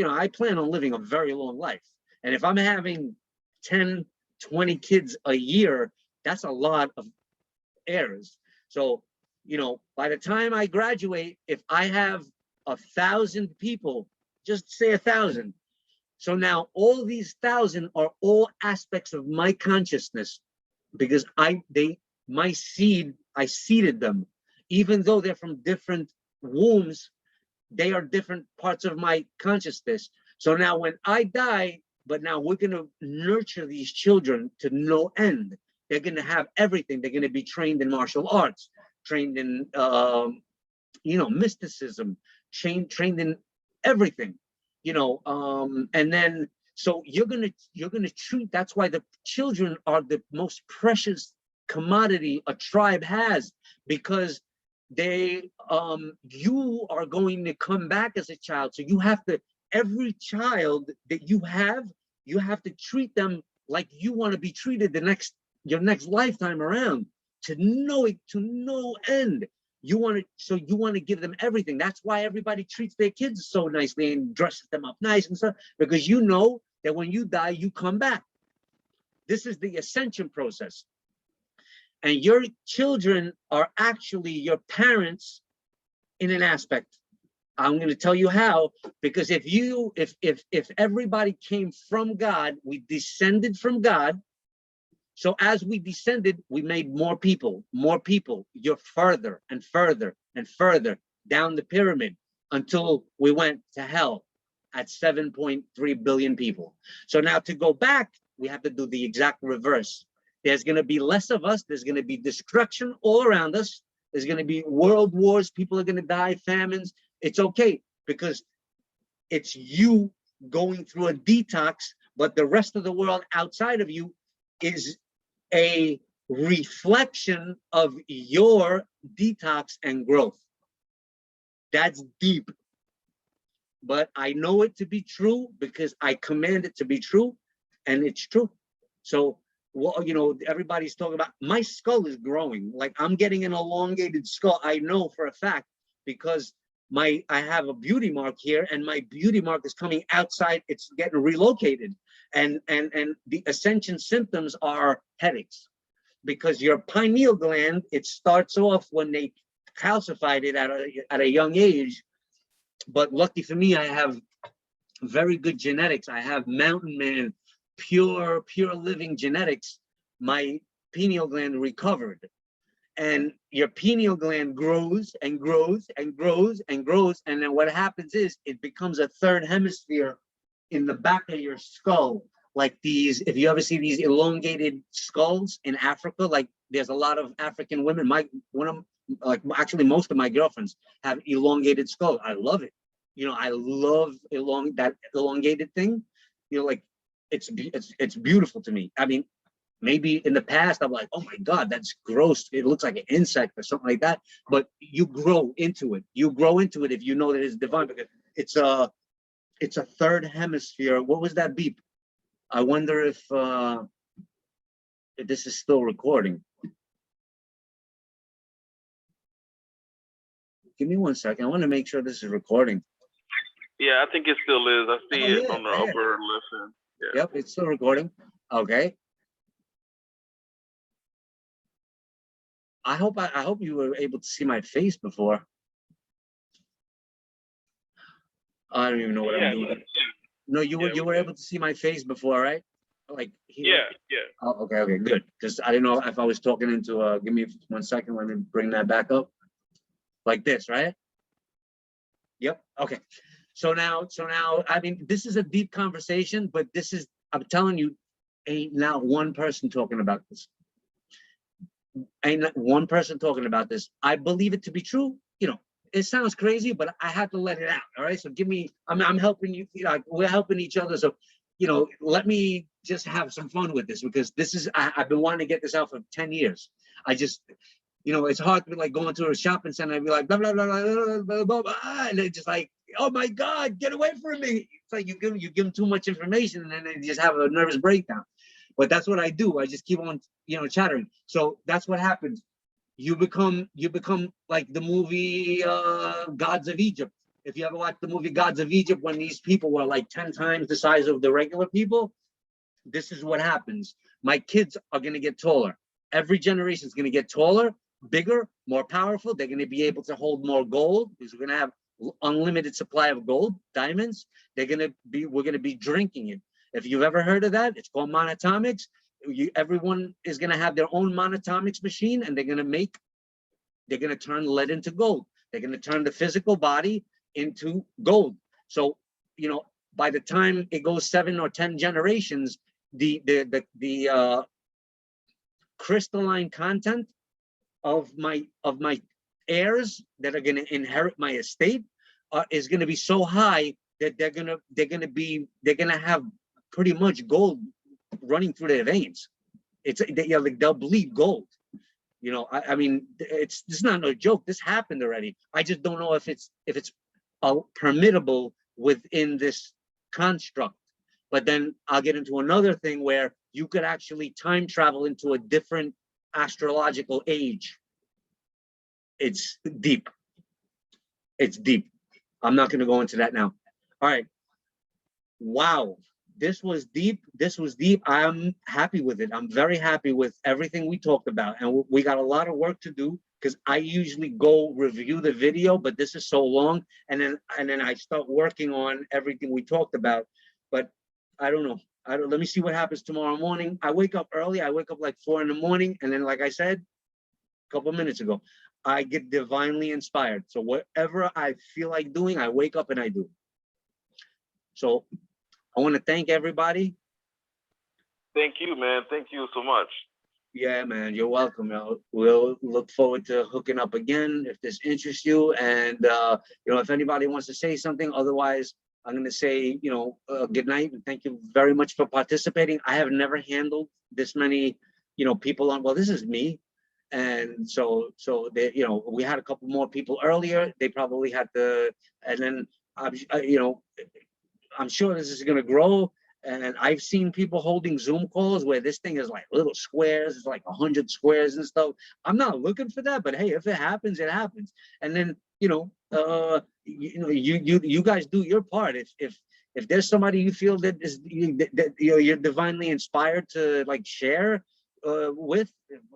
I plan on living a very long life. And if I'm having 10, 20 kids a year, that's a lot of heirs. So, by the time I graduate, if I have 1,000 people, just say 1,000. So now all these 1,000 are all aspects of my consciousness because I seeded them. Even though they're from different wombs, they are different parts of my consciousness. So now when I die, but now we're going to nurture these children to no end. They're going to have everything. They're going to be trained in martial arts, trained in, mysticism, trained in everything, and then, so you're going to treat, that's why the children are the most precious commodity a tribe has, because you are going to come back as a child. So you have to, every child that you have to treat them like you want to be treated your next lifetime around, to no end. You want to give them everything. That's why everybody treats their kids so nicely and dresses them up nice and stuff, because you know that when you die, you come back. This is the ascension process. And your children are actually your parents in an aspect. I'm going to tell you how, because if everybody came from God, we descended from God. So as we descended, we made more people. You're further and further and further down the pyramid until we went to hell at 7.3 billion people. So now to go back, we have to do the exact reverse. There's going to be less of us. There's going to be destruction all around us. There's going to be world wars. People are going to die, famines. It's okay, because it's you going through a detox, but the rest of the world outside of you is a reflection of your detox and growth. That's deep, but I know it to be true because I command it to be true, and it's true. So, everybody's talking about, my skull is growing. Like, I'm getting an elongated skull. I know for a fact, because I have a beauty mark here, and my beauty mark is coming outside. It's getting relocated. And the ascension symptoms are headaches, because your pineal gland, it starts off when they calcified it at a young age. But lucky for me, I have very good genetics. I have mountain man, pure living genetics. My pineal gland recovered. and your pineal gland grows and grows and grows and grows. And then what happens is it becomes a third hemisphere in the back of your skull. Like these, if you ever see these elongated skulls in Africa, like there's a lot of African women. Actually most of my girlfriends have elongated skulls. I love it. You know, I love that elongated thing. You know, like it's beautiful to me. I mean, maybe in the past I'm like, oh my God, that's gross. It looks like an insect or something like that. But you grow into it. You grow into it if you know that it's divine, because it's a third hemisphere. What was that beep? I wonder if this is still recording. Give me 1 second. I want to make sure this is recording. Yeah, I think it still is. I see it yeah, on the yeah. upper left hand. Yeah. Yep, it's still recording. Okay. I hope you were able to see my face before. I don't even know what I'm doing. Yeah. No, you were able to see my face before, right? Like here. Yeah. Oh, okay, good. Because I didn't know if I was talking into give me 1 second, let me bring that back up. Like this, right? Yep. Okay. So now, I mean, this is a deep conversation, but this is, I'm telling you, ain't not one person talking about this. Ain't not one person talking about this. I believe it to be true. You know, it sounds crazy, but I had to let it out. All right. So I'm helping you. Like we're helping each other. So, you know, let me just have some fun with this, because this is, I've been wanting to get this out for 10 years. I just, you know, it's hard to be like going to a shopping center and be like, blah, blah, blah, blah, blah, blah, blah, and it's just like, oh my God, get away from me. It's like you give them too much information and then they just have a nervous breakdown. But that's what I do. I just keep on, you know, chattering. So that's what happens. You become like the movie Gods of Egypt. If you ever watched the movie Gods of Egypt, when these people were like 10 times the size of the regular people, this is what happens. My kids are going to get taller. Every generation is going to get taller, bigger, more powerful. They're going to be able to hold more gold, because we're going to have unlimited supply of gold, diamonds. We're going to be drinking it. If you've ever heard of that, it's called monatomics. Everyone is going to have their own monatomics machine, and they're going to turn lead into gold. They're going to turn the physical body into gold. So, you know, by the time it goes 7 or 10 generations, the crystalline content of my heirs that are going to inherit my estate is going to be so high that they're going to have pretty much gold running through their veins. Like they'll bleed gold. You know, I mean, it's not no joke. This happened already. I just don't know if it's permittable within this construct. But then I'll get into another thing where you could actually time travel into a different astrological age. It's deep. It's deep. I'm not going to go into that now. All right. Wow. This was deep. I'm happy with it. I'm very happy with everything we talked about. And we got a lot of work to do, because I usually go review the video, but this is so long. And then I start working on everything we talked about. But I don't know. Let me see what happens tomorrow morning. I wake up early. I wake up like 4 in the morning. And then, like I said a couple minutes ago, I get divinely inspired. So whatever I feel like doing, I wake up and I do. So I want to thank everybody. Thank you, man. Thank you so much. Yeah, man, you're welcome. We'll look forward to hooking up again if this interests you. And, you know, if anybody wants to say something, otherwise, I'm going to say, you know, good night. And thank you very much for participating. I have never handled this many, you know, people on, well, this is me. And so they, you know, we had a couple more people earlier. They probably had to, and then, you know, I'm sure this is going to grow. And I've seen people holding Zoom calls where this thing is like little squares. It's like 100 squares and stuff. I'm not looking for that, but hey, if it happens, it happens. And then, you know, you guys do your part. If there's somebody you feel that is that you know you're divinely inspired to like share with,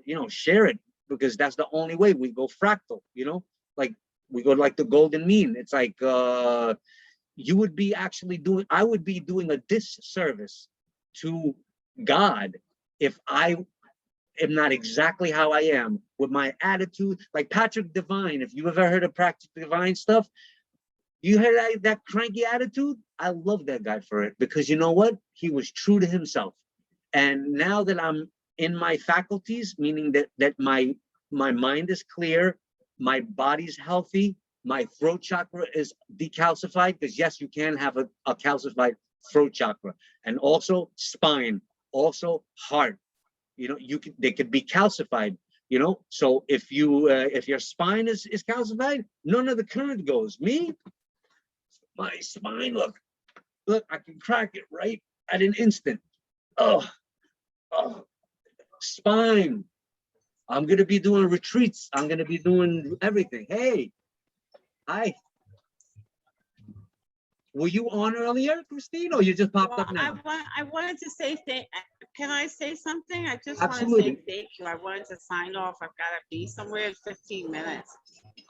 you know, share it, because that's the only way. We go fractal, you know, like we go like the golden mean. It's like you would be actually doing, I would be doing a disservice to God if I am not exactly how I am with my attitude. Like Patrick Devine, if you ever heard of Patrick Devine stuff, you heard that cranky attitude? I love that guy for it, because you know what? He was true to himself. And now that I'm in my faculties, meaning that my mind is clear, my body's healthy, my throat chakra is decalcified, because yes, you can have a calcified throat chakra, and also spine, also heart. You know, they could be calcified. You know, so if your spine is calcified, none of the current goes. Me, my spine, look, I can crack it right at an instant. Oh, spine. I'm gonna be doing retreats. I'm gonna be doing everything. Hey, hi. Were you on earlier, Christine, or you just popped up now? I wanted to say can I say something? I just Absolutely. want to say thank you. I wanted to sign off. I've got to be somewhere in 15 minutes.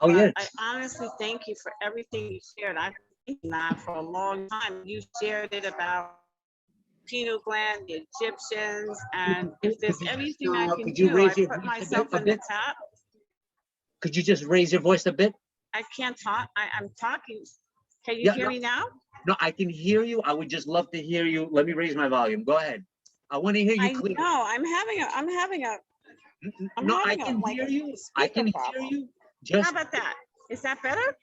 Oh, yes. I honestly thank you for everything you shared. I've been thinking that for a long time. You shared it about pineal gland, the Egyptians, and if there's anything I can do, I put myself in the top. Could you just raise your voice a bit? I can't talk. I'm talking. Can you hear me now? No, I can hear you. I would just love to hear you. Let me raise my volume. Go ahead. I want to hear you clearly. No, I'm having a I can hear you. I can hear you. Just how about that? Is that better?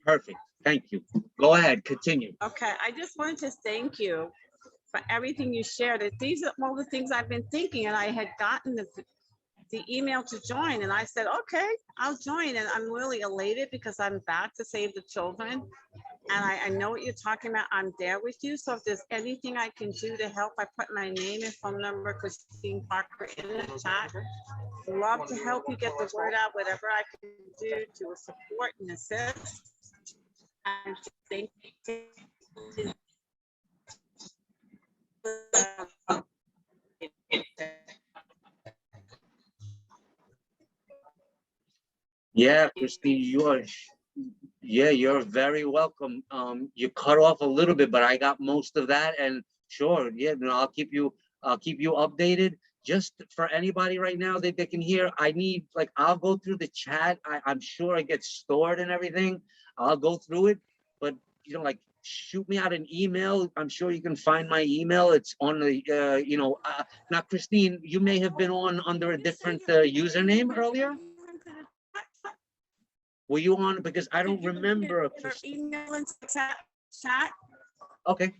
Perfect. Thank you. Go ahead. Continue. Okay. I just wanted to thank you for everything you shared. These are all the things I've been thinking, and I had gotten the email to join, and I said, okay, I'll join. And I'm really elated because I'm back to save the children. And I know what you're talking about. I'm there with you. So if there's anything I can do to help, I put my name and phone number, Christine Parker, in the chat. Love to help you get the word out, whatever I can do to support and assist. And thank you. Yeah, Christine, you're very welcome. You cut off a little bit, but I got most of that. And sure, yeah, no, I'll keep you updated. Just for anybody right now that they can hear, I'll go through the chat. I'm sure it gets stored and everything. I'll go through it, but like shoot me out an email. I'm sure you can find my email. It's on the, now Christine, you may have been on under a different username earlier. Were you on? Because I don't remember. Email and chat. Okay.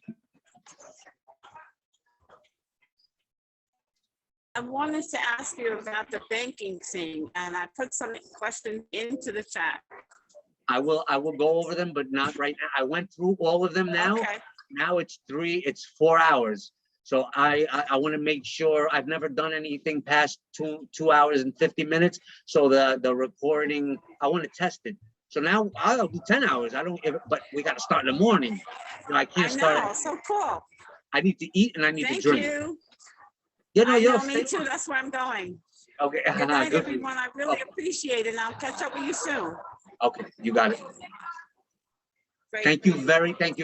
I wanted to ask you about the banking thing, and I put some questions into the chat. I will go over them, but not right now. I went through all of them now. Okay. Now it's 4 hours. So I want to make sure. I've never done anything past 2 hours and 50 minutes. So the recording, I want to test it. So now I'll do 10 hours. But we got to start in the morning. I can't start. So cool. I need to eat and I need to drink. Thank you. I know, me too. That's where I'm going. Okay. Good night, everyone. I really appreciate it. And I'll catch up with you soon. Okay, you got it. Great. Thank you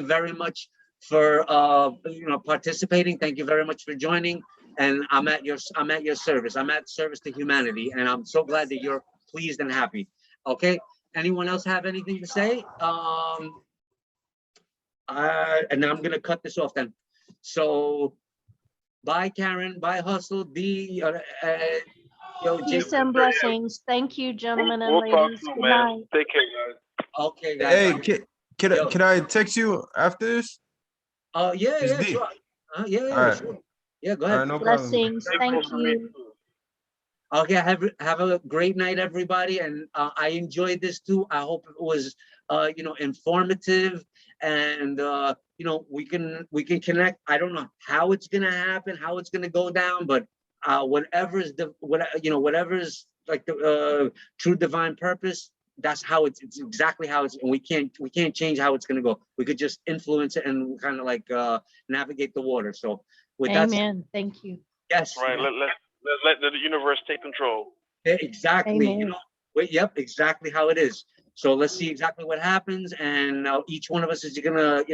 very much for participating. Thank you very much for joining. And I'm at your service. I'm at service to humanity, and I'm so glad that you're pleased and happy. Okay. Anyone else have anything to say? And now I'm gonna cut this off then. So, bye, Karen. Bye, Hustle. D. Peace and blessings. Thank you, gentlemen and We'll talk ladies. soon, Good man. night. Take care, guys. Okay, guys. Hey, can I text you after this? Yeah, It's D. sure. Yeah, All sure. right. Yeah, go ahead. No problem. Blessings. Thank you. Okay, have a great night, everybody, and I enjoyed this too. I hope it was informative, and we can connect. I don't know how it's gonna happen, how it's gonna go down, but whatever's like the true divine purpose, that's how it's exactly how it's, and we can't change how it's gonna go. We could just influence it and kind of like navigate the water. So with Amen. Thank you. Yes. Right. Let the universe take control. Exactly. Amen. Yep, exactly how it is. So let's see exactly what happens, and each one of us is gonna,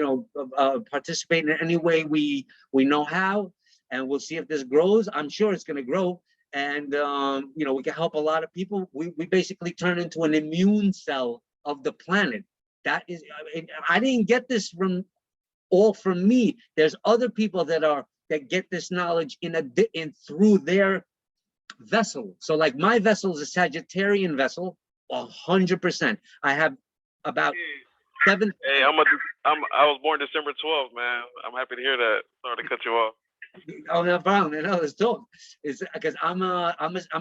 participate in any way we know how, and we'll see if this grows. I'm sure it's gonna grow, and you know, we can help a lot of people. We basically turn into an immune cell of the planet. That is, I didn't get this from me. There's other people that get this knowledge in through their vessel. So like my vessel is a Sagittarian vessel, 100%. I have about 7. Hey, I was born December 12th, man. I'm happy to hear that. Sorry to cut you off. Oh, no problem. No, it's dope. It's because I'm a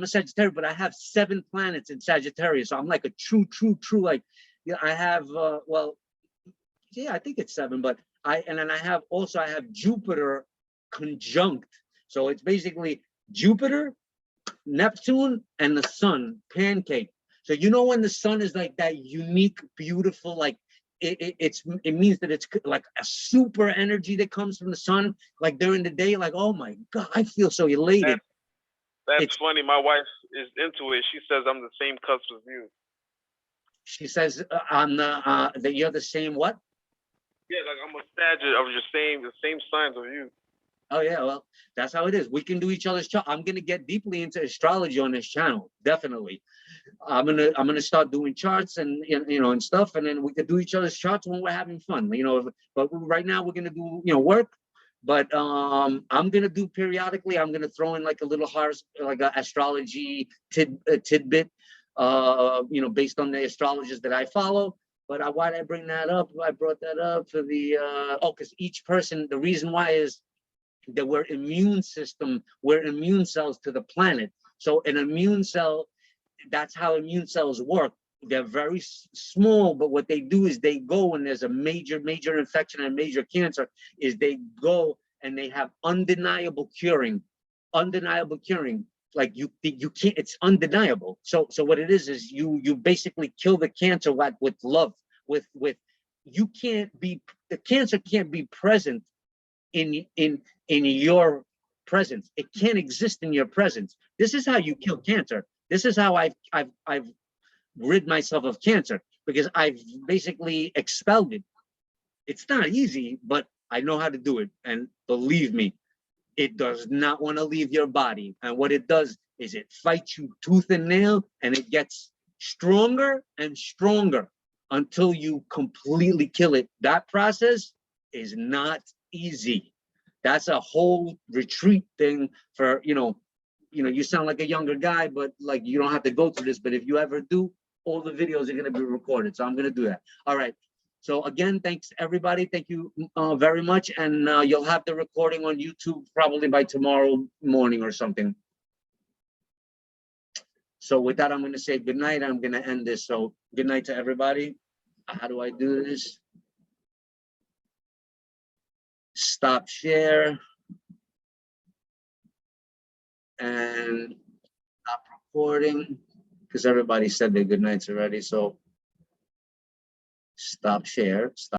Sagittarius, but I have 7 planets in Sagittarius. So I'm like a true, like, yeah, I have, well, yeah, I think it's 7, but and then I have Jupiter conjunct. So it's basically Jupiter, Neptune, and the sun, pancake. So you know when the sun is like that unique, beautiful, like it means that it's like a super energy that comes from the sun, like during the day, like, oh my God, I feel so elated. That's funny. My wife is into it. She says I'm the same cusp as you. She says that you're the same what? Yeah, like I'm a Sagittarius. I was just saying the same signs of you. Oh yeah, well, that's how it is. We can do each other's chart. I'm gonna get deeply into astrology on this channel, definitely. I'm gonna start doing charts and you know and stuff, and then we could do each other's charts when we're having fun, you know. But right now we're gonna do work. But I'm gonna do periodically. I'm gonna throw in like a little horse, like an astrology tidbit, based on the astrologers that I follow. But why did I bring that up? I brought that up for the because each person. The reason why is that we're immune cells to the planet. So an immune cell, that's how immune cells work. They're very small, but what they do is they go when there's a major infection and major cancer, is they go and they have undeniable curing. Like you can't, it's undeniable. So what it is you basically kill the cancer with love, with you can't be, the cancer can't be present in your presence. It can't exist in your presence. This is how you kill cancer. This is how I've rid myself of cancer, because I've basically expelled it. It's not easy, but I know how to do it. And believe me, it does not want to leave your body. And what it does is it fights you tooth and nail, and it gets stronger and stronger until you completely kill it. That process is not easy. That's a whole retreat thing for, you sound like a younger guy, but like you don't have to go through this. But if you ever do, all the videos are going to be recorded. So I'm going to do that. All right. So again, thanks everybody. Thank you very much. And you'll have the recording on YouTube probably by tomorrow morning or something. So with that, I'm going to say good night. I'm going to end this. So good night to everybody. How do I do this? Stop share and stop recording, because everybody said their good nights already. So stop share. Stop.